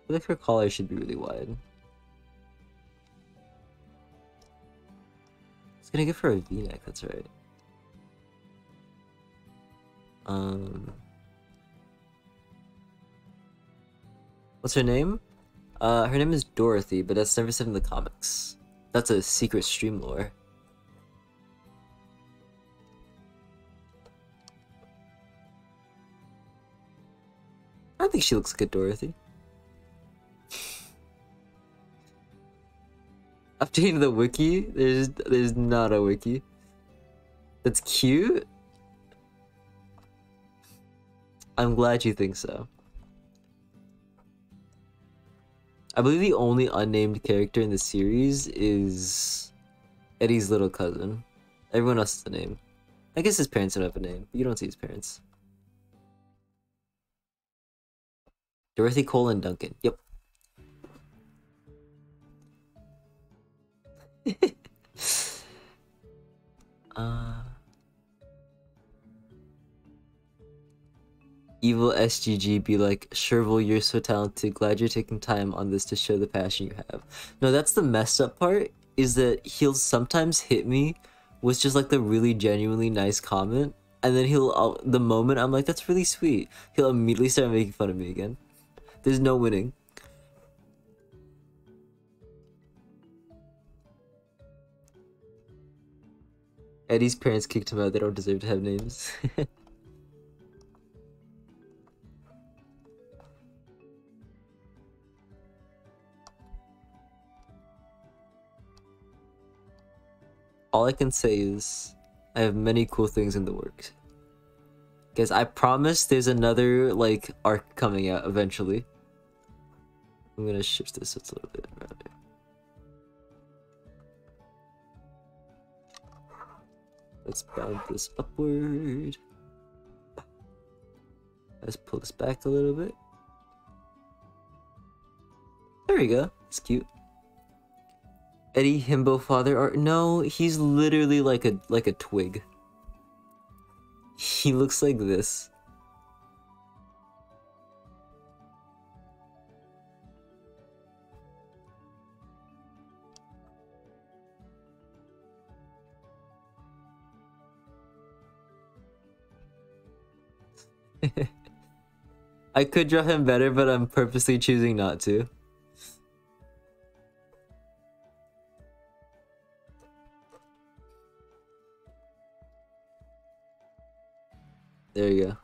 [SPEAKER 1] I think her collar should be really wide. It's gonna give her a V-neck, that's right. What's her name? Her name is Dorothy, but that's never said in the comics. That's a secret stream lore. I think she looks like a Dorothy. Updating the wiki? There's not a wiki. That's cute? I'm glad you think so. I believe the only unnamed character in the series is Eddie's little cousin. Everyone else has a name. I guess his parents don't have a name, but you don't see his parents. Dorothy, Cole, and Duncan. Yep. Evil SGG be like, Sherville, you're so talented. Glad you're taking time on this to show the passion you have. No, that's the messed up part, is that he'll sometimes hit me with just like the really genuinely nice comment, and then the moment I'm like, that's really sweet, he'll immediately start making fun of me again. There's no winning. Eddie's parents kicked him out. They don't deserve to have names. All I can say is I have many cool things in the works. Guys, I promise there's another like arc coming out eventually. I'm gonna shift this a little bit around here. Let's bounce this upward. Let's pull this back a little bit. There we go. It's cute. Eddie Himbo father art. No, he's literally like a twig. He looks like this. I could draw him better, but I'm purposely choosing not to. There you go.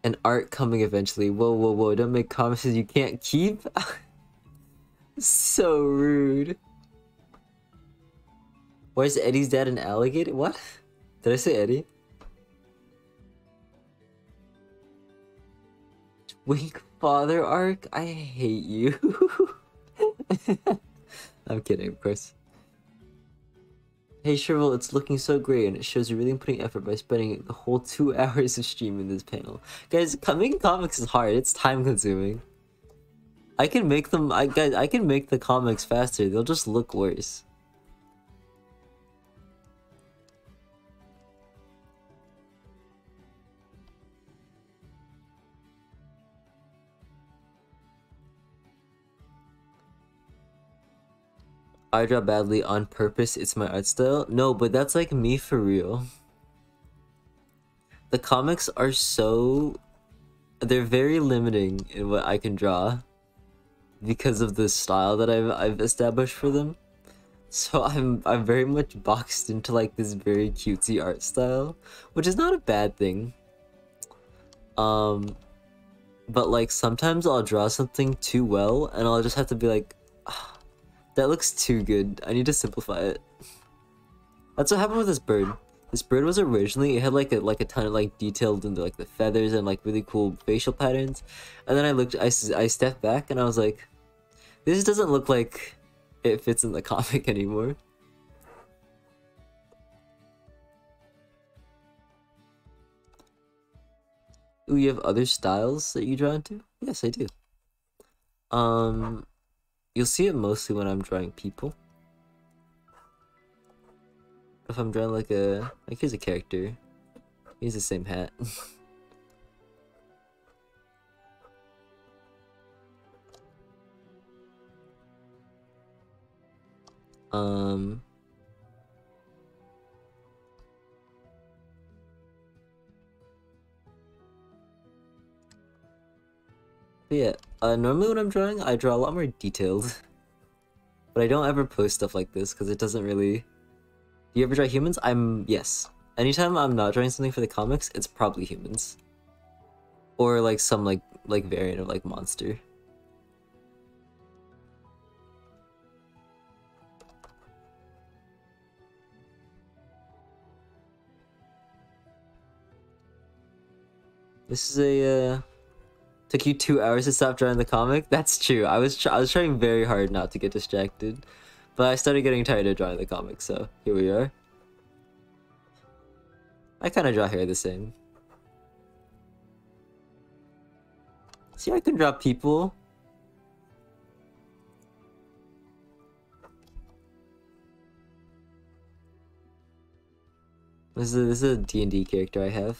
[SPEAKER 1] An art coming eventually. Whoa. Don't make promises you can't keep. So rude. Where's Eddie's dad an alligator? What? Did I say Eddie? Wink father arc? I hate you. I'm kidding, of course. Hey Shrivel, it's looking so great and it shows you're really putting effort by spending the whole 2 hours of streaming this panel. Guys, making comics is hard, it's time consuming. I can make them, guys, I can make the comics faster, they'll just look worse. I draw badly on purpose, it's my art style. No, but that's like me for real. The comics are so... they're very limiting in what I can draw because of the style that I've established for them. So I'm very much boxed into like this very cutesy art style, which is not a bad thing. But like sometimes I'll draw something too well and I'll just have to be like, "Ah, that looks too good. I need to simplify it." That's what happened with this bird. This bird was originally, it had like a ton of like detailed into like the feathers and like really cool facial patterns, and then I stepped back and I was like, this doesn't look like it fits in the comic anymore. Ooh, you have other styles that you draw into? Yes, I do. You'll see it mostly when I'm drawing people. If I'm drawing like here's a character. He's the same hat. But yeah, normally when I'm drawing, I draw a lot more detailed. But I don't ever post stuff like this because it doesn't really... Do you ever draw humans? Yes. Anytime I'm not drawing something for the comics, it's probably humans. Or like some like variant of like monster. This is a took you 2 hours to stop drawing the comic? That's true. I was trying very hard not to get distracted. But I started getting tired of drawing the comic, so here we are. I kind of draw hair the same. See, I can draw people. This is a D&D character I have.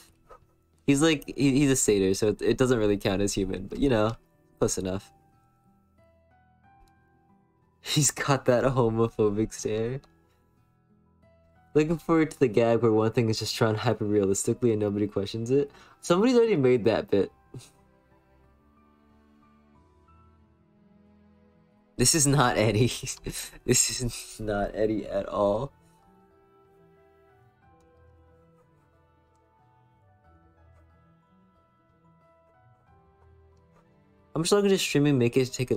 [SPEAKER 1] He's like, he's a satyr, so it doesn't really count as human, but you know, close enough. He's got that homophobic stare. Looking forward to the gag where one thing is just drawn hyper-realistically and nobody questions it. Somebody's already made that bit. This is not Eddie. This is not Eddie at all. I'm just looking to streaming, make it take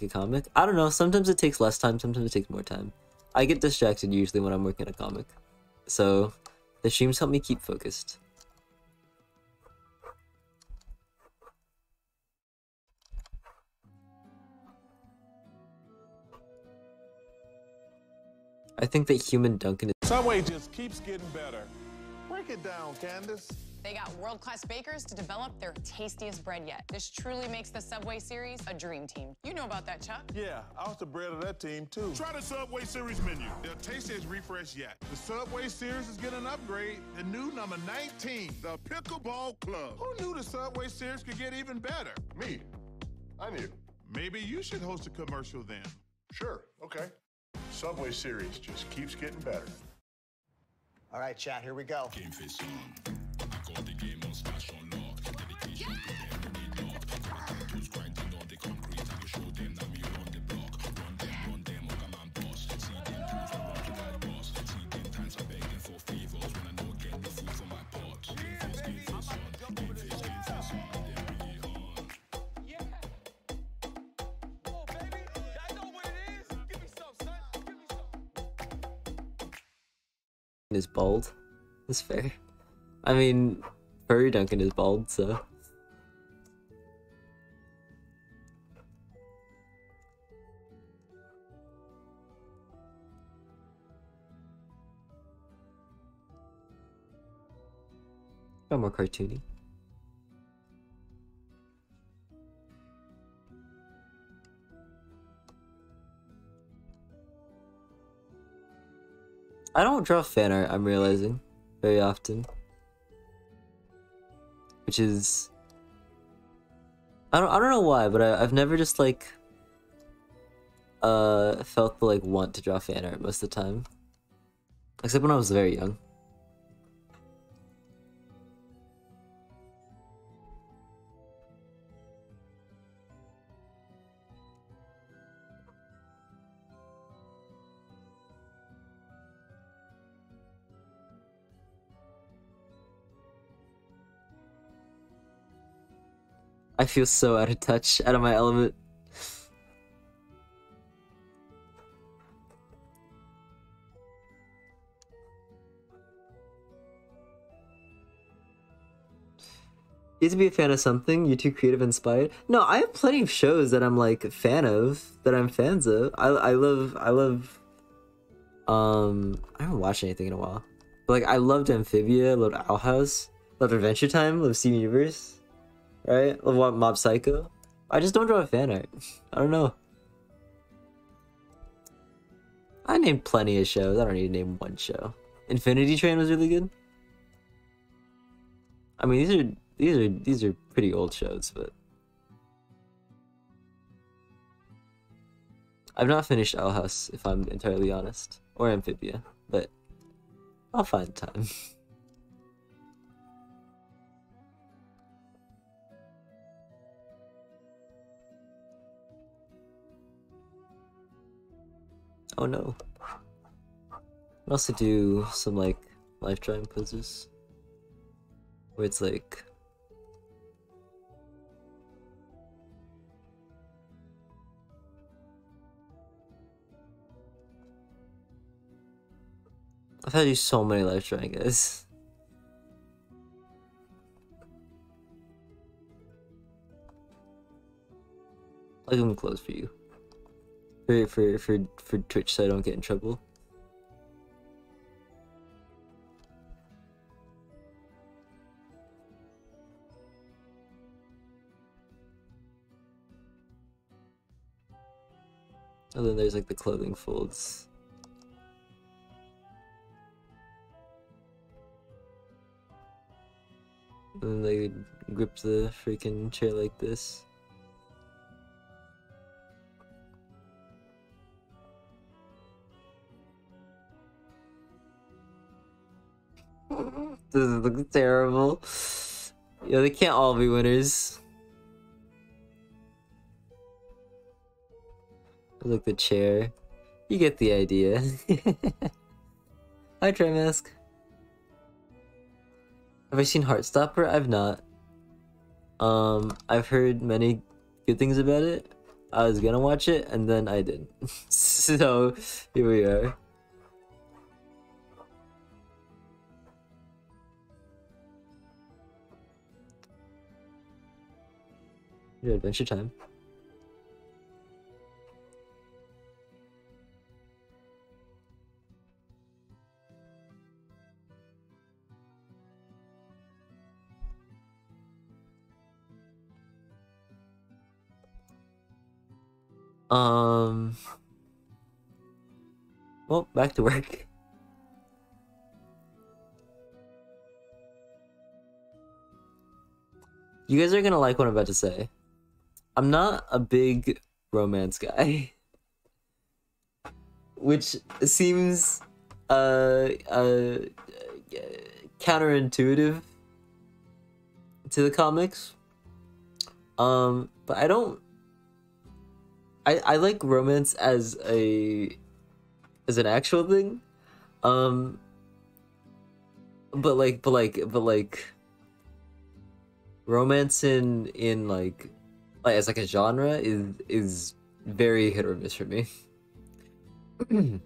[SPEAKER 1] a comic. I don't know, sometimes it takes less time, sometimes it takes more time. I get distracted usually when I'm working on a comic. So the streams help me keep focused. I think that human Duncan is...
[SPEAKER 15] Subway just keeps getting better. Break it down, Candace.
[SPEAKER 16] They got world-class bakers to develop their tastiest bread yet. This truly makes the Subway series a dream team. You know about that, Chuck?
[SPEAKER 15] Yeah, I was the bread of that team, too.
[SPEAKER 17] Try the Subway Series menu. Their tastiest refresh yet.
[SPEAKER 15] The Subway series is getting an upgrade. The new number 19, the Pickleball Club. Who knew the Subway series could get even better?
[SPEAKER 17] Me. I knew.
[SPEAKER 15] Maybe you should host a commercial then.
[SPEAKER 17] Sure, okay. Subway Series just keeps getting better.
[SPEAKER 18] All right, chat, here we go.
[SPEAKER 19] Game face on. I got the game on stash on lock. Dedication to them when they knock. Tools grinding on the concrete. I can show them that we run the block. Run them, other man boss. See them tools, we run to that boss. See them times I'm begging for favors when I know getting the food from my pot. Game face on. Game face on. They're really on.
[SPEAKER 3] Yeah. Oh, baby, I know what it is. Give me some, son. Give me some.
[SPEAKER 1] is bald. That's fair. I mean, Furry Duncan is bald, so... Got more cartoony. I don't draw fan art, I'm realizing, very often. Which is... I don't know why, but I've never just, like... felt the, like, want to draw fan art most of the time. Except when I was very young. I feel so out of touch, out of my element. You have to be a fan of something, you're too creative, inspired. No, I have plenty of shows that I'm like a fan of, that I'm fans of. I love I haven't watched anything in a while. But like I loved Amphibia, loved Owl House, loved Adventure Time, loved Steven Universe. Right? Love Mob Psycho. I just don't draw fan art. I don't know. I named plenty of shows. I don't need to name one show. Infinity Train was really good. I mean, these are pretty old shows, but I've not finished Owl House, if I'm entirely honest, or Amphibia, but I'll find time. Oh no. I'll also do some like life drawing poses where it's like I've had to do so many life drawing, guys. I'll give them close for you. For Twitch so I don't get in trouble. And then there's like the clothing folds. And then they grip the freaking chair like this. This looks terrible. Yeah, they can't all be winners. Look, the chair. You get the idea. Hi, Trimask. Have I seen Heartstopper? I've not. I've heard many good things about it. I was gonna watch it, and then I didn't. So, here we are. Your Adventure Time. Well, back to work. You guys are gonna like what I'm about to say. I'm not a big romance guy. Which seems counterintuitive to the comics. But I don't I like romance as an actual thing. But like romance in like as like a genre is very hit or miss for me. Don't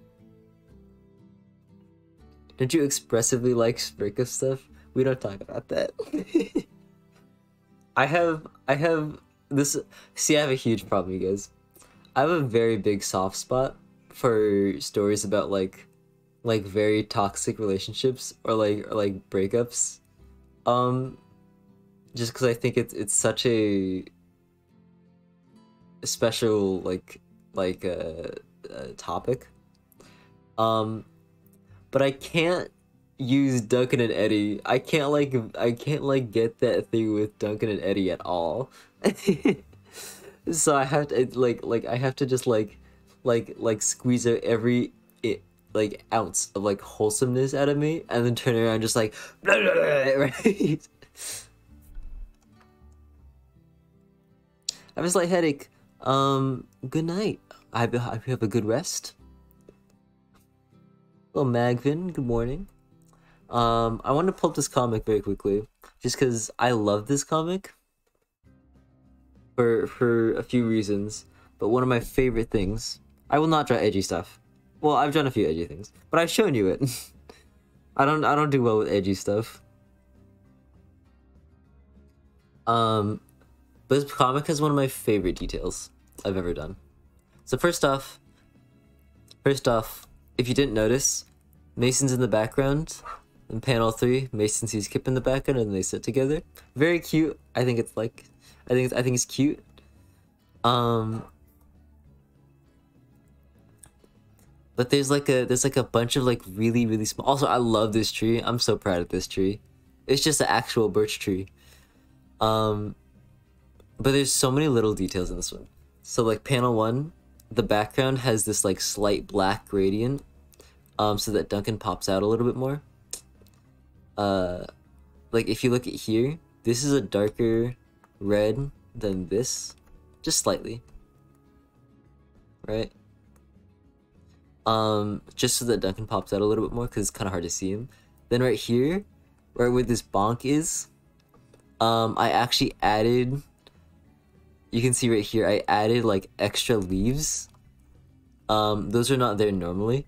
[SPEAKER 1] you expressively like breakup stuff? We don't talk about that. I have this. See, I have a huge problem, you guys. I have a very big soft spot for stories about like very toxic relationships or like breakups. Just because I think it's such a special topic. But I can't use Duncan and Eddie. I can't get that thing with Duncan and Eddie at all. So I have to I have to just squeeze out every ounce of wholesomeness out of me and then turn around just like blah, blah, blah, right? I have a slight headache. Good night. I hope you have a good rest. Hello, Magvin. Good morning. I want to pull up this comic very quickly, just because I love this comic for a few reasons. But one of my favorite things, I will not draw edgy stuff. Well, I've drawn a few edgy things, but I've shown you it. I don't do well with edgy stuff. But this comic has one of my favorite details I've ever done. So first off, if you didn't notice, Mason's in the background. In panel 3, Mason sees Kip in the background and they sit together. Very cute. I think it's cute. But there's a bunch of really, really small. Also, I love this tree. I'm so proud of this tree. It's just an actual birch tree. But there's so many little details in this one. So panel 1, the background has this slight black gradient, so that Duncan pops out a little bit more. If you look at here, this is a darker red than this, just slightly, right? Just so that Duncan pops out a little bit more because it's kind of hard to see him. Then right here, right where this bonk is, I actually added, you can see right here, I added extra leaves. Those are not there normally,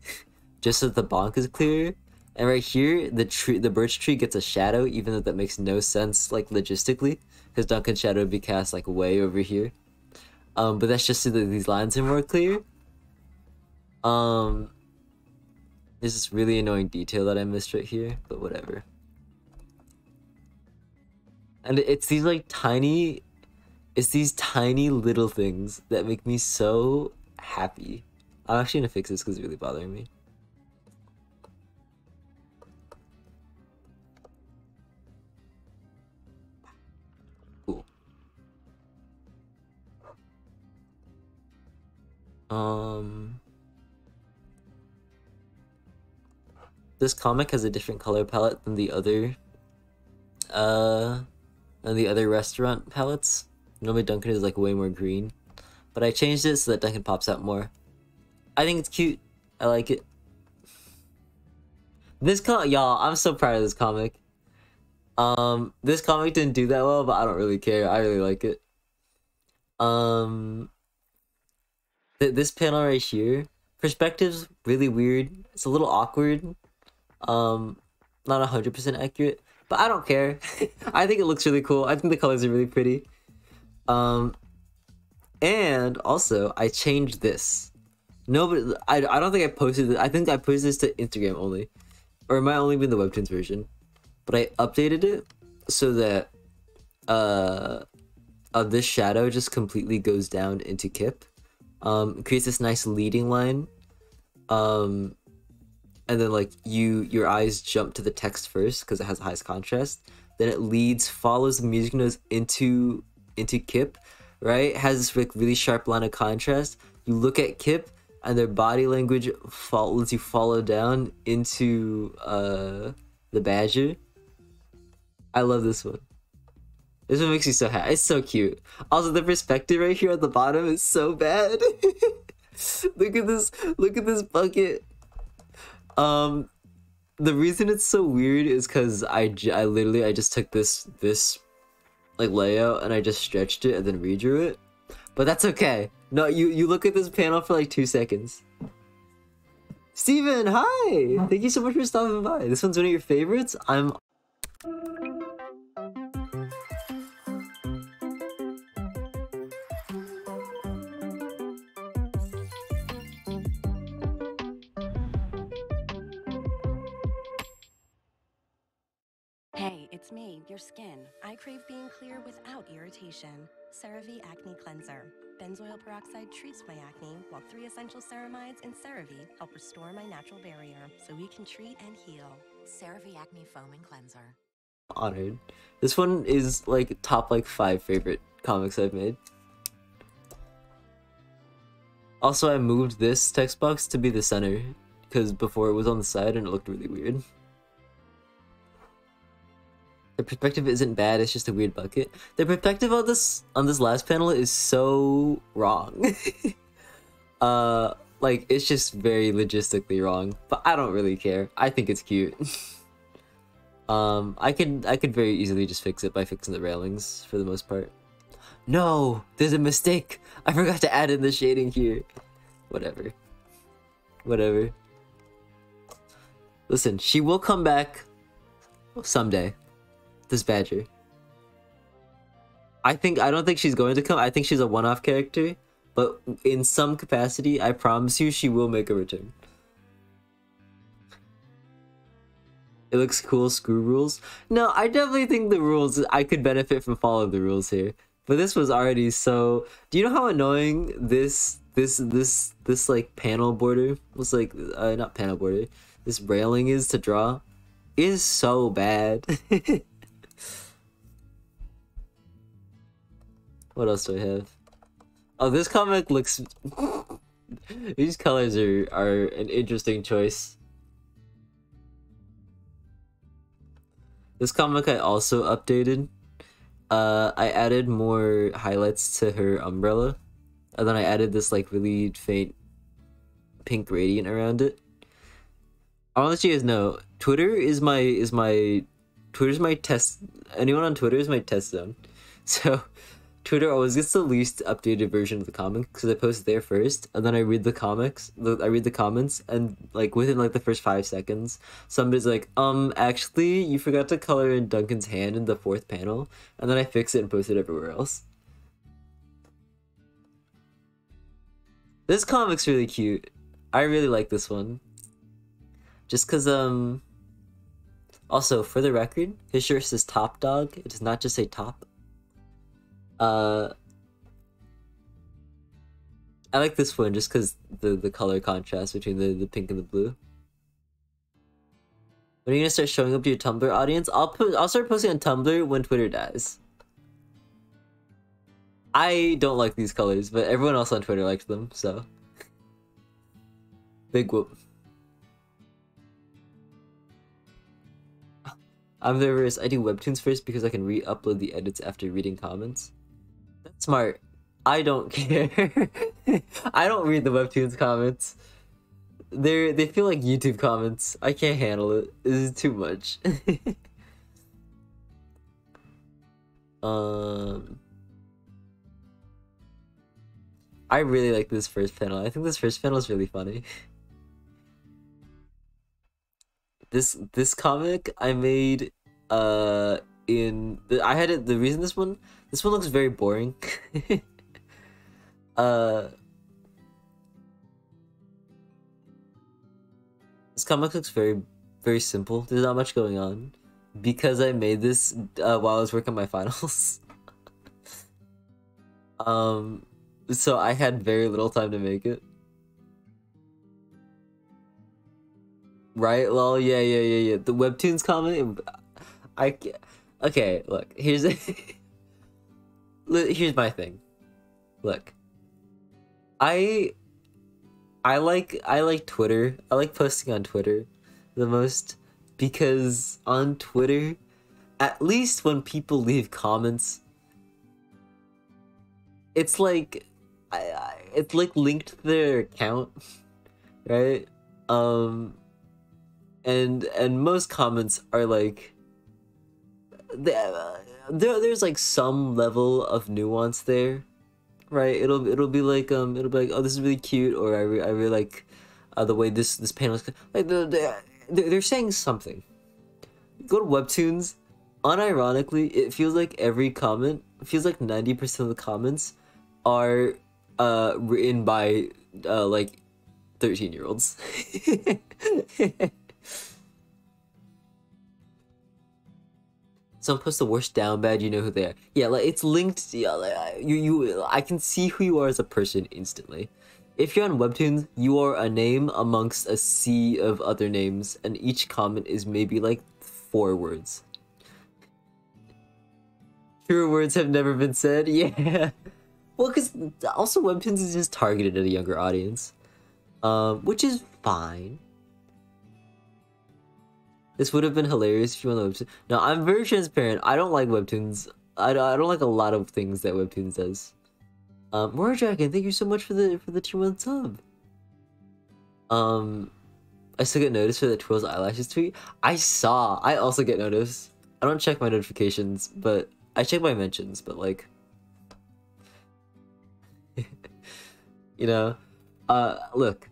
[SPEAKER 1] just so that the bonk is clearer. And right here, the birch tree gets a shadow, even though that makes no sense logistically, because Duncan's shadow would be cast way over here. But that's just so that these lines are more clear. There's this really annoying detail that I missed right here, but whatever. And it's these tiny little things that make me so happy. I'm actually gonna fix this because it's really bothering me. Cool. This comic has a different color palette than the other restaurant palettes. Normally Duncan is way more green, but I changed it so that Duncan pops out more. I think it's cute. I like it. This y'all, I'm so proud of this comic. This comic didn't do that well, but I don't really care. I really like it. This panel right here, perspective's really weird. It's a little awkward. Not 100% accurate, but I don't care. I think it looks really cool. I think the colors are really pretty. And also I changed this. Nobody, I don't think I posted it. I think I posted this to Instagram only, or it might only be in the Webtoons version. But I updated it so that this shadow just completely goes down into Kip. It creates this nice leading line. And then your eyes jump to the text first because it has the highest contrast. Then it follows the music notes into Kip, right? It has this really sharp line of contrast. You look at Kip and their body language lets you follow down into the badger. I love this one. This one makes me so happy. It's so cute. Also, the perspective right here at the bottom is so bad. Look at this bucket. The reason it's so weird is because I just took this layout and I just stretched it and then redrew it. But that's okay. No, you look at this panel for 2 seconds. Steven, hi! Thank you so much for stopping by. This one's one of your favorites. I'm
[SPEAKER 6] Hey, it's me, your skin. I crave being clear without irritation. CeraVe Acne Cleanser. Benzoyl peroxide treats my acne, while 3 essential ceramides in CeraVe help restore my natural barrier so we can treat and heal. CeraVe Acne Foam and Cleanser.
[SPEAKER 1] Honored. This one is like top like 5 favorite comics I've made. Also, I moved this text box to be the center because before it was on the side and it looked really weird. The perspective isn't bad, it's just a weird bucket. The perspective on this last panel is so wrong. Like it's just very logistically wrong, but I don't really care. I think it's cute. I could very easily just fix it by fixing the railings for the most part. No, there's a mistake. I forgot to add in the shading here. Whatever. Whatever. Listen, she will come back someday. This badger. I don't think she's going to come. I think she's a one-off character, but in some capacity, I promise you she will make a return. It looks cool, screw rules. No, I definitely think the rules, I could benefit from following the rules here. But this was already so... Do you know how annoying this like panel border was like, not panel border, this railing is to draw? It is so bad. What else do I have? Oh, this comic looks... These colors are an interesting choice. This comic I also updated. I added more highlights to her umbrella. And then I added this like really faint pink gradient around it. I want to let you guys know, Twitter's my test... Anyone on Twitter is my test zone. So... Twitter always gets the least updated version of the comic because I post it there first, and then I read the comments, and like within like the first 5 seconds, somebody's like, actually, you forgot to color in Duncan's hand in the 4th panel, and then I fix it and post it everywhere else. This comic's really cute. I really like this one. Just because, also, for the record, his shirt says Top Dog. It does not just say top. I like this one just because the color contrast between the pink and the blue. When are you gonna start showing up to your Tumblr audience? I'll start posting on Tumblr when Twitter dies. I don't like these colors, but everyone else on Twitter likes them, so big whoop. I'm the reverse. I do webtoons first because I can re-upload the edits after reading comments. That's smart. I don't care. I don't read the webtoons comments. They feel like YouTube comments. I can't handle it. This is too much. I really like this first panel. I think this first panel is really funny. This comic I made the reason this one looks very boring. This comic looks very, very simple. There's not much going on because I made this while I was working on my finals. So I had very little time to make it. Right, lol, yeah. The webtoons comic, okay, look, here's my thing. Look, I like Twitter. I like posting on Twitter the most because on Twitter, at least when people leave comments, it's like it's like linked to their account, right? And most comments are like there's like some level of nuance there, right? It'll be like oh, this is really cute, or I really like the way this panel is like they're saying something. Go to webtoons, unironically, it feels like every comment, it feels like 90% of the comments are written by like 13-year-olds. someone posts the worst down bad, you know who they are. Yeah, like it's linked. Yeah, like I can see who you are as a person instantly. If you're on Webtoons, you are a name amongst a sea of other names, and each comment is maybe like 4 words. Fewer words have never been said. Yeah. Well, because also Webtoons is just targeted at a younger audience, which is fine. This would have been hilarious if you want Webtoons. No, I'm very transparent. I don't like Webtoons. I don't like a lot of things that Webtoons does. Mora Dragon, thank you so much for the tier 1 sub. I still get noticed for the Twirls Eyelashes tweet. I also get noticed. I don't check my notifications, but I check my mentions, but like, you know, look.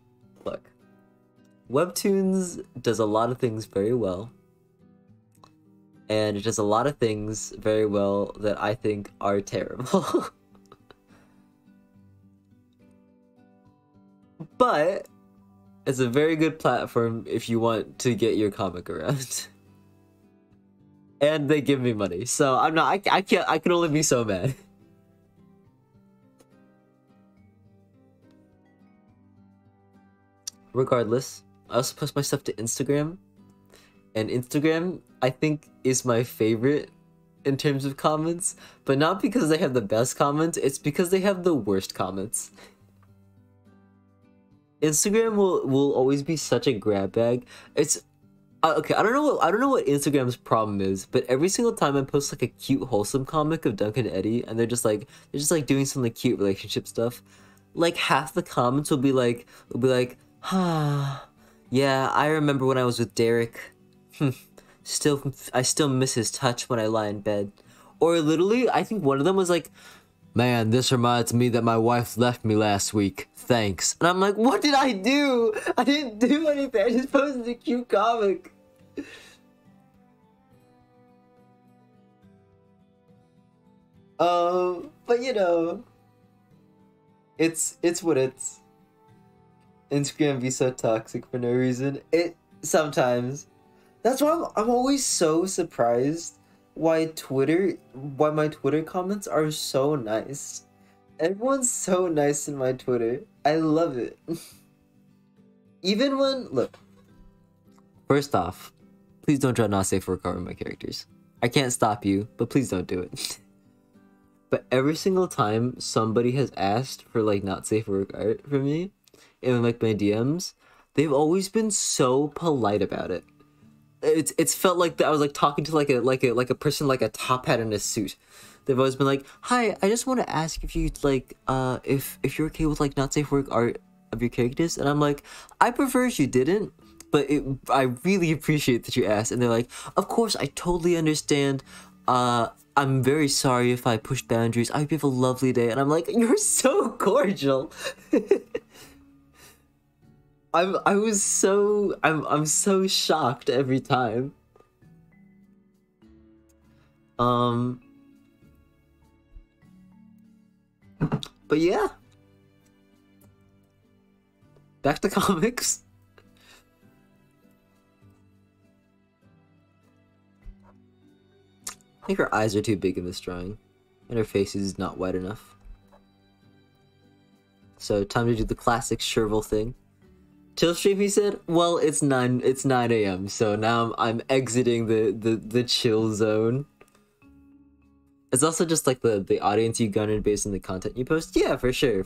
[SPEAKER 1] Webtoons does a lot of things very well, and it does a lot of things very well that I think are terrible. But it's a very good platform if you want to get your comic around. And they give me money, so I'm not. I can only be so mad. Regardless, I also post my stuff to Instagram, and Instagram I think is my favorite in terms of comments, but not because they have the best comments. It's because they have the worst comments. Instagram will always be such a grab bag. It's okay. I don't know what Instagram's problem is, but every single time I post like a cute, wholesome comic of Duncan and Eddie, and they're just like doing some like cute relationship stuff, like half the comments will be like, ah, yeah, I remember when I was with Derek. I still miss his touch when I lie in bed. Or literally, I think one of them was like, man, this reminds me that my wife left me last week. Thanks. And I'm like, what did I do? I didn't do anything. I just posted a cute comic. But you know, it's what it's. Instagram be so toxic for no reason. It sometimes. That's why I'm always so surprised why my Twitter comments are so nice. Everyone's so nice in my Twitter. I love it. Even when, look, first off, please don't draw not safe for work on my characters. I can't stop you, but please don't do it. But every single time somebody has asked for like not safe for work art from me in like my DMs, they've always been so polite about it. It's felt like I was like talking to like a person like a top hat in a suit. They've always been like, "Hi, I just want to ask if you like if you're okay with like not safe work art of your characters." And I'm like, "I prefer if you didn't, but I really appreciate that you asked." And they're like, "Of course, I totally understand. I'm very sorry if I pushed boundaries. I hope you have a lovely day." And I'm like, "You're so cordial." I'm so shocked every time. But yeah. Back to comics. I think her eyes are too big in this drawing, and her face is not wide enough. So time to do the classic Sherville thing. Till stream, he said, well, it's 9 a.m. so now I'm exiting the chill zone. It's also just like the audience you garnered based on the content you post. Yeah, for sure.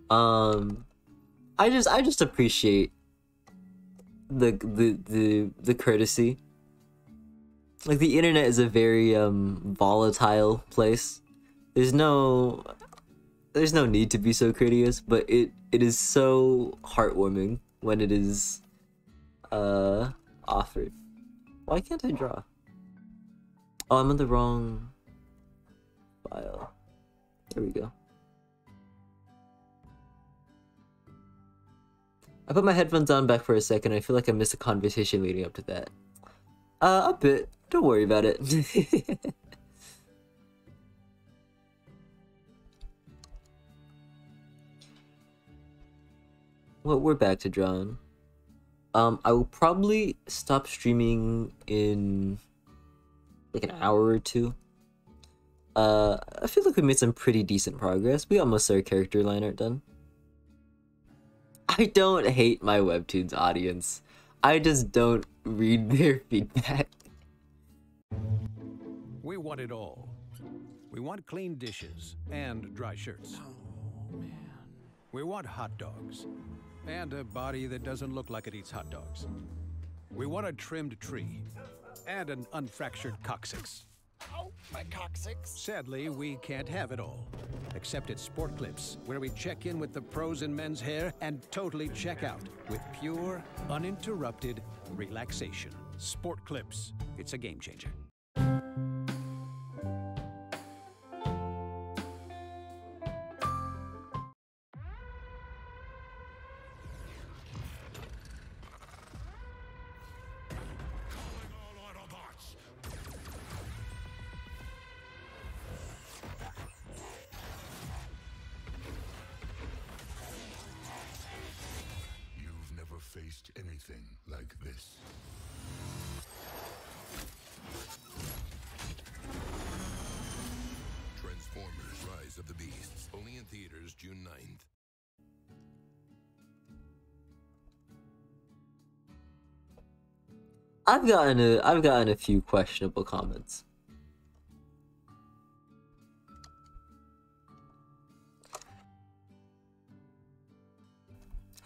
[SPEAKER 1] I just appreciate the courtesy. Like, the internet is a very volatile place. There's no need to be so courteous, but it is so heartwarming when it is offered. Why can't I draw? Oh, I'm on the wrong file. There we go. I put my headphones on back for a second. I feel like I missed a conversation leading up to that. A bit. Don't worry about it. Well, we're back to drawing. I will probably stop streaming in like an hour or two. I feel like we made some pretty decent progress. We almost our character line art done. I don't hate my Webtoons audience. I just don't read their feedback.
[SPEAKER 20] We want it all. We want clean dishes and dry shirts. Oh, man. We want hot dogs and a body that doesn't look like it eats hot dogs. We want a trimmed tree and an unfractured coccyx.
[SPEAKER 18] Oh, my coccyx.
[SPEAKER 20] Sadly, we can't have it all. Except at Sport Clips, where we check in with the pros in men's hair and totally check out with pure, uninterrupted relaxation. Sport Clips. It's a game changer.
[SPEAKER 12] You've never faced anything like this. Transformers: Rise of the Beasts. Only in theaters June 9th.
[SPEAKER 1] I've gotten a few questionable comments.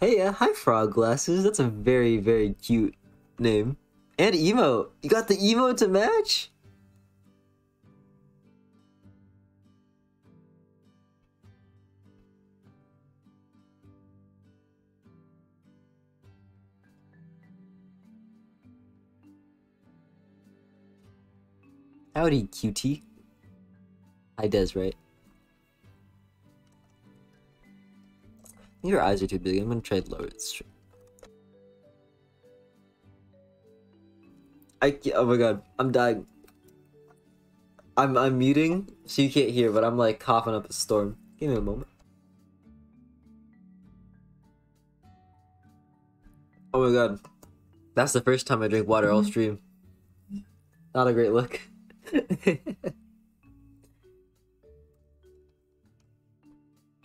[SPEAKER 1] Hey, hi Frog Glasses. That's a very, very cute name. And emote. You got the emote to match? Howdy, cutie. Hi, Desiree. Your eyes are too big. I'm gonna try to lower it straight. Oh my god, I'm dying. I'm muting, so you can't hear, but I'm like coughing up a storm. Give me a moment. Oh my god. That's the first time I drink water all stream. Not a great look.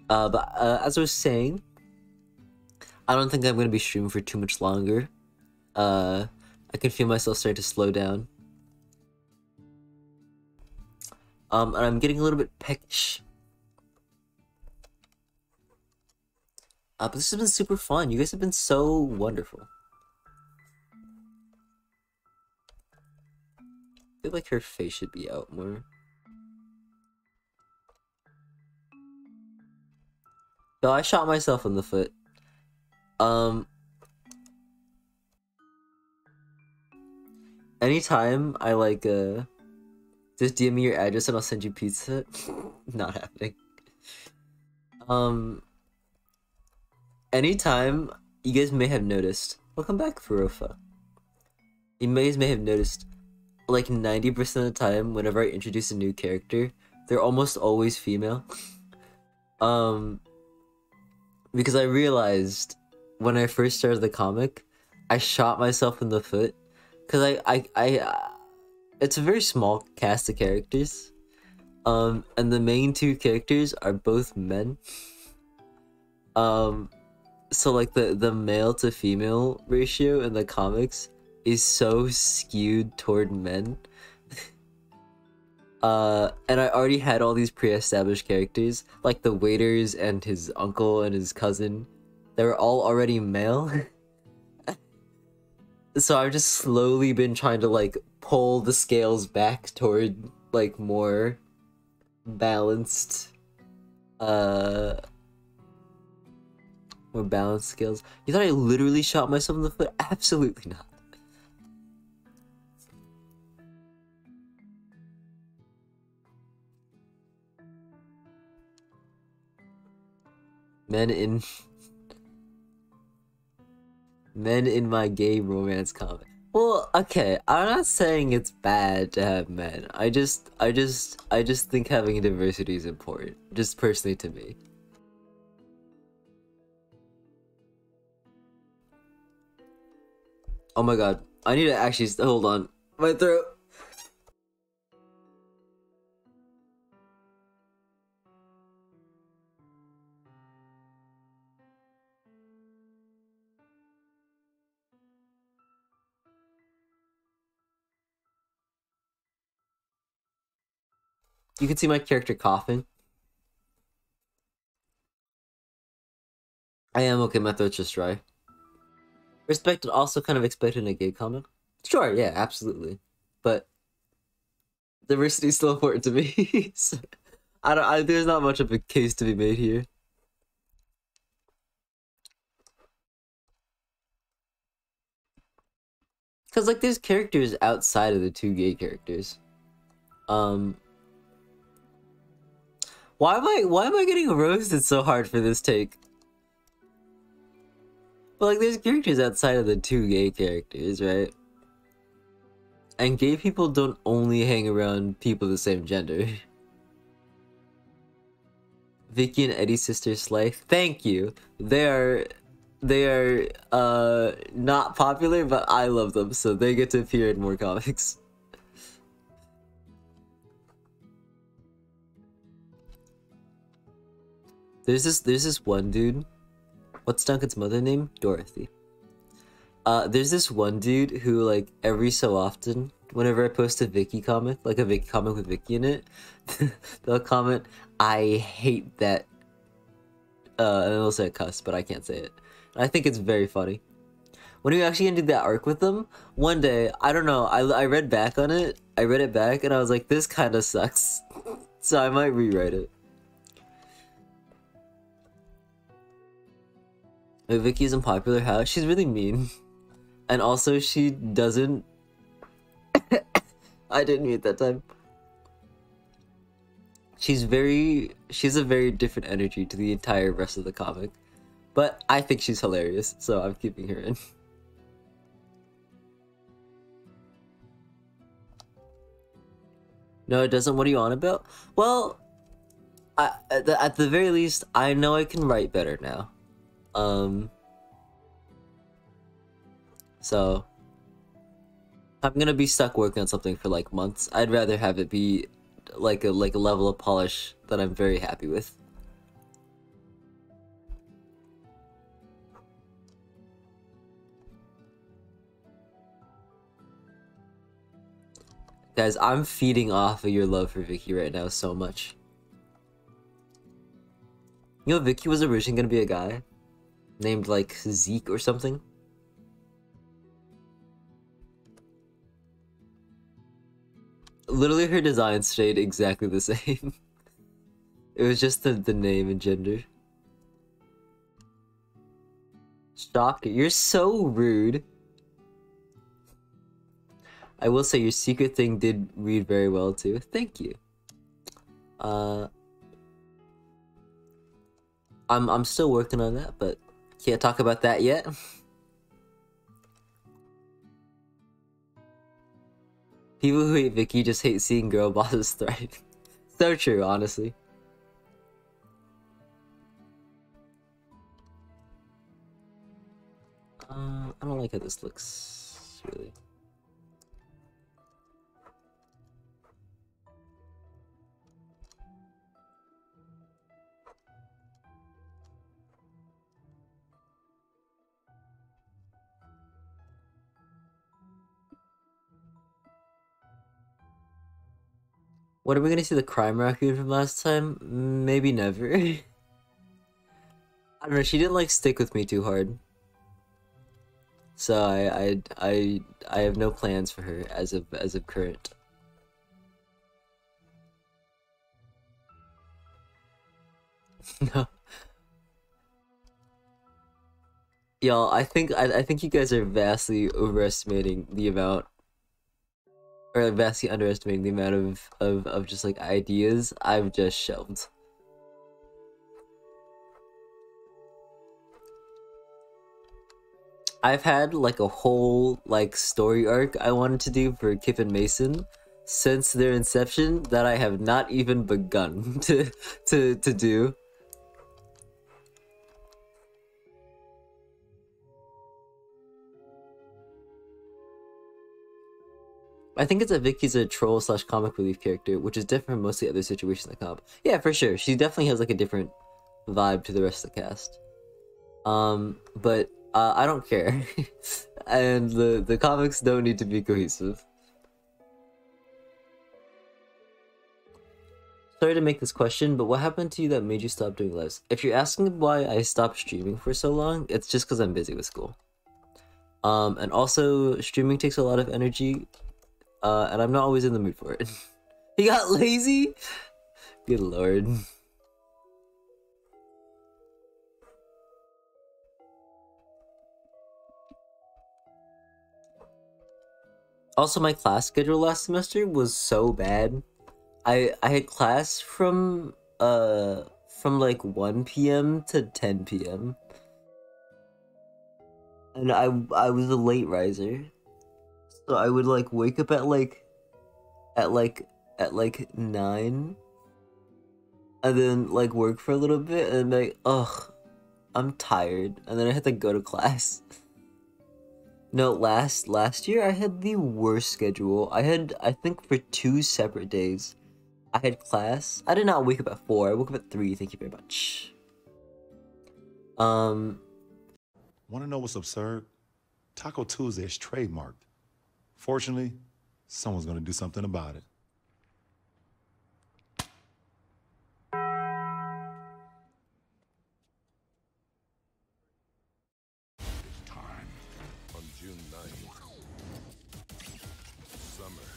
[SPEAKER 1] But as I was saying, I don't think I'm gonna be streaming for too much longer. I can feel myself starting to slow down. And I'm getting a little bit peckish. But this has been super fun. You guys have been so wonderful. I feel like her face should be out more. No, I shot myself in the foot. Anytime I like just DM me your address and I'll send you pizza. Not happening. Anytime you guys may have noticed. Welcome back, Farofa. You guys may have noticed, like 90% of the time, whenever I introduce a new character, they're almost always female. Because I realized when I first started the comic, I shot myself in the foot. Cause it's a very small cast of characters. And the main two characters are both men. So like the male to female ratio in the comics is so skewed toward men. And I already had all these pre-established characters, like the waiters and his uncle and his cousin. They were all already male. So I've just slowly been trying to like pull the scales back toward like more balanced scales. You thought I literally shot myself in the foot? Absolutely not. Men in my gay romance comic. Well, okay, I'm not saying it's bad to have men. I just think having diversity is important, just personally to me. Oh my god. I need to actually hold on. My throat. You can see my character coughing. I am okay, my throat's just dry. Respected, also kind of expected in a gay comic. Sure, yeah, absolutely. But diversity is still important to me. So, there's not much of a case to be made here. Cause like there's characters outside of the two gay characters. Why am I getting roasted so hard for this take? But like there's characters outside of the two gay characters, right? And gay people don't only hang around people of the same gender. Vicky and Eddie's sister Slay. Thank you. They are not popular, but I love them, so they get to appear in more comics. There's this one dude. What's Duncan's mother name? Dorothy. There's this one dude who, like, every so often, whenever I post a Vicky comic, like a Vicky comic with Vicky in it, they'll comment, I hate that. And they'll say a cuss, but I can't say it. And I think it's very funny. When we actually ended that arc with them, one day, I don't know, I read back on it, I read it back, and I was like, this kind of sucks. So I might rewrite it. Vicky isn't popular, how? She's really mean. And also, she doesn't... I didn't mute that time. She has a very different energy to the entire rest of the comic. But I think she's hilarious, so I'm keeping her in. No, it doesn't? What are you on about? Well, at the very least, I know I can write better now. So I'm gonna be stuck working on something for like months. I'd rather have it be like a level of polish that I'm very happy with. Guys, I'm feeding off of your love for Vicky right now so much. You know, Vicky was originally gonna be a guy named like Zeke or something. Literally, her design stayed exactly the same. It was just the name and gender. Shocker, you're so rude. I will say your secret thing did read very well too. Thank you. I'm still working on that, but can't talk about that yet. People who hate Vicky just hate seeing girl bosses thrive. So true, honestly. I don't like how this looks, really. What, are we gonna see the crime raccoon from last time? Maybe never. I don't know, she didn't like stick with me too hard. So I have no plans for her as of current. No. Y'all, I think you guys are vastly overestimating the amount, or vastly underestimating the amount of just like ideas I've just shelved. I've had like a whole like story arc I wanted to do for Kip and Mason since their inception that I have not even begun to do. I think it's that Vicky's a troll slash comic relief character, which is different from most of the other situations in the comp. Yeah, for sure. She definitely has like a different vibe to the rest of the cast. But I don't care. And the comics don't need to be cohesive. Sorry to make this question, but what happened to you that made you stop doing lives? If you're asking why I stopped streaming for so long, it's just because I'm busy with school. And also, streaming takes a lot of energy, and I'm not always in the mood for it. He got lazy? Good lord. Also, my class schedule last semester was so bad. I had class from like 1 p.m. to 10 p.m. And I was a late riser. So I would like wake up at like 9 and then like work for a little bit and be like, ugh, I'm tired, and then I had to go to class. No, last year I had the worst schedule. I think for 2 separate days I had class. I did not wake up at 4. I woke up at 3. Thank you very much.
[SPEAKER 21] Want to know what's absurd? Taco Tuesday is trademarked. Fortunately, someone's going to do something about it.
[SPEAKER 12] It's time. On June 9th, summer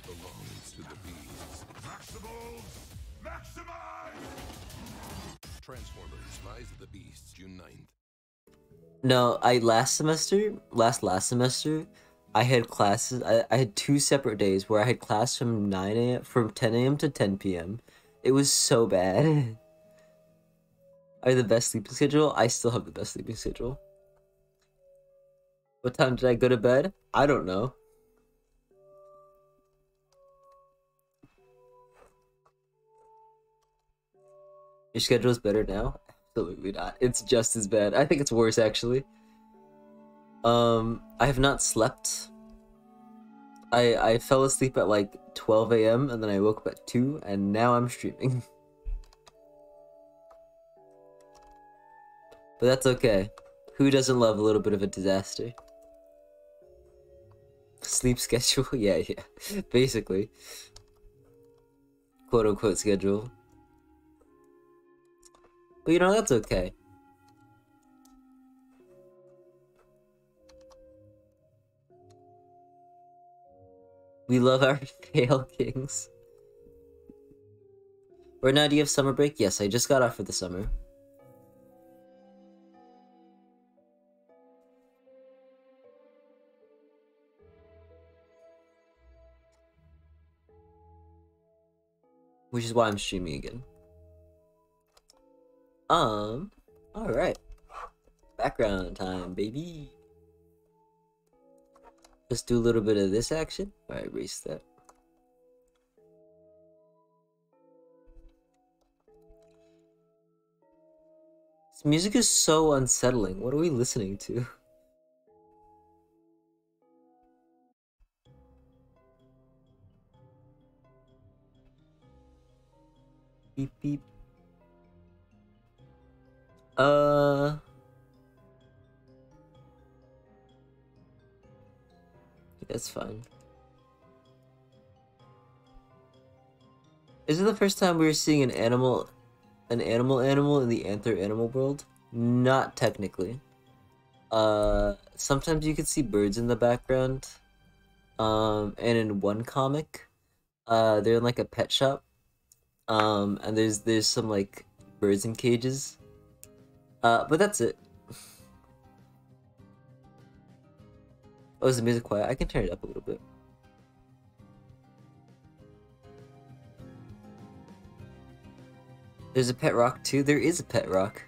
[SPEAKER 12] belongs to the bees.
[SPEAKER 15] Maximals, maximize!
[SPEAKER 12] Transformers, Rise of the Beasts, June 9th.
[SPEAKER 1] No, last semester, I had classes. I had 2 separate days where I had class from 10 a.m. to 10 p.m. It was so bad. I had the best sleeping schedule. I still have the best sleeping schedule. What time did I go to bed? I don't know. Your schedule is better now? Absolutely not. It's just as bad. I think it's worse, actually. I have not slept. I fell asleep at like 12 a.m. and then I woke up at 2, and now I'm streaming. But that's okay. Who doesn't love a little bit of a disaster? Sleep schedule? Yeah. Basically. Quote-unquote schedule. But you know, that's okay. We love our fail kings. Right now, do you have summer break? Yes, I just got off for the summer. Which is why I'm streaming again. Alright. Background time, baby. Let's do a little bit of this action. Alright, erase that. This music is so unsettling. What are we listening to? Beep beep. That's fine. Is it the first time we're seeing an animal in the anther animal world? Not technically. Sometimes you can see birds in the background. And in one comic, they're in like a pet shop. And there's some like birds in cages. But that's it. Oh, is the music quiet? I can turn it up a little bit. There's a pet rock too? There is a pet rock.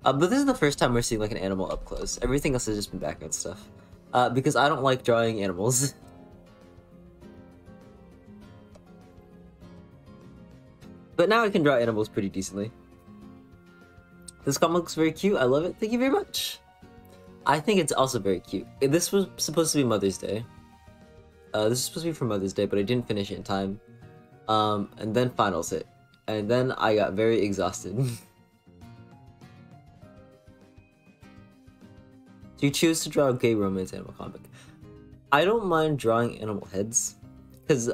[SPEAKER 1] But this is the first time we're seeing like an animal up close. Everything else has just been background stuff. Because I don't like drawing animals. But now I can draw animals pretty decently. This comic looks very cute. I love it. Thank you very much. I think it's also very cute. This was supposed to be Mother's Day. This is supposed to be for Mother's Day, but I didn't finish it in time. And then finals hit. And then I got very exhausted. Do you choose to draw a gay romance animal comic? I don't mind drawing animal heads. Because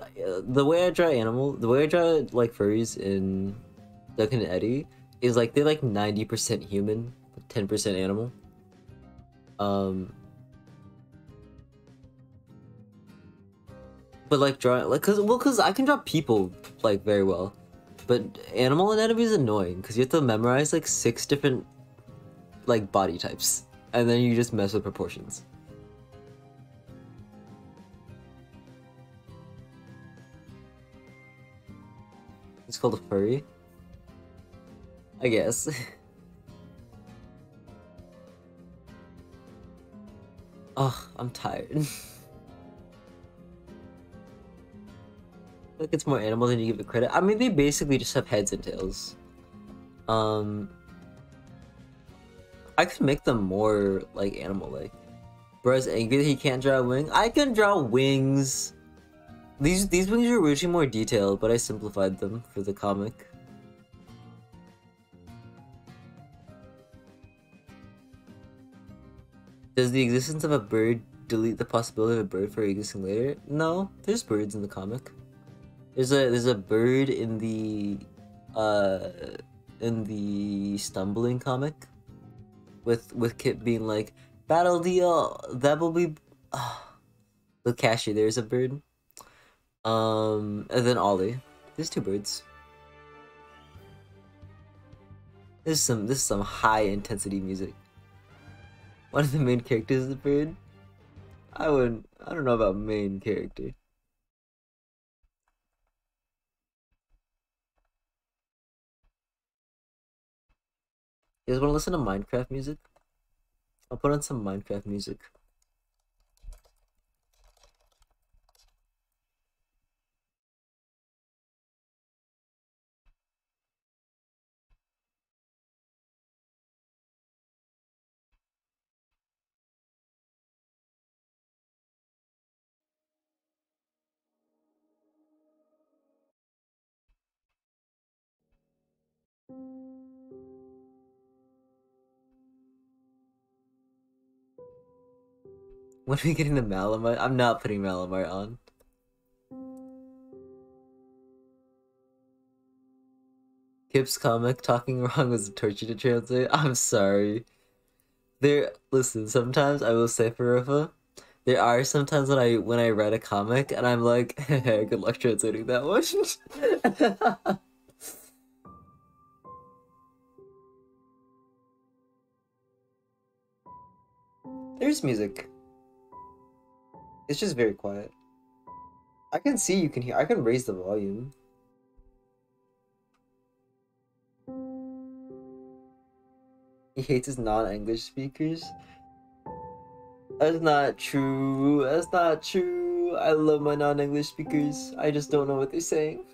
[SPEAKER 1] the way I draw like furries in Duck and Eddie is like they're like 90% human, 10% animal. But like drawing, like, cause I can draw people like very well, but animal anatomy is annoying because you have to memorize like 6 different like body types, and then you just mess with proportions. It's called a furry, I guess. Ugh, I'm tired. Like it's more animal than you give it credit. I mean, they basically just have heads and tails. I could make them more like animal-like. Bro's angry that he can't draw a wing. I can draw wings. These wings are originally more detailed, but I simplified them for the comic. Does the existence of a bird delete the possibility of a bird for existing later? No, there's birds in the comic. There's a bird in the stumbling comic with Kit being like, battle deal, that will be the cashier, there's a bird. And then Ollie. There's 2 birds. This is some high intensity music. One of the main characters is a bird. I don't know about main character. You guys want to listen to Minecraft music? I'll put on some Minecraft music. When are we getting the Malamite? I'm not putting Malamite on. Kip's comic, talking wrong was a torture to translate. I'm sorry. Listen, sometimes I will say for Rifa, there are sometimes when I read a comic and I'm like, good luck translating that one. There's music. It's just very quiet. I can see you can hear. I can raise the volume. He hates his non-English speakers. That's not true. That's not true. I love my non-English speakers. I just don't know what they're saying.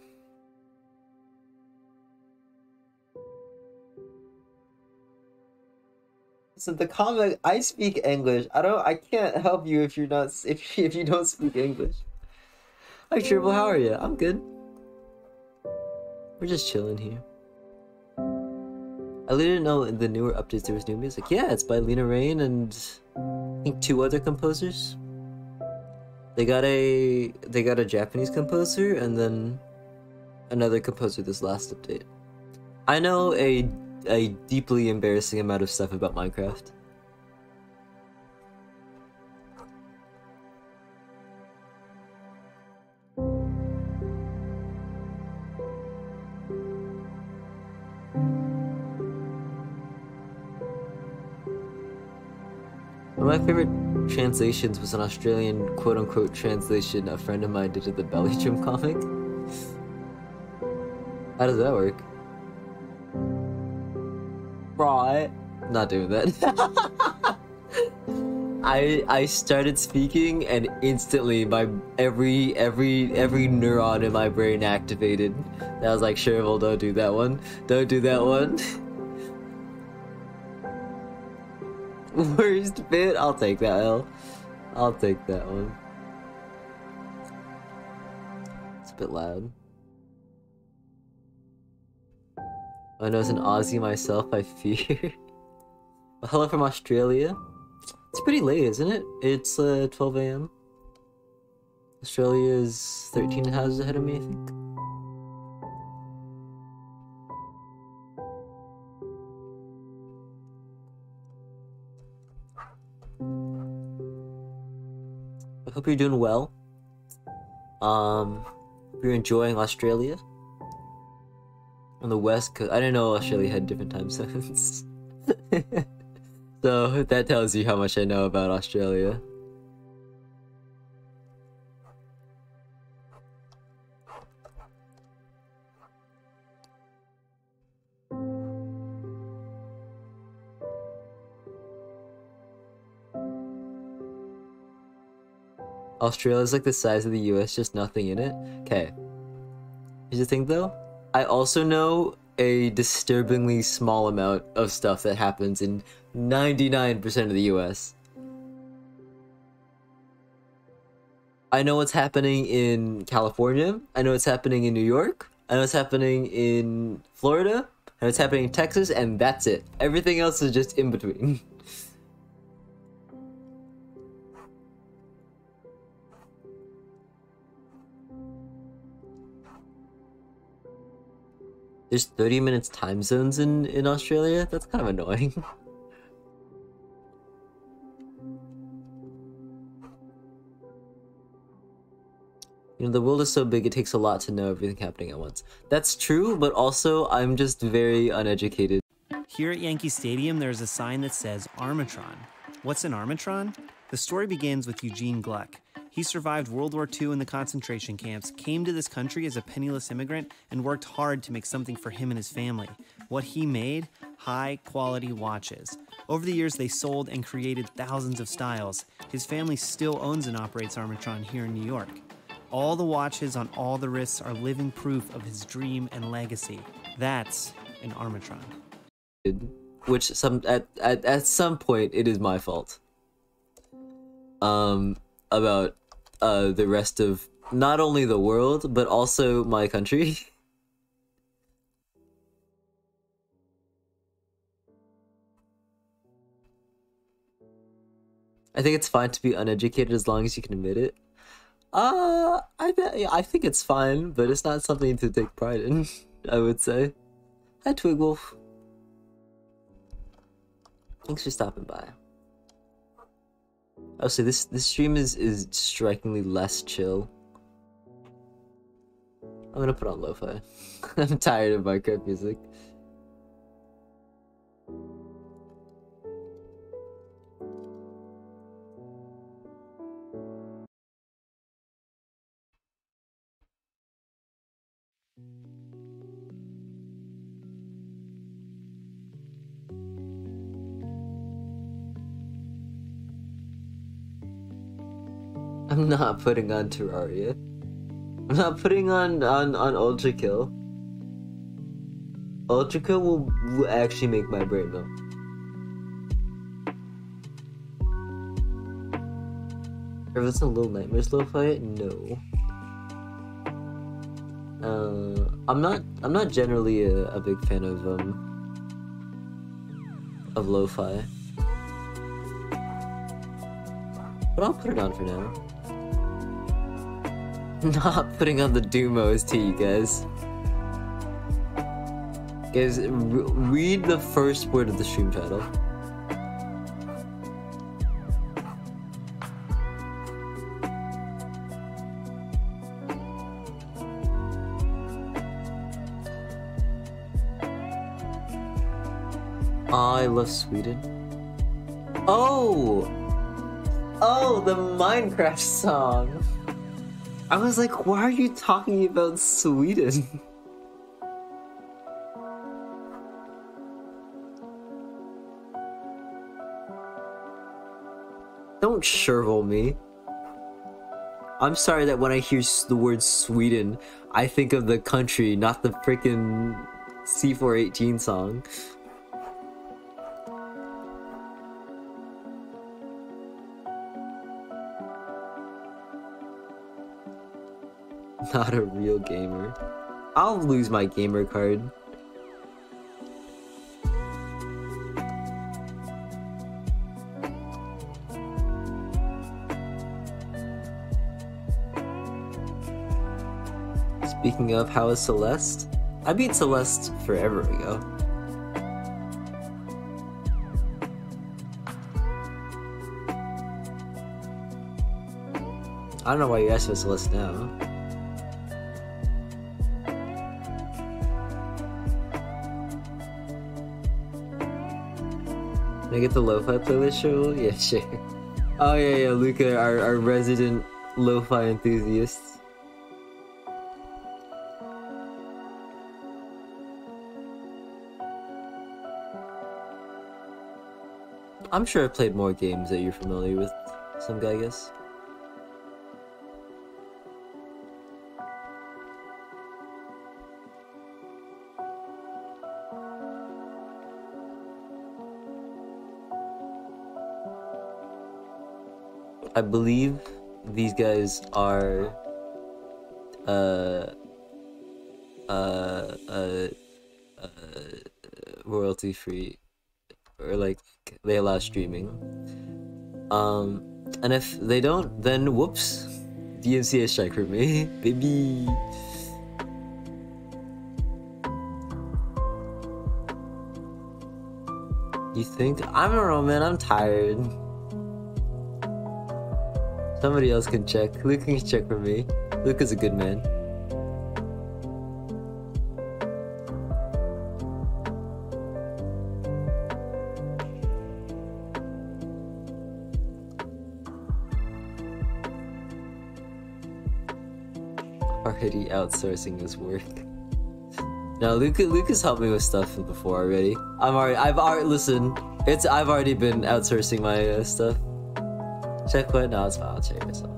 [SPEAKER 1] So the comic, I speak English. I can't help you if you're not if you don't speak English. Hi Triple, how are you? I'm good. We're just chilling here. I didn't know in the newer updates there was new music. Yeah, it's by Lena Raine and I think 2 other composers. They got a Japanese composer and then another composer this last update. I know a deeply embarrassing amount of stuff about Minecraft. One of my favorite translations was an Australian quote-unquote translation a friend of mine did of the Belly Gym comic. How does that work? Right. Not doing that. I started speaking and instantly my every neuron in my brain activated. I was like, sure, well, don't do that one. Don't do that one. Worst bit? I'll take that L. I'll take that one. It's a bit loud. I know as an Aussie myself, I fear. Well, hello from Australia. It's pretty late, isn't it? It's 12 a.m. Australia is 13 houses ahead of me, I think. I hope you're doing well. Hope you're enjoying Australia. On the west coast, I didn't know Australia had different time zones. So that tells you how much I know about Australia. Australia's like the size of the US, just nothing in it. Okay. Here's the thing though. I also know a disturbingly small amount of stuff that happens in 99% of the US. I know what's happening in California. I know what's happening in New York. I know what's happening in Florida. I know what's happening in Texas, and that's it. Everything else is just in between. There's 30 minutes time zones in Australia? That's kind of annoying. You know, the world is so big, it takes a lot to know everything happening at once. That's true, but also I'm just very uneducated.
[SPEAKER 2] Here at Yankee Stadium, there's a sign that says Armatron. What's an Armatron? The story begins with Eugene Gluck. He survived World War II in the concentration camps, came to this country as a penniless immigrant, and worked hard to make something for him and his family. What he made? High-quality watches. Over the years, they sold and created thousands of styles. His family still owns and operates Armatron here in New York. All the watches on all the wrists are living proof of his dream and legacy. That's an Armatron.
[SPEAKER 1] Which at some point it is my fault. About the rest of not only the world but also my country. I think it's fine to be uneducated as long as you can admit it. I think it's fine, but it's not something to take pride in, I would say. Hi, Twigwolf. Thanks for stopping by. Oh, so this stream is strikingly less chill. I'm gonna put on lo-fi. I'm tired of Minecraft music. I'm not putting on Terraria. I'm not putting on Ultra Kill. Ultra Kill will actually make my brain melt. Or if it's a Little Nightmares lo-fi, no. I'm not generally a big fan of lo-fi. But I'll put it on for now. Not putting on the Doom OST, guys. Guys, read the first word of the stream title. I love Sweden. Oh! Oh, the Minecraft song! I was like, why are you talking about Sweden? Don't shrivel me. I'm sorry that when I hear the word Sweden, I think of the country, not the freaking C418 song. Not a real gamer. I'll lose my gamer card. Speaking of, how is Celeste? I beat Celeste forever ago. I don't know why you asked for Celeste now. Can I get the lo-fi playlist show? Yeah, sure. Oh yeah, Luca, our resident lo-fi enthusiast. I'm sure I've played more games that you're familiar with. Some guy, I guess. I believe these guys are royalty free, or like they allow streaming. And if they don't, then whoops, DMCA strike for me, baby. You think? I don't know, man. I'm tired. Somebody else can check. Luke can check for me. Luke is a good man. Already outsourcing his work. No, Luke has helped me with stuff before already. I've already been outsourcing my stuff. Check what? No, it's fine. I'll check myself.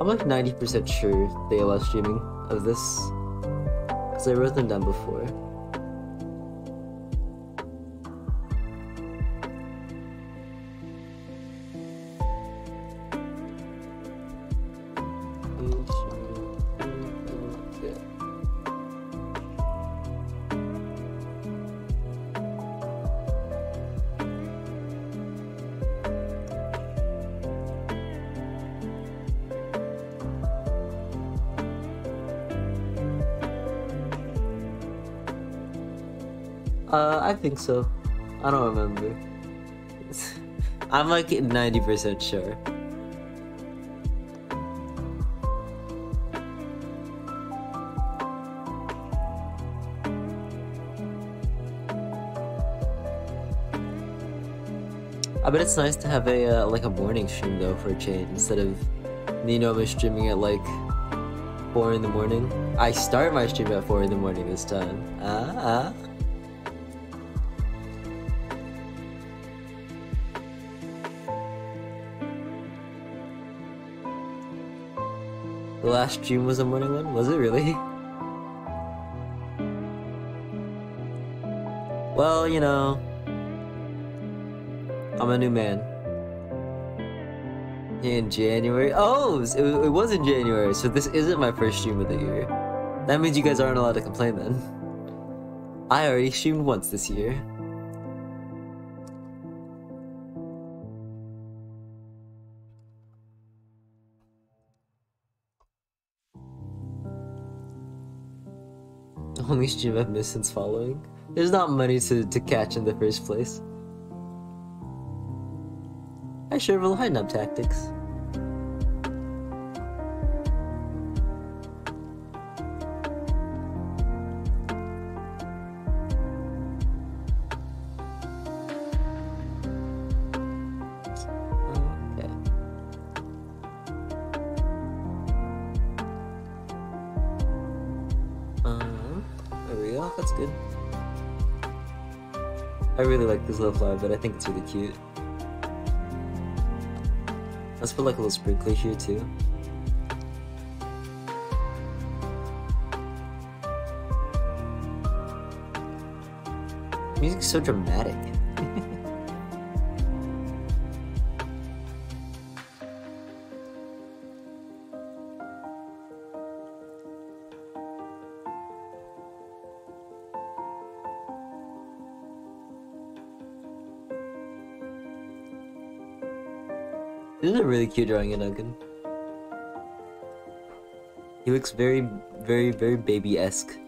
[SPEAKER 1] I'm like 90% sure they allow streaming of this, because I wrote them down before. I think so. I don't remember. I'm like 90% sure. I bet it's nice to have a like a morning stream though, for a change, instead of me normally streaming at like 4 in the morning. I start my stream at 4 in the morning this time. The last stream was a morning one? Was it really? Well, you know, I'm a new man. In January? Oh, it was in January, so this isn't my first stream of the year. That means you guys aren't allowed to complain then. I already streamed once this year. The only stream I've missed since following. There's not money to catch in the first place. I sure will hide up tactics. That's good. I really like this little flower, but I think it's really cute. Let's put like a little sprinkler here too. Music's so dramatic. This is a really cute drawing of Duncan. He looks very, very, very baby-esque.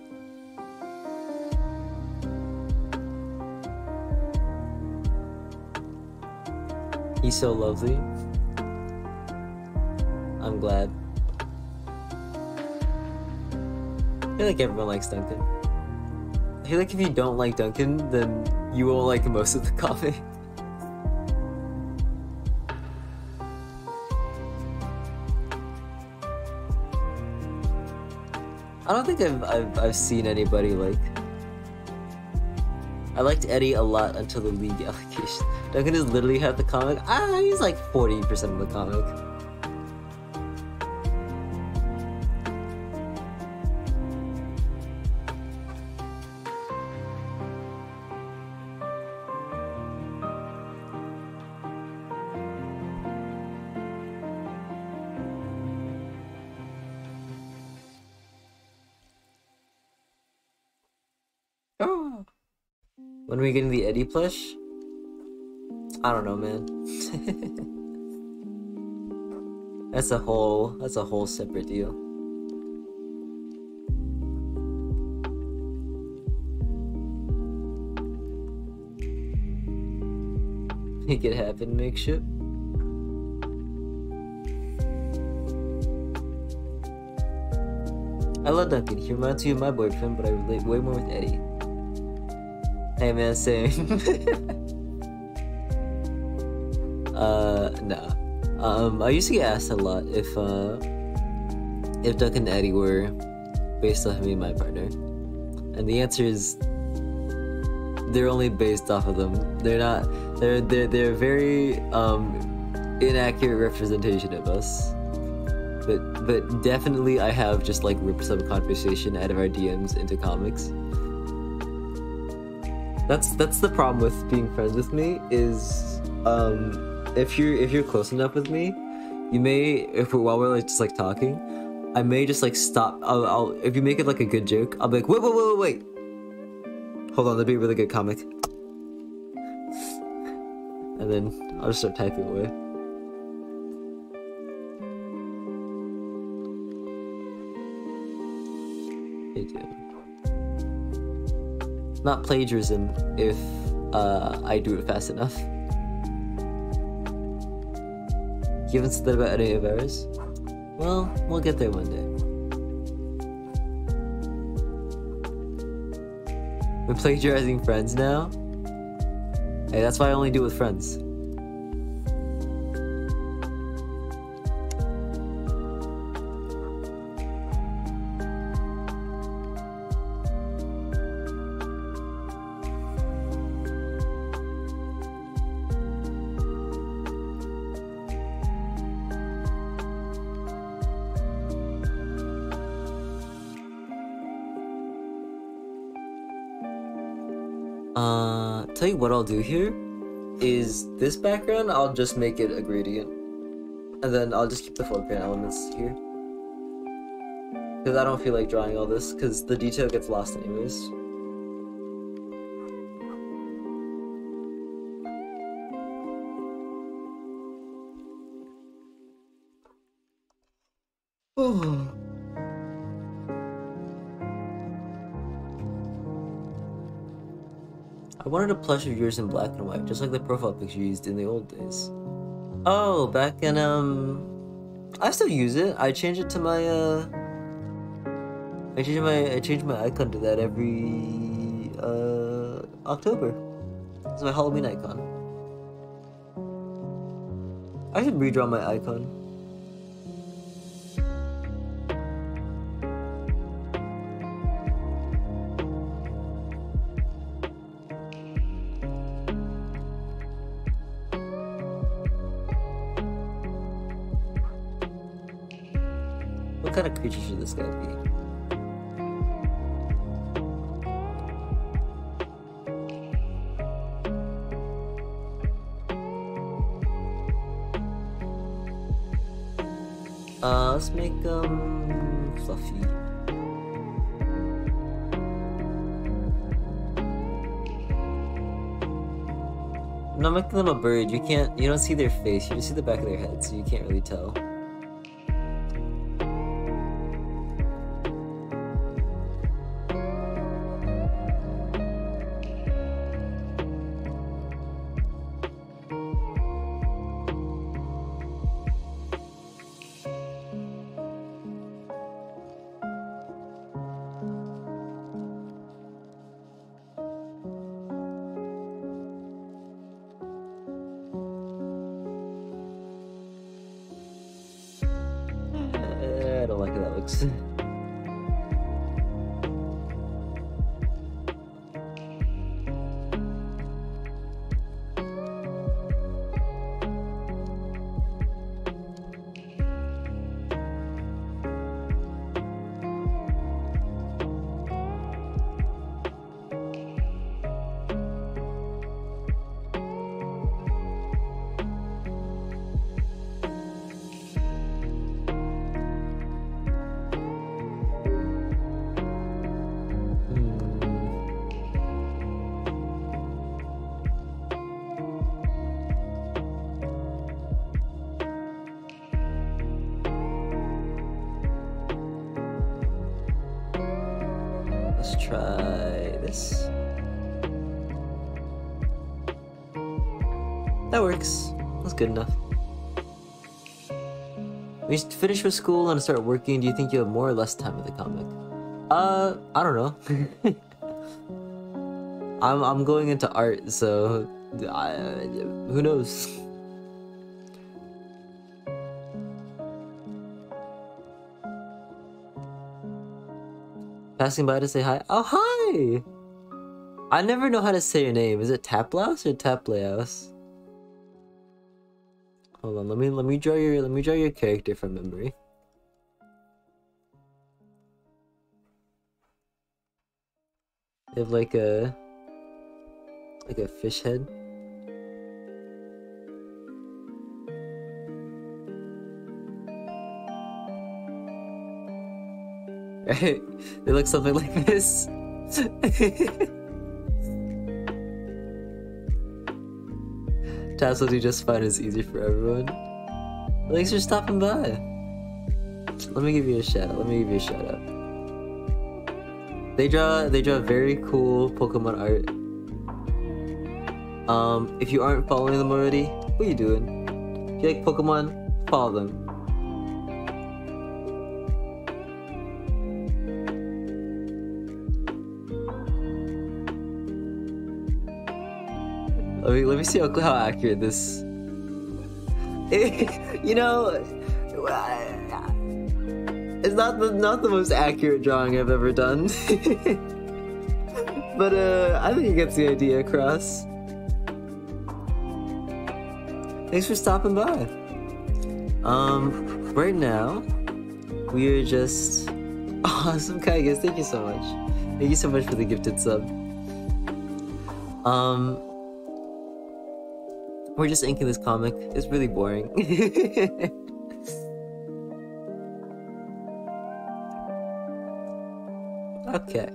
[SPEAKER 1] He's so lovely. I'm glad. I feel like everyone likes Duncan. I feel like if you don't like Duncan, then you won't like most of the comic. I don't think I've seen anybody like. I liked Eddie a lot until the League allegation. Duncan is literally half the comic. He's like 40% of the comic. Oh. When are we getting the Eddie plush? I don't know, man. That's a whole separate deal. Make it happen, makeship. I love Duncan. He reminds me of my boyfriend, but I relate way more with Eddie. Hey man, same. Nah. I used to get asked a lot if Duncan and Eddie were based off of me and my partner. And the answer is they're only based off of them. They're not they're a very inaccurate representation of us. But definitely I have just like ripped some conversation out of our DMs into comics. That's the problem with being friends with me is if you're close enough with me, you may while we're like just like talking, I may just like stop. I'll if you make it like a good joke, I'll be like wait. Hold on, that'd be a really good comic. And then I'll just start typing away. Hey, dude. Not plagiarism if I do it fast enough. You haven't said that about any of ours? Well, we'll get there one day. We're plagiarizing friends now? Hey, that's why I only do it with friends. Tell you what I'll do here is this background, I'll just make it a gradient. And then I'll just keep the foreground elements here. Because I don't feel like drawing all this, because the detail gets lost anyways. Oh. I wanted a plush of yours in black and white, just like the profile picture you used in the old days. Oh, back in, I still use it. I change it to my, I change my icon to that every, October. It's my Halloween icon. I should redraw my icon. What kind of creature should this guy be? Let's make fluffy. not making them a bird. You don't see their face. You just see the back of their head, so you can't really tell. I don't like how that looks. Let's try this. That works. That's good enough. When you finish with school and start working, do you think you have more or less time with the comic? I don't know. I'm going into art, so who knows? Passing by to say hi. Oh, hi! I never know how to say your name. Is it Taplouse or Tapleouse? Hold on, let me draw your character from memory. They have like a fish head. Right? They look something like this. Tassel do just fine is easy for everyone. Thanks for stopping by. Let me give you a shout out. They draw very cool Pokemon art. If you aren't following them already, what are you doing? If you like Pokemon, follow them. Let me see how accurate this. You know, it's not the most accurate drawing I've ever done, but I think it gets the idea across. Thanks for stopping by. Right now we are just awesome, Kaigas. Thank you so much. Thank you so much for the gifted sub. We're just inking this comic. It's really boring. Okay.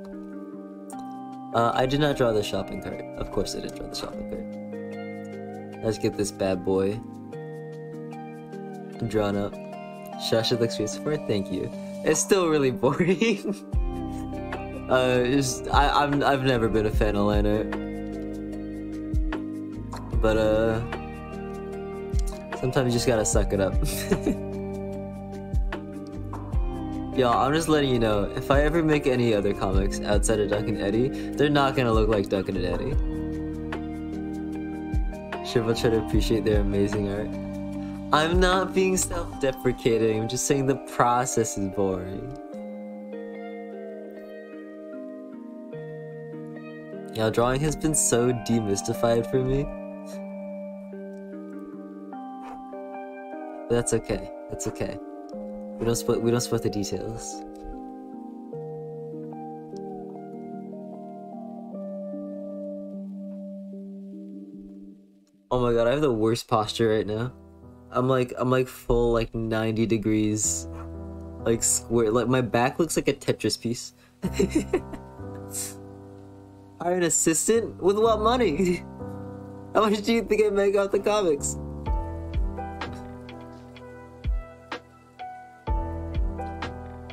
[SPEAKER 1] I did not draw the shopping cart. Of course I didn't draw the shopping cart. Let's get this bad boy drawn up. Shasha looks sweet for it. Thank you. It's still really boring. I've never been a fan of line art. But sometimes you just gotta suck it up. Y'all, I'm just letting you know, if I ever make any other comics outside of Duck and Eddie, they're not gonna look like Duck and Eddie. Shiva try to appreciate their amazing art. I'm not being self-deprecating, I'm just saying the process is boring. Y'all, drawing has been so demystified for me. But that's okay. That's okay. We don't split the details. Oh my god, I have the worst posture right now. I'm like full like 90 degrees, like square. Like my back looks like a Tetris piece. Hire an assistant? With what money? How much do you think I make off the comics?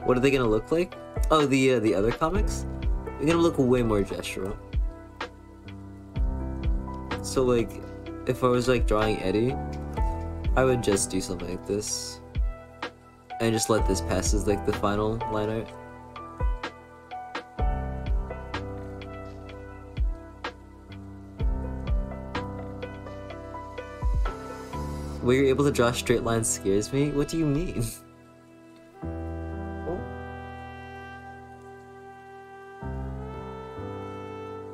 [SPEAKER 1] What are they gonna look like? Oh, the other comics? They're gonna look way more gestural. So like, if I was like drawing Eddie, I would just do something like this. And just let this pass as like the final line art. Where you're able to draw straight lines scares me? What do you mean?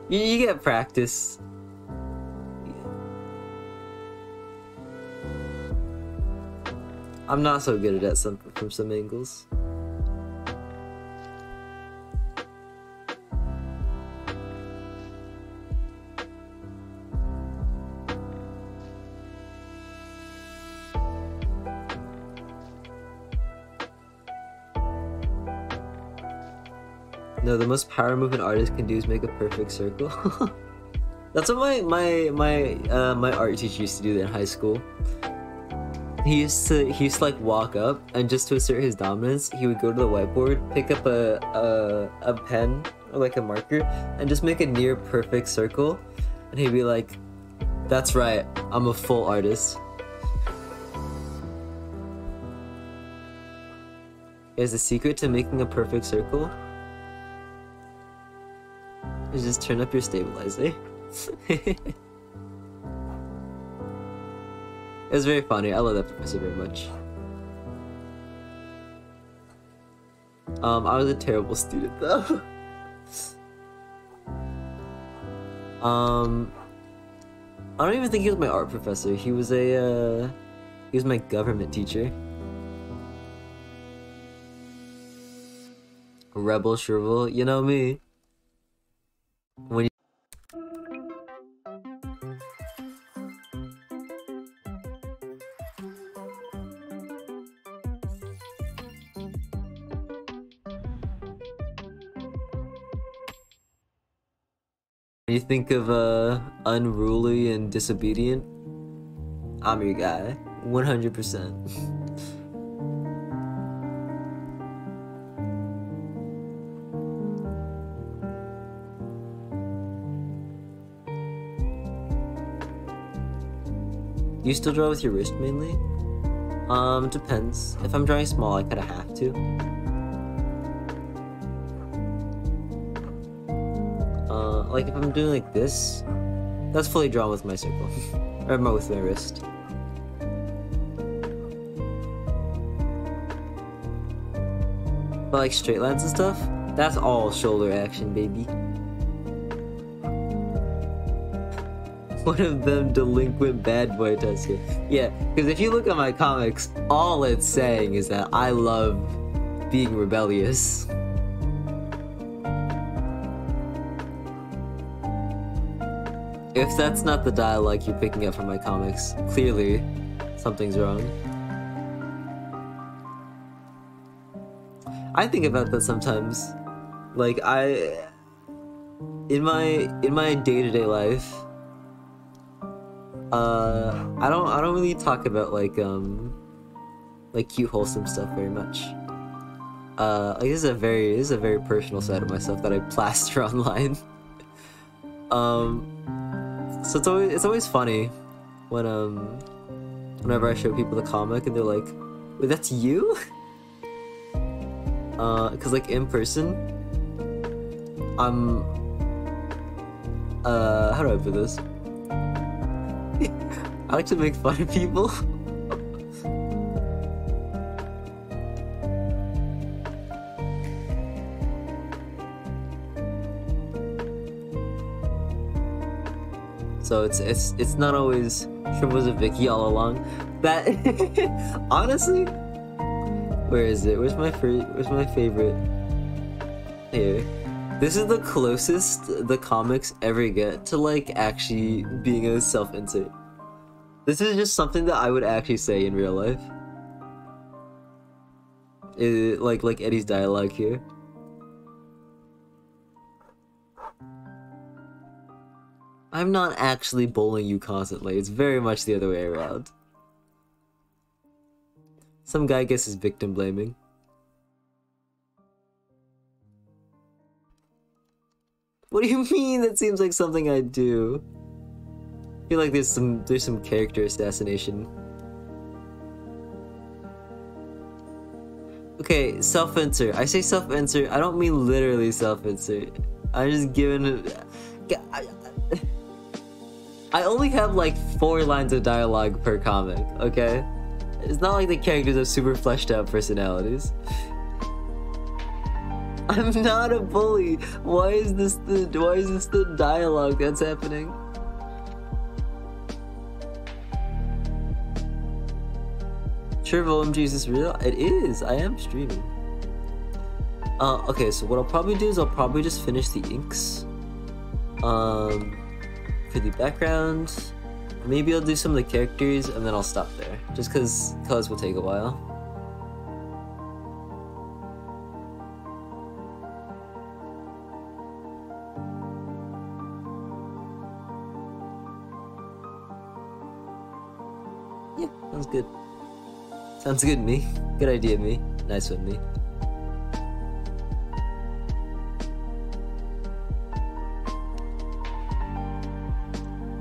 [SPEAKER 1] You get practice. I'm not so good at that from some angles. No, the most power move an artist can do is make a perfect circle. That's what my art teacher used to do in high school. He used to like walk up and just to assert his dominance, he would go to the whiteboard, pick up a pen or like a marker, and just make a near perfect circle. And he'd be like, "That's right, I'm a full artist." Is the secret to making a perfect circle? Is just turn up your stabilizer. It was very funny. I love that professor very much. I was a terrible student though. I don't even think he was my art professor. He was my government teacher. Rebel shrivel, you know me. When you think of unruly and disobedient, I'm your guy, 100%. You still draw with your wrist mainly? Depends. If I'm drawing small, I kinda have to. Like if I'm doing like this, that's fully drawn with my circle. Or with my wrist. But like straight lines and stuff, that's all shoulder action, baby. One of them delinquent bad boy Tusker. Yeah, because if you look at my comics, all it's saying is that I love being rebellious. If that's not the dialogue you're picking up from my comics, clearly something's wrong. I think about that sometimes. Like in my day-to-day life, I don't really talk about like cute wholesome stuff very much. Like this is a very personal side of myself that I plaster online. So it's always funny when whenever I show people the comic and they're like, "Wait, that's you?" Cause like in person, I'm how do I put this? I like to make fun of people. So it's not always Shrivels of Vicky all along. That honestly, where is it? Where's my favorite? Here. This is the closest the comics ever get to like actually being a self-insert. This is just something that I would actually say in real life. Like Eddie's dialogue here. I'm not actually bullying you constantly. It's very much the other way around. Some guy gets his victim blaming. What do you mean? That seems like something I do. I feel like there's some character assassination. Okay, self-insert. I say self-insert. I don't mean literally self-insert. I'm just giving it. I only have like 4 lines of dialogue per comic. Okay, it's not like the characters have super fleshed out personalities. I'm not a bully. Why is this the dialogue that's happening? Sure, OMG, is this real? It is. I am streaming. Okay, so what I'll probably do is I'll probably just finish the inks. For the background, maybe I'll do some of the characters and then I'll stop there. Just cause colors will take a while. Yeah, sounds good. Sounds good, me. Good idea, me. Nice one, me.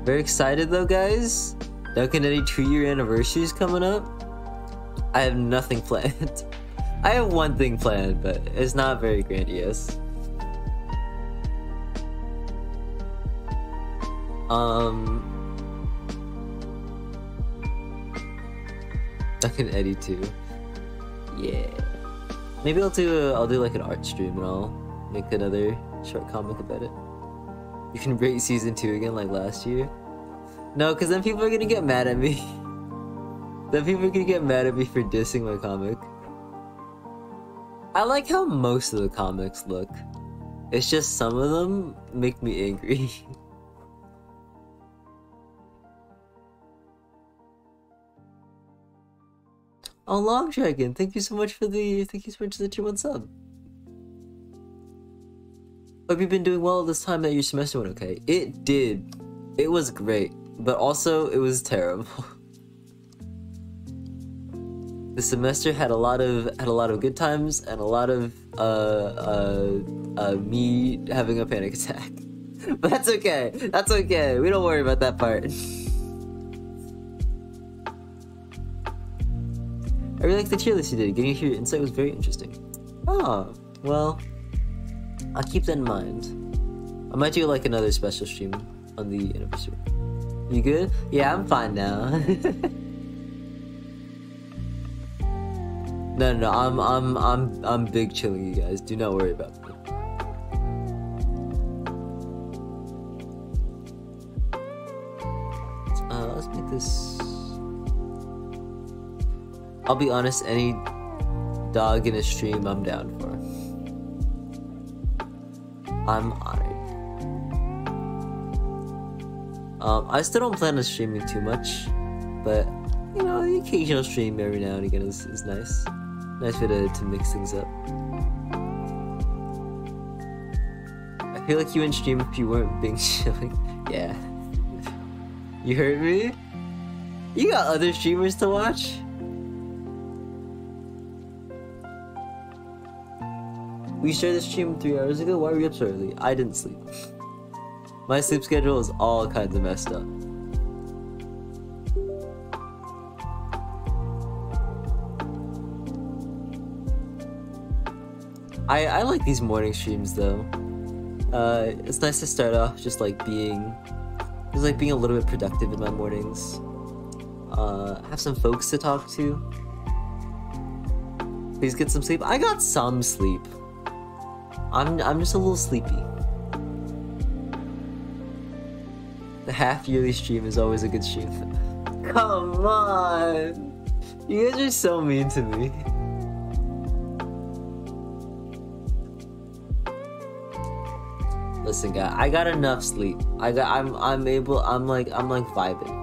[SPEAKER 1] Very excited though, guys. Doginacafe 2-year anniversary is coming up. I have nothing planned. I have one thing planned, but it's not very grandiose. Doginacafe 2. Yeah. Maybe I'll do like an art stream and I'll make another short comic about it. You can rate season 2 again like last year. No, because then people are gonna get mad at me. Then people are gonna get mad at me for dissing my comic. I like how most of the comics look. It's just some of them make me angry. Oh, Long Dragon, thank you so much for the 2-month sub. Hope you've been doing well this time that your semester went okay. It did. It was great, but also it was terrible. The semester had a lot of good times and a lot of me having a panic attack. But that's okay. That's okay. We don't worry about that part. I really like the tier list you did. Getting your insight was very interesting. Oh, well, I'll keep that in mind. I might do like another special stream on the anniversary. You good? Yeah, I'm fine now. No, I'm big chilling, you guys. Do not worry about me. Let's make this. I'll be honest, any dog in a stream I'm down for. I'm honored. I still don't plan on streaming too much, but you know, the occasional stream every now and again is nice. Nice way to mix things up. I feel like you wouldn't stream if you weren't being chilling. Yeah. You heard me? You got other streamers to watch? We started the stream 3 hours ago. Why were you up so early? I didn't sleep. My sleep schedule is all kinds of messed up. I like these morning streams though. It's nice to start off just like being a little bit productive in my mornings. Have some folks to talk to. Please get some sleep. I got some sleep. I'm just a little sleepy. The half-yearly stream is always a good stream. Come on! You guys are so mean to me. Listen, guy, I got enough sleep. I'm like vibing.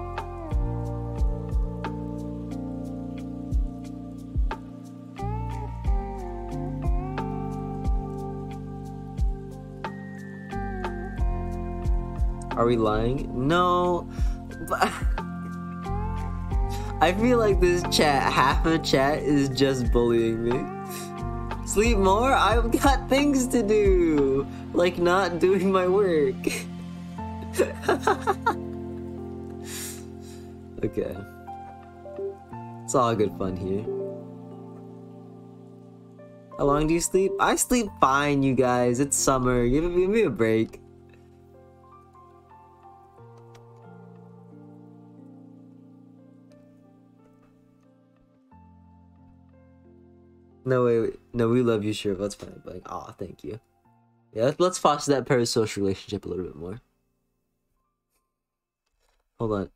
[SPEAKER 1] Are we lying? No. But I feel like this chat, half of chat is just bullying me. Sleep more? I've got things to do. Like not doing my work. Okay. It's all good fun here. How long do you sleep? I sleep fine, you guys. It's summer. Give me a break. No, wait. No, we love you, sure. That's fine. Like, aw, thank you. Yeah, let's foster that parasocial relationship a little bit more. Hold on.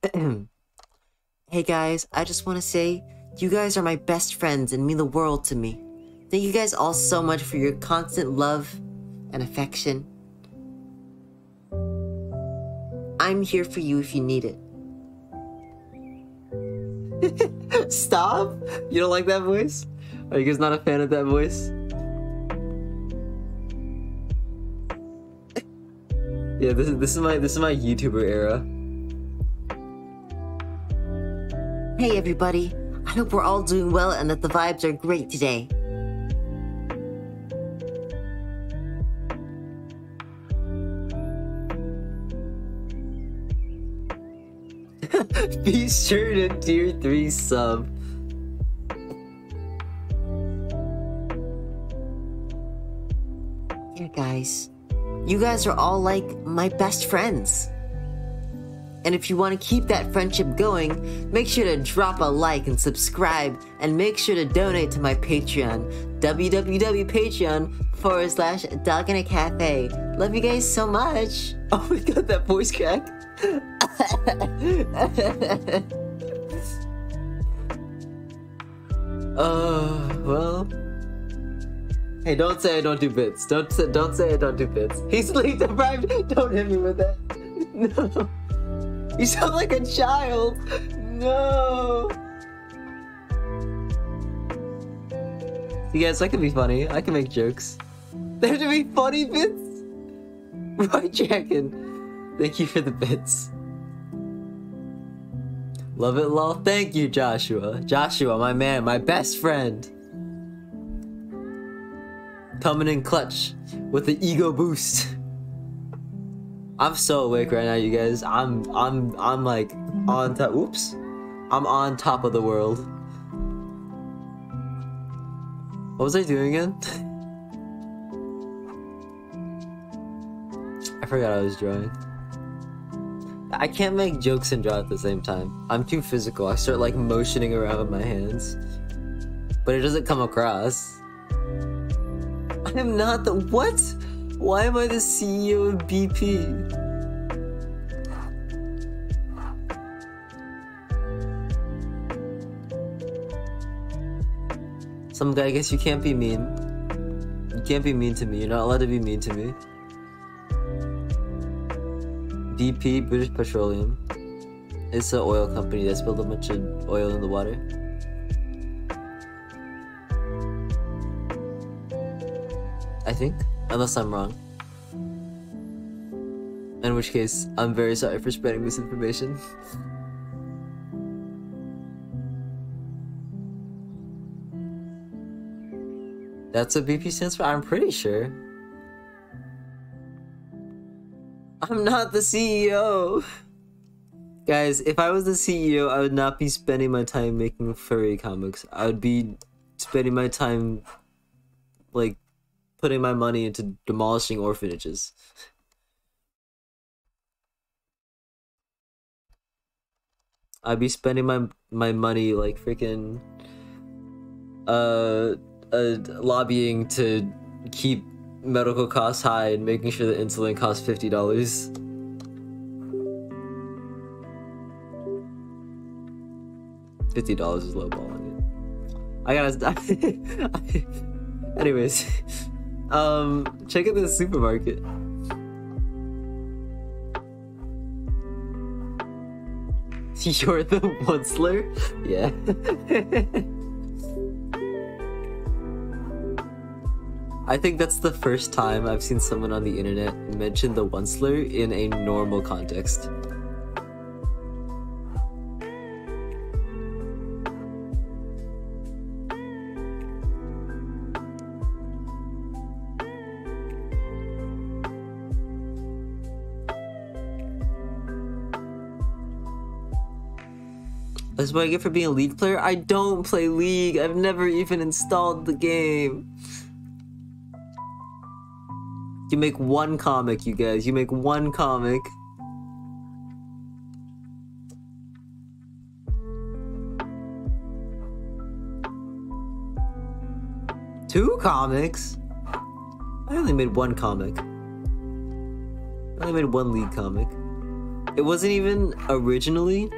[SPEAKER 8] Hey guys, I just want to say, you guys are my best friends and mean the world to me. Thank you guys all so much for your constant love and affection. I'm here for you if you need it.
[SPEAKER 1] Stop! You don't like that voice? Are you guys not a fan of that voice? Yeah, this is my YouTuber era.
[SPEAKER 8] Hey everybody, I hope we're all doing well and that the vibes are great today.
[SPEAKER 1] Be sure to tier 3 sub.
[SPEAKER 8] Here guys, you guys are all like my best friends. And if you want to keep that friendship going, make sure to drop a like and subscribe, and make sure to donate to my Patreon, www.patreon.com/Doginacafe. Love you guys so much.
[SPEAKER 1] Oh my god, that voice crack. Well. Hey, don't say I don't do bits. Don't say I don't do bits. He's sleep deprived. Don't hit me with that. No. You sound like a child. No. You guys, I can be funny. I can make jokes. They have to be funny bits. Right, Dragon. Thank you for the bits. Love it, lol. Thank you, Joshua. Joshua, my man, my best friend. Coming in clutch with the ego boost. I'm so awake right now, you guys. I'm like on top. Oops. I'm on top of the world. What was I doing again? I forgot I was drawing. I can't make jokes and draw at the same time. I'm too physical. I start like motioning around with my hands. But it doesn't come across. I am not the— what? Why am I the CEO of BP? Some guy, I guess you can't be mean. You can't be mean to me. You're not allowed to be mean to me. BP, British Petroleum. It's an oil company that spilled a bunch of oil in the water. I think. Unless I'm wrong. In which case, I'm very sorry for spreading misinformation. That's what BP stands for? I'm pretty sure. I'm not the CEO! Guys, if I was the CEO, I would not be spending my time making furry comics. I would be spending my time, like, putting my money into demolishing orphanages. I'd be spending my money like freaking lobbying to keep medical costs high and making sure that insulin costs $50. $50 is lowballing it. I gotta anyways. Check out the supermarket. You're the Onceler? Yeah.
[SPEAKER 8] I think that's the first time I've seen someone on the internet mention the one slur in a normal context. That's what I get for being a League player? I don't play League. I've never even installed the game. You make one comic, you guys. You make one comic. Two comics? I only made one comic. I only made one League comic. It wasn't even originally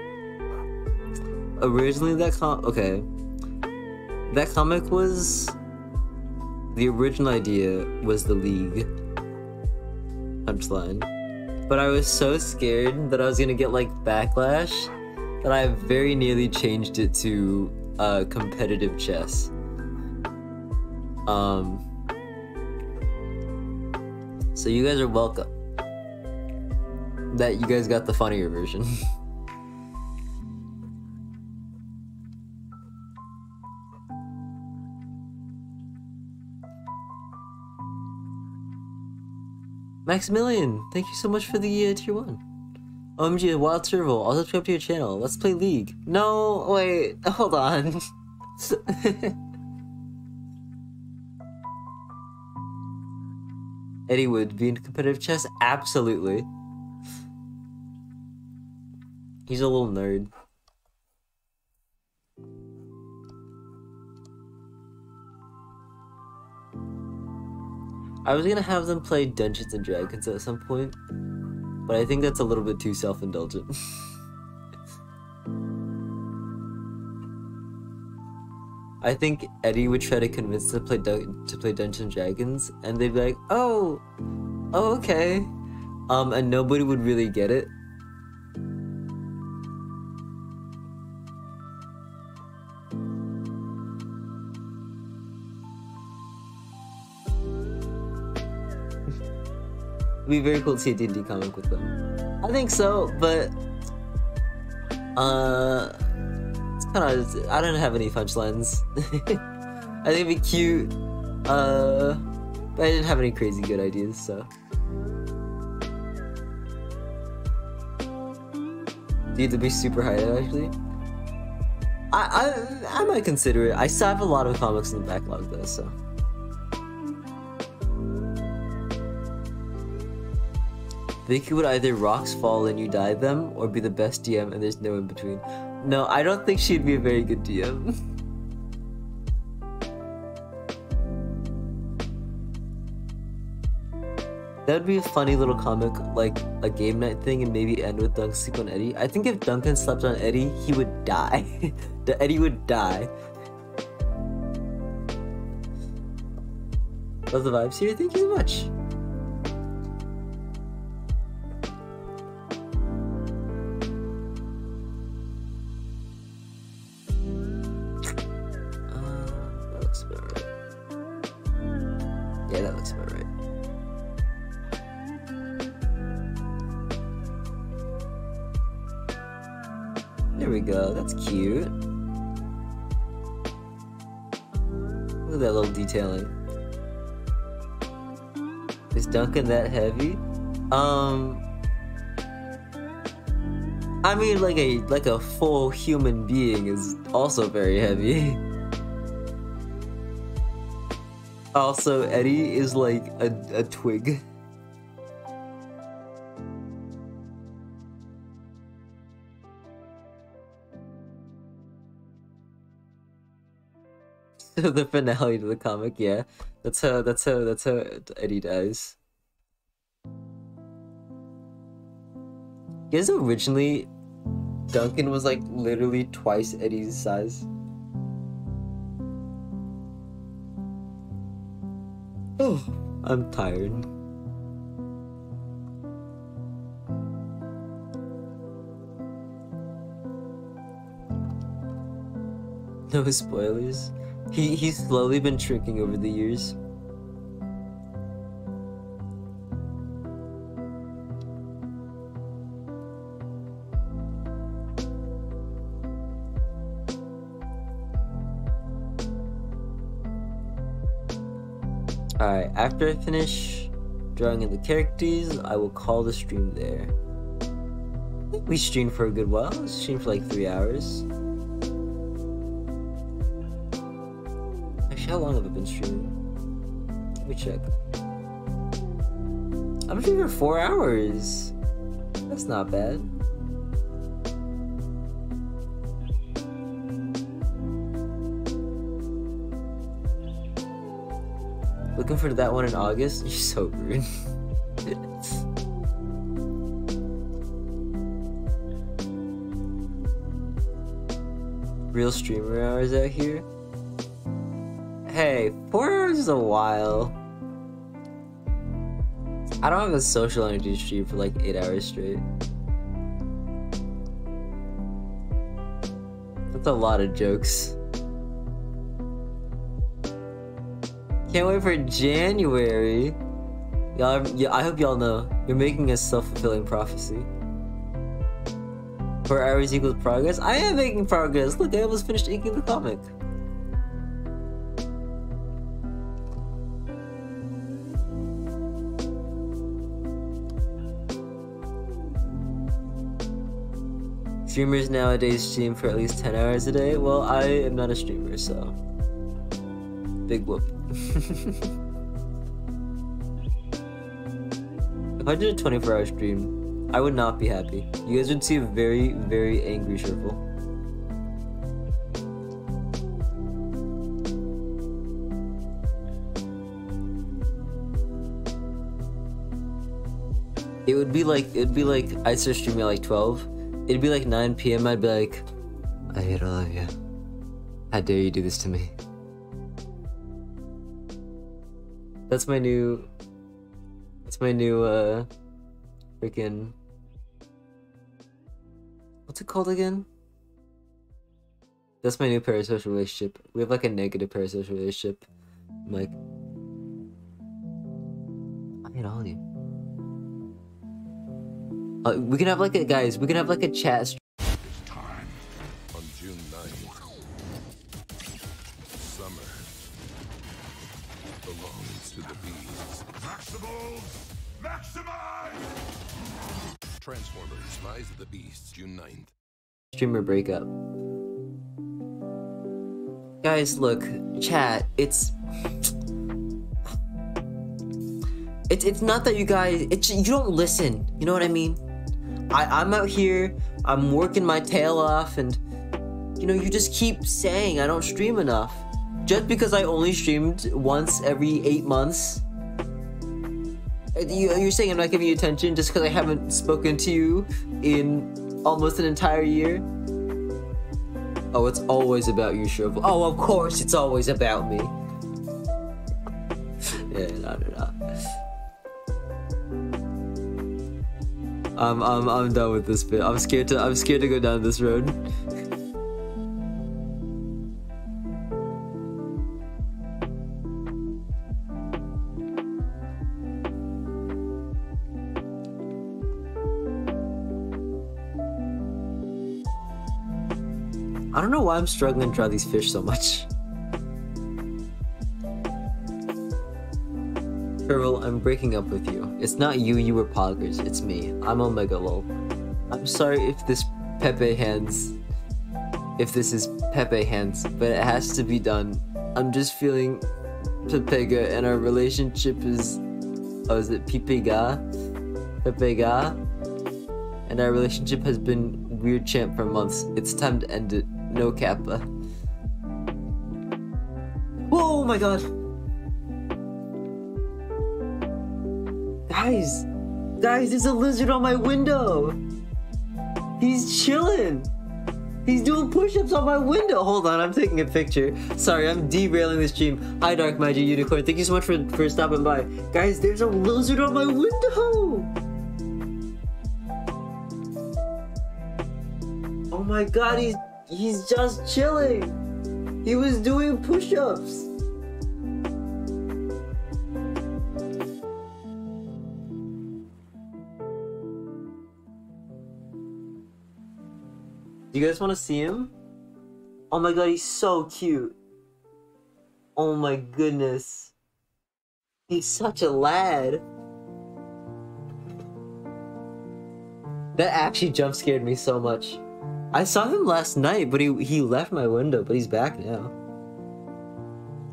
[SPEAKER 8] okay. That comic was... The original idea was the League punchline. But I was so scared that I was gonna get, like, backlash that I very nearly changed it to competitive chess. So you guys are welcome. That you guys got the funnier version. Maximilian, thank you so much for the tier 1. OMG, Wild Serval, I'll subscribe to your channel. Let's play League. No, wait, hold on. Eddie would be in competitive chess? Absolutely. He's a little nerd. I was gonna have them play Dungeons and Dragons at some point, but I think that's a little bit too self-indulgent. I think Eddie would try to convince them to play Dungeons and Dragons, and they'd be like, "Oh, okay," and nobody would really get it. It'd be very cool to see a D&D comic with them. I think so, but it's kind of, I don't have any punchlines. I think it'd be cute, but I didn't have any crazy good ideas, so. Dude, to be super high actually. I might consider it. I still have a lot of comics in the backlog though, so. Vicky would either rocks fall and you die them, or be the best DM and there's no in between. No, I don't think she'd be a very good DM. That would be a funny little comic, like a game night thing, and maybe end with Dunk sleep on Eddie. I think if Duncan slept on Eddie, he would die. Eddie would die. Love the vibes here, thank you so much. That looks about right. Yeah, that looks about right. There we go, that's cute. Look at that little detailing. Is Duncan that heavy? I mean, like a full human being is also very heavy. Also, Eddie is like a twig. The finale to the comic, yeah. That's how Eddie dies. Guess originally Duncan was like literally twice Eddie's size. Oh, I'm tired. No spoilers. He's slowly been shrinking over the years. Alright, after I finish drawing in the characters, I will call the stream there. I think we streamed for a good while. We streamed for like 3 hours. Actually, how long have I been streaming? Let me check. I'm streaming for 4 hours. That's not bad. Looking for that one in August? You're so rude. Real streamer hours out here? Hey, 4 hours is a while. I don't have a social energy to stream for like 8 hours straight. That's a lot of jokes. Can't wait for January. Y'all, I hope y'all know you're making a self-fulfilling prophecy. 4 hours equals progress. I am making progress. Look, I almost finished inking the comic. Streamers nowadays stream for at least 10 hours a day. Well, I am not a streamer, so big whoop. If I did a 24-hour stream, I would not be happy. You guys would see a very, very angry Sherful. It'd be like I'd start streaming at like 12. It'd be like 9 PM. I'd be like, I hate all of you. How dare you do this to me? That's my new freaking, what's it called again? That's my new parasocial relationship. We have like a negative parasocial relationship. I'm like, I hate all of you. We can have like a, guys, we can have like a chat stream.
[SPEAKER 12] It's time. On June 9th, summer belongs to the bees.
[SPEAKER 15] Maximals, maximize!
[SPEAKER 12] Transformers, Rise of the Beasts, June 9th.
[SPEAKER 8] Streamer breakup. Guys, look, chat, it's not that you guys, you don't listen, you know what I mean? I'm out here, I'm working my tail off, and you know, you just keep saying I don't stream enough. Just because I only streamed once every 8 months, you're saying I'm not giving you attention just because I haven't spoken to you in almost an entire year? Oh, it's always about you, Sherful. Oh, of course it's always about me. Yeah, no. I'm done with this bit. I'm scared to go down this road. I don't know why I'm struggling to draw these fish so much. Pearl, I'm breaking up with you. It's not you, you were poggers. It's me. I'm Omega Lol. I'm sorry if this is Pepe hands, but it has to be done. I'm just feeling Pepega, and our relationship is, oh, is it Pepega? And our relationship has been weird champ for months. It's time to end it. No Kappa. Oh my god! Guys, there's a lizard on my window. He's chilling. He's doing push-ups on my window. Hold on, I'm taking a picture. Sorry, I'm derailing the stream. Hi, Dark Magic Unicorn. Thank you so much for stopping by. Guys, there's a lizard on my window. Oh my god, he's just chilling. He was doing push-ups. Do you guys want to see him? Oh my god, he's so cute. Oh my goodness. He's such a lad. That actually jump scared me so much. I saw him last night, but he left my window, but he's back now.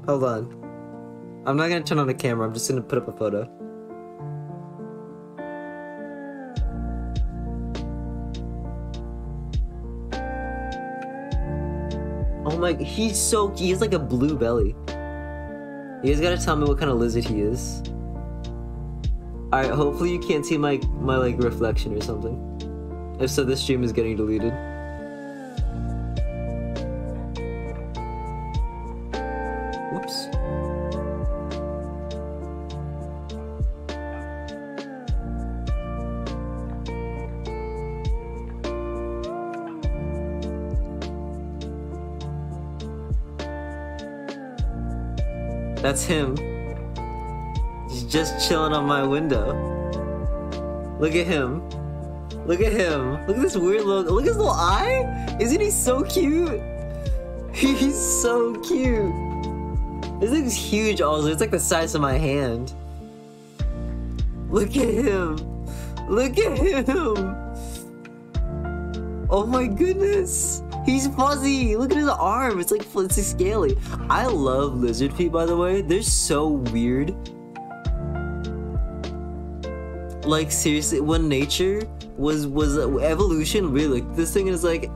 [SPEAKER 8] Hold on. I'm not gonna turn on the camera, I'm just gonna put up a photo. Oh my, he has like a blue belly. You guys gotta tell me what kind of lizard he is. Alright, hopefully you can't see my like reflection or something. If so, this stream is getting deleted. Whoops. That's him. He's just chilling on my window. Look at him. Look at him. Look at this weird little... Look at his little eye. Isn't he so cute? He's so cute. This thing's huge also. It's like the size of my hand. Look at him. Look at him. Oh my goodness. He's fuzzy. Look at his arm. It's like scaly. I love lizard feet, by the way. They're so weird. Like seriously, when nature was evolution, really looked at this thing and it's like,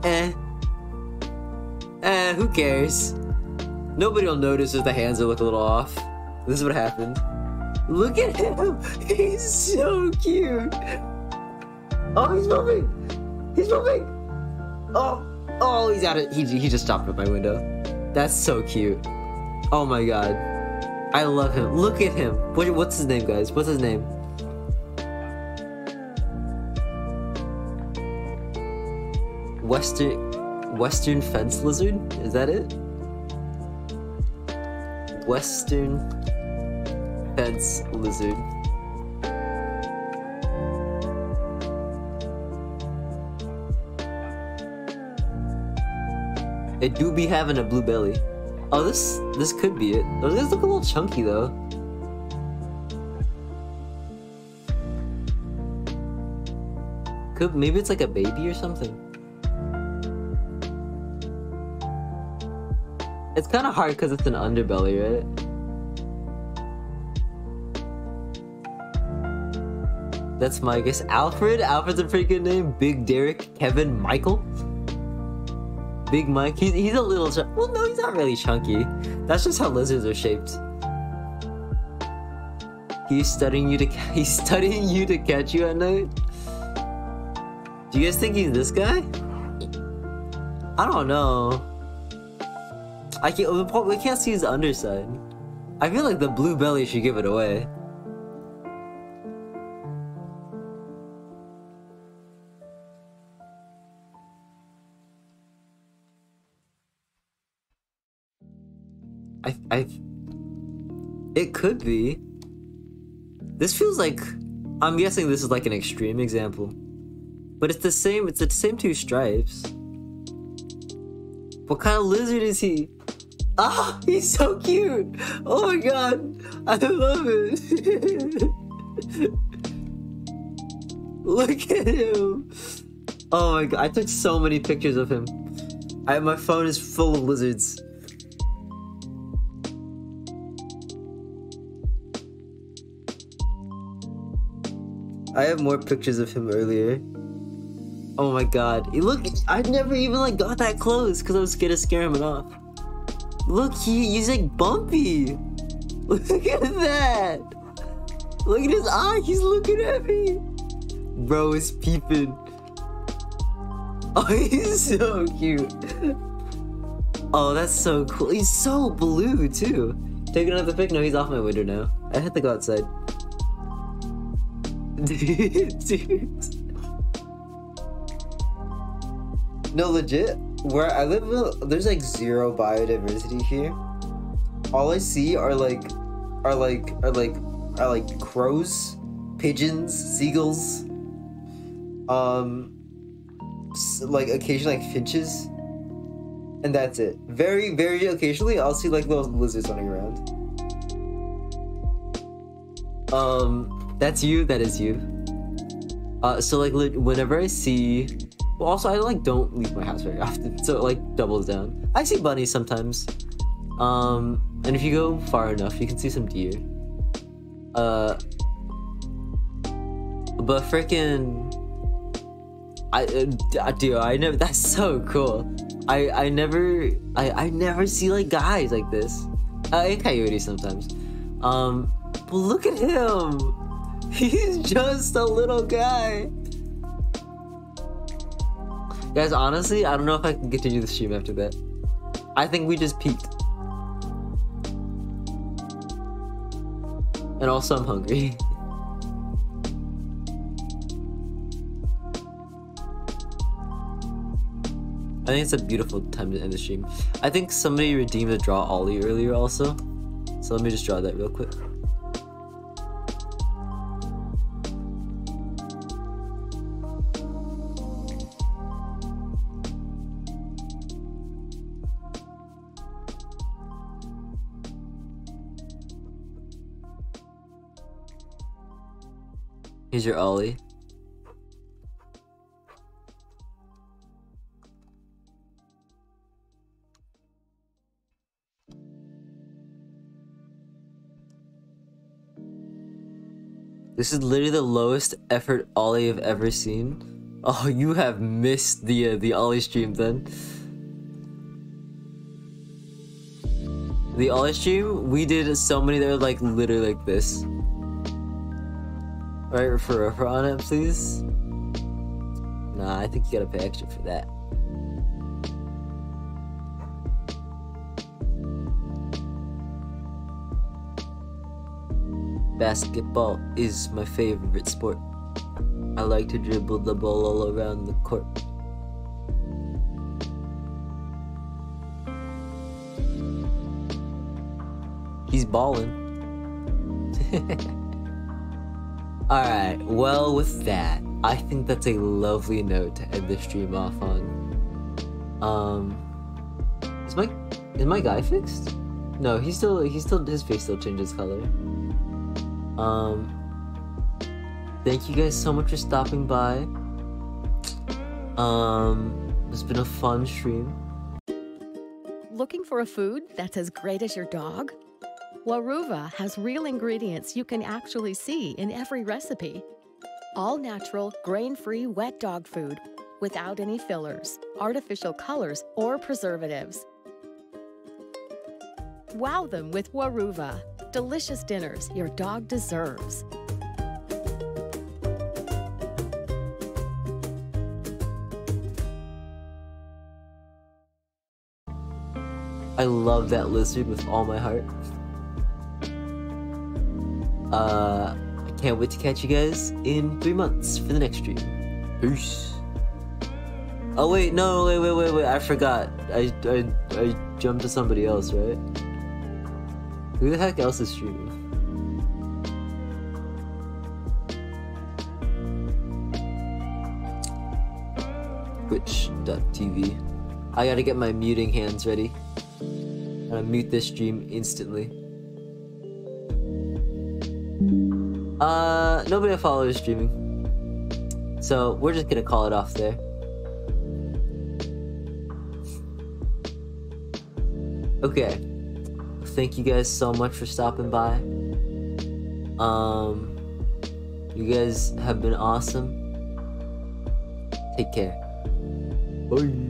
[SPEAKER 8] who cares? Nobody will notice if the hands look a little off. This is what happened. Look at him. He's so cute. Oh, he's moving. He's moving. Oh, he's out of... He just stopped at my window. That's so cute. Oh my god. I love him. Look at him. What's his name, guys? What's his name? Western fence lizard? Is that it? Western fence lizard. It do be having a blue belly. Oh, this could be it. Those guys look a little chunky though. Maybe it's like a baby or something. It's kind of hard because it's an underbelly, right? That's my guess. Alfred? Alfred's a pretty good name. Big Derek, Kevin, Michael. Big Mike. He's a little well, no, he's not really chunky. That's just how lizards are shaped. He's studying you to catch you at night. Do you guys think he's this guy? I don't know. We can't see his underside. I feel like the blue belly should give it away. It could be. This feels like... I'm guessing this is like an extreme example. But it's the same two stripes. What kind of lizard is he? Ah, he's so cute! Oh my god, I love it! Look at him! Oh my god, I took so many pictures of him. My phone is full of lizards. I have more pictures of him earlier. Oh my god. Look, I never even like got that close because I was scared to scare him off. Look, he's like bumpy. Look at that. Look at his eye. He's looking at me. Bro is peeping. Oh, he's so cute. Oh, that's so cool. He's so blue too. Take another pic. No, he's off my window now. I had to go outside. Dude. No, legit. Where I live, there's like zero biodiversity here. All I see are like crows, pigeons, seagulls. Like occasionally like finches, and that's it. Very, very occasionally, I'll see like little lizards running around. That's you. That is you. So like whenever I see, well, also I like don't leave my house very often, so it like doubles down. I see bunnies sometimes. And if you go far enough, you can see some deer. But freaking, dude, I never. That's so cool. I never see like guys like this. And coyotes sometimes. But look at him. He's just a little guy. Guys, honestly, I don't know if I can continue the stream after that. I think we just peaked. And also, I'm hungry. I think it's a beautiful time to end the stream. I think somebody redeemed a draw ollie earlier also. So let me just draw that real quick. Here's your ollie. This is literally the lowest effort ollie I've ever seen. Oh, you have missed the ollie stream then. The ollie stream, we did so many that were like literally like this. Alright, refer on it, please. Nah, I think you gotta pay extra for that. Basketball is my favorite sport. I like to dribble the ball all around the court. He's balling. Alright, well with that, I think that's a lovely note to end the stream off on. Is my guy fixed? No, his face still changes color. Thank you guys so much for stopping by. It's been a fun stream.
[SPEAKER 11] Looking for a food that's as great as your dog? Waruva has real ingredients you can actually see in every recipe. All natural, grain-free wet dog food without any fillers, artificial colors, or preservatives. Wow them with Waruva. Delicious dinners your dog deserves.
[SPEAKER 8] I love that lizard with all my heart. I can't wait to catch you guys in 3 months for the next stream. Peace. Oh wait, no, wait, I forgot. I jumped to somebody else, right? Who the heck else is streaming? Twitch.tv. I gotta get my muting hands ready. I'm gonna mute this stream instantly. Nobody I follow is streaming. So we're just gonna call it off there. Okay. Thank you guys so much for stopping by. You guys have been awesome. Take care. Bye.